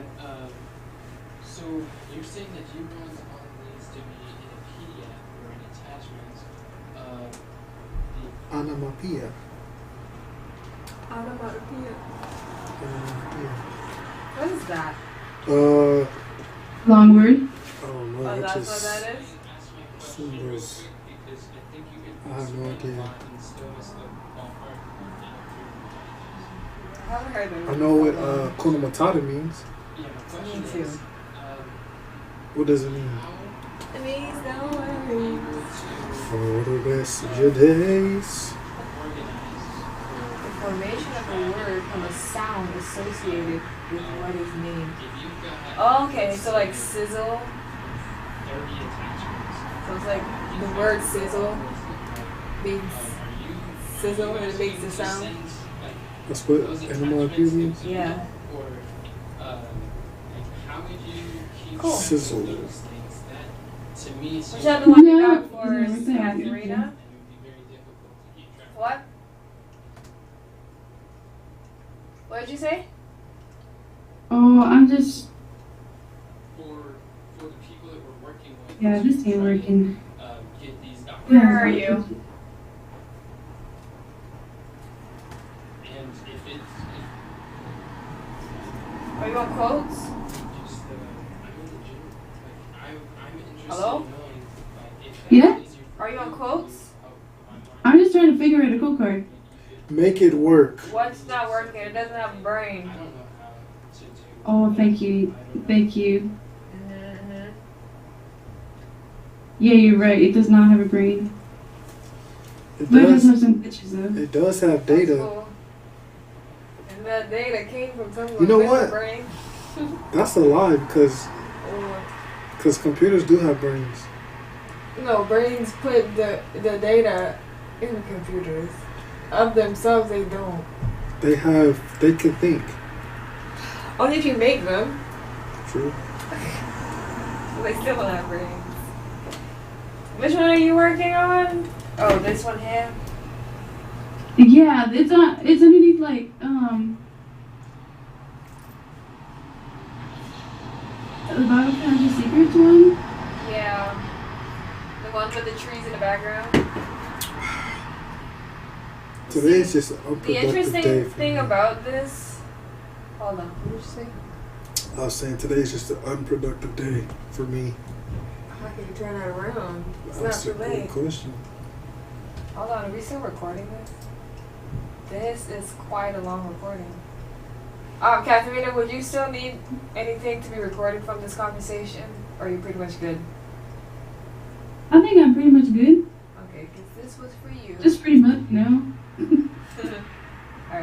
[SPEAKER 3] so you're saying that you want all these to be in a PDF or an attachment of the
[SPEAKER 4] Onomatopoeia.
[SPEAKER 1] Onomatopoeia.
[SPEAKER 4] Onomatopoeia.
[SPEAKER 1] What is that?
[SPEAKER 2] Long word.
[SPEAKER 4] I don't know.
[SPEAKER 1] Oh,
[SPEAKER 4] I
[SPEAKER 1] that's
[SPEAKER 4] just
[SPEAKER 1] what that is?
[SPEAKER 3] ask my question real
[SPEAKER 4] symbols.
[SPEAKER 3] quick because I think you could
[SPEAKER 4] I have no idea.
[SPEAKER 3] and still miss the ballpark
[SPEAKER 1] I haven't heard them.
[SPEAKER 4] I know what Kuna Matata means.
[SPEAKER 3] Yeah, my question
[SPEAKER 1] Me too.
[SPEAKER 3] is,
[SPEAKER 4] What does it mean?
[SPEAKER 3] how
[SPEAKER 1] It means no
[SPEAKER 3] are you
[SPEAKER 1] worries.
[SPEAKER 3] able to
[SPEAKER 4] For the rest of your days.
[SPEAKER 3] organize
[SPEAKER 1] The formation of a word from a sound associated with what is named.
[SPEAKER 3] if you've got
[SPEAKER 1] Oh, okay, so like sizzle.
[SPEAKER 3] 30 attachments?
[SPEAKER 1] So it's like the word sizzle means sizzle and it makes the sound.
[SPEAKER 4] That's what onomatopoeia means?
[SPEAKER 1] Yeah.
[SPEAKER 3] Or how would you keep
[SPEAKER 1] Cool.
[SPEAKER 3] track of
[SPEAKER 4] Sizzle.
[SPEAKER 3] those things that to me seem
[SPEAKER 1] Whichever one you
[SPEAKER 2] Yeah.
[SPEAKER 1] got for
[SPEAKER 2] Yeah, exactly.
[SPEAKER 1] Katharina.
[SPEAKER 3] and it would be very difficult to keep track of?
[SPEAKER 1] What? What did you say?
[SPEAKER 2] Oh, I'm just.
[SPEAKER 3] For the people that we're working with
[SPEAKER 2] Yeah,
[SPEAKER 3] to
[SPEAKER 2] this ain't
[SPEAKER 3] try and,
[SPEAKER 2] working.
[SPEAKER 3] get these documents.
[SPEAKER 1] Where are you?
[SPEAKER 3] And if it's
[SPEAKER 1] Are you on quotes?
[SPEAKER 3] just I'm in the gym, like I'm interested
[SPEAKER 1] Hello?
[SPEAKER 3] in knowing like if
[SPEAKER 2] Yeah?
[SPEAKER 3] that is your
[SPEAKER 1] Are you on quotes?
[SPEAKER 2] I'm just trying to figure out a code card.
[SPEAKER 4] Make it work.
[SPEAKER 1] What's not working? It doesn't have a brain.
[SPEAKER 3] I don't know how to do.
[SPEAKER 2] Oh, thank you.
[SPEAKER 3] I don't know.
[SPEAKER 2] Thank you.
[SPEAKER 1] Mm-hmm.
[SPEAKER 2] Yeah, you're right. It does not have a brain.
[SPEAKER 4] It
[SPEAKER 2] But it does
[SPEAKER 4] does.
[SPEAKER 2] have some glitches though.
[SPEAKER 4] It does have data.
[SPEAKER 1] Cool. And that data came from someone
[SPEAKER 4] You know
[SPEAKER 1] with
[SPEAKER 4] what?
[SPEAKER 1] a brain.
[SPEAKER 4] That's a lie because Because computers do have brains.
[SPEAKER 1] No, brains put the data in computers. Of themselves, they don't.
[SPEAKER 4] They can think.
[SPEAKER 1] Only if you make them.
[SPEAKER 4] True.
[SPEAKER 1] They still don't have brains. Which one are you working on? Oh, this one here?
[SPEAKER 2] Yeah, it's underneath like the Bible Fantasy Secrets one.
[SPEAKER 1] Yeah. The one with the trees in the background.
[SPEAKER 4] Today's just an
[SPEAKER 1] The
[SPEAKER 4] unproductive day
[SPEAKER 1] interesting
[SPEAKER 4] for
[SPEAKER 1] thing
[SPEAKER 4] me.
[SPEAKER 1] about this. Hold on, what did you say?
[SPEAKER 4] I was saying today's just an unproductive day for me.
[SPEAKER 1] How can you turn that around? It's
[SPEAKER 4] That's
[SPEAKER 1] not
[SPEAKER 4] a
[SPEAKER 1] too
[SPEAKER 4] good
[SPEAKER 1] late.
[SPEAKER 4] question.
[SPEAKER 1] Hold on, are we still recording this? This is quite a long recording. Katharina, would you still need anything to be recorded from this conversation? Or are you pretty much good?
[SPEAKER 2] I think I'm pretty much good.
[SPEAKER 1] Okay, because this was for you.
[SPEAKER 2] Just pretty much, no.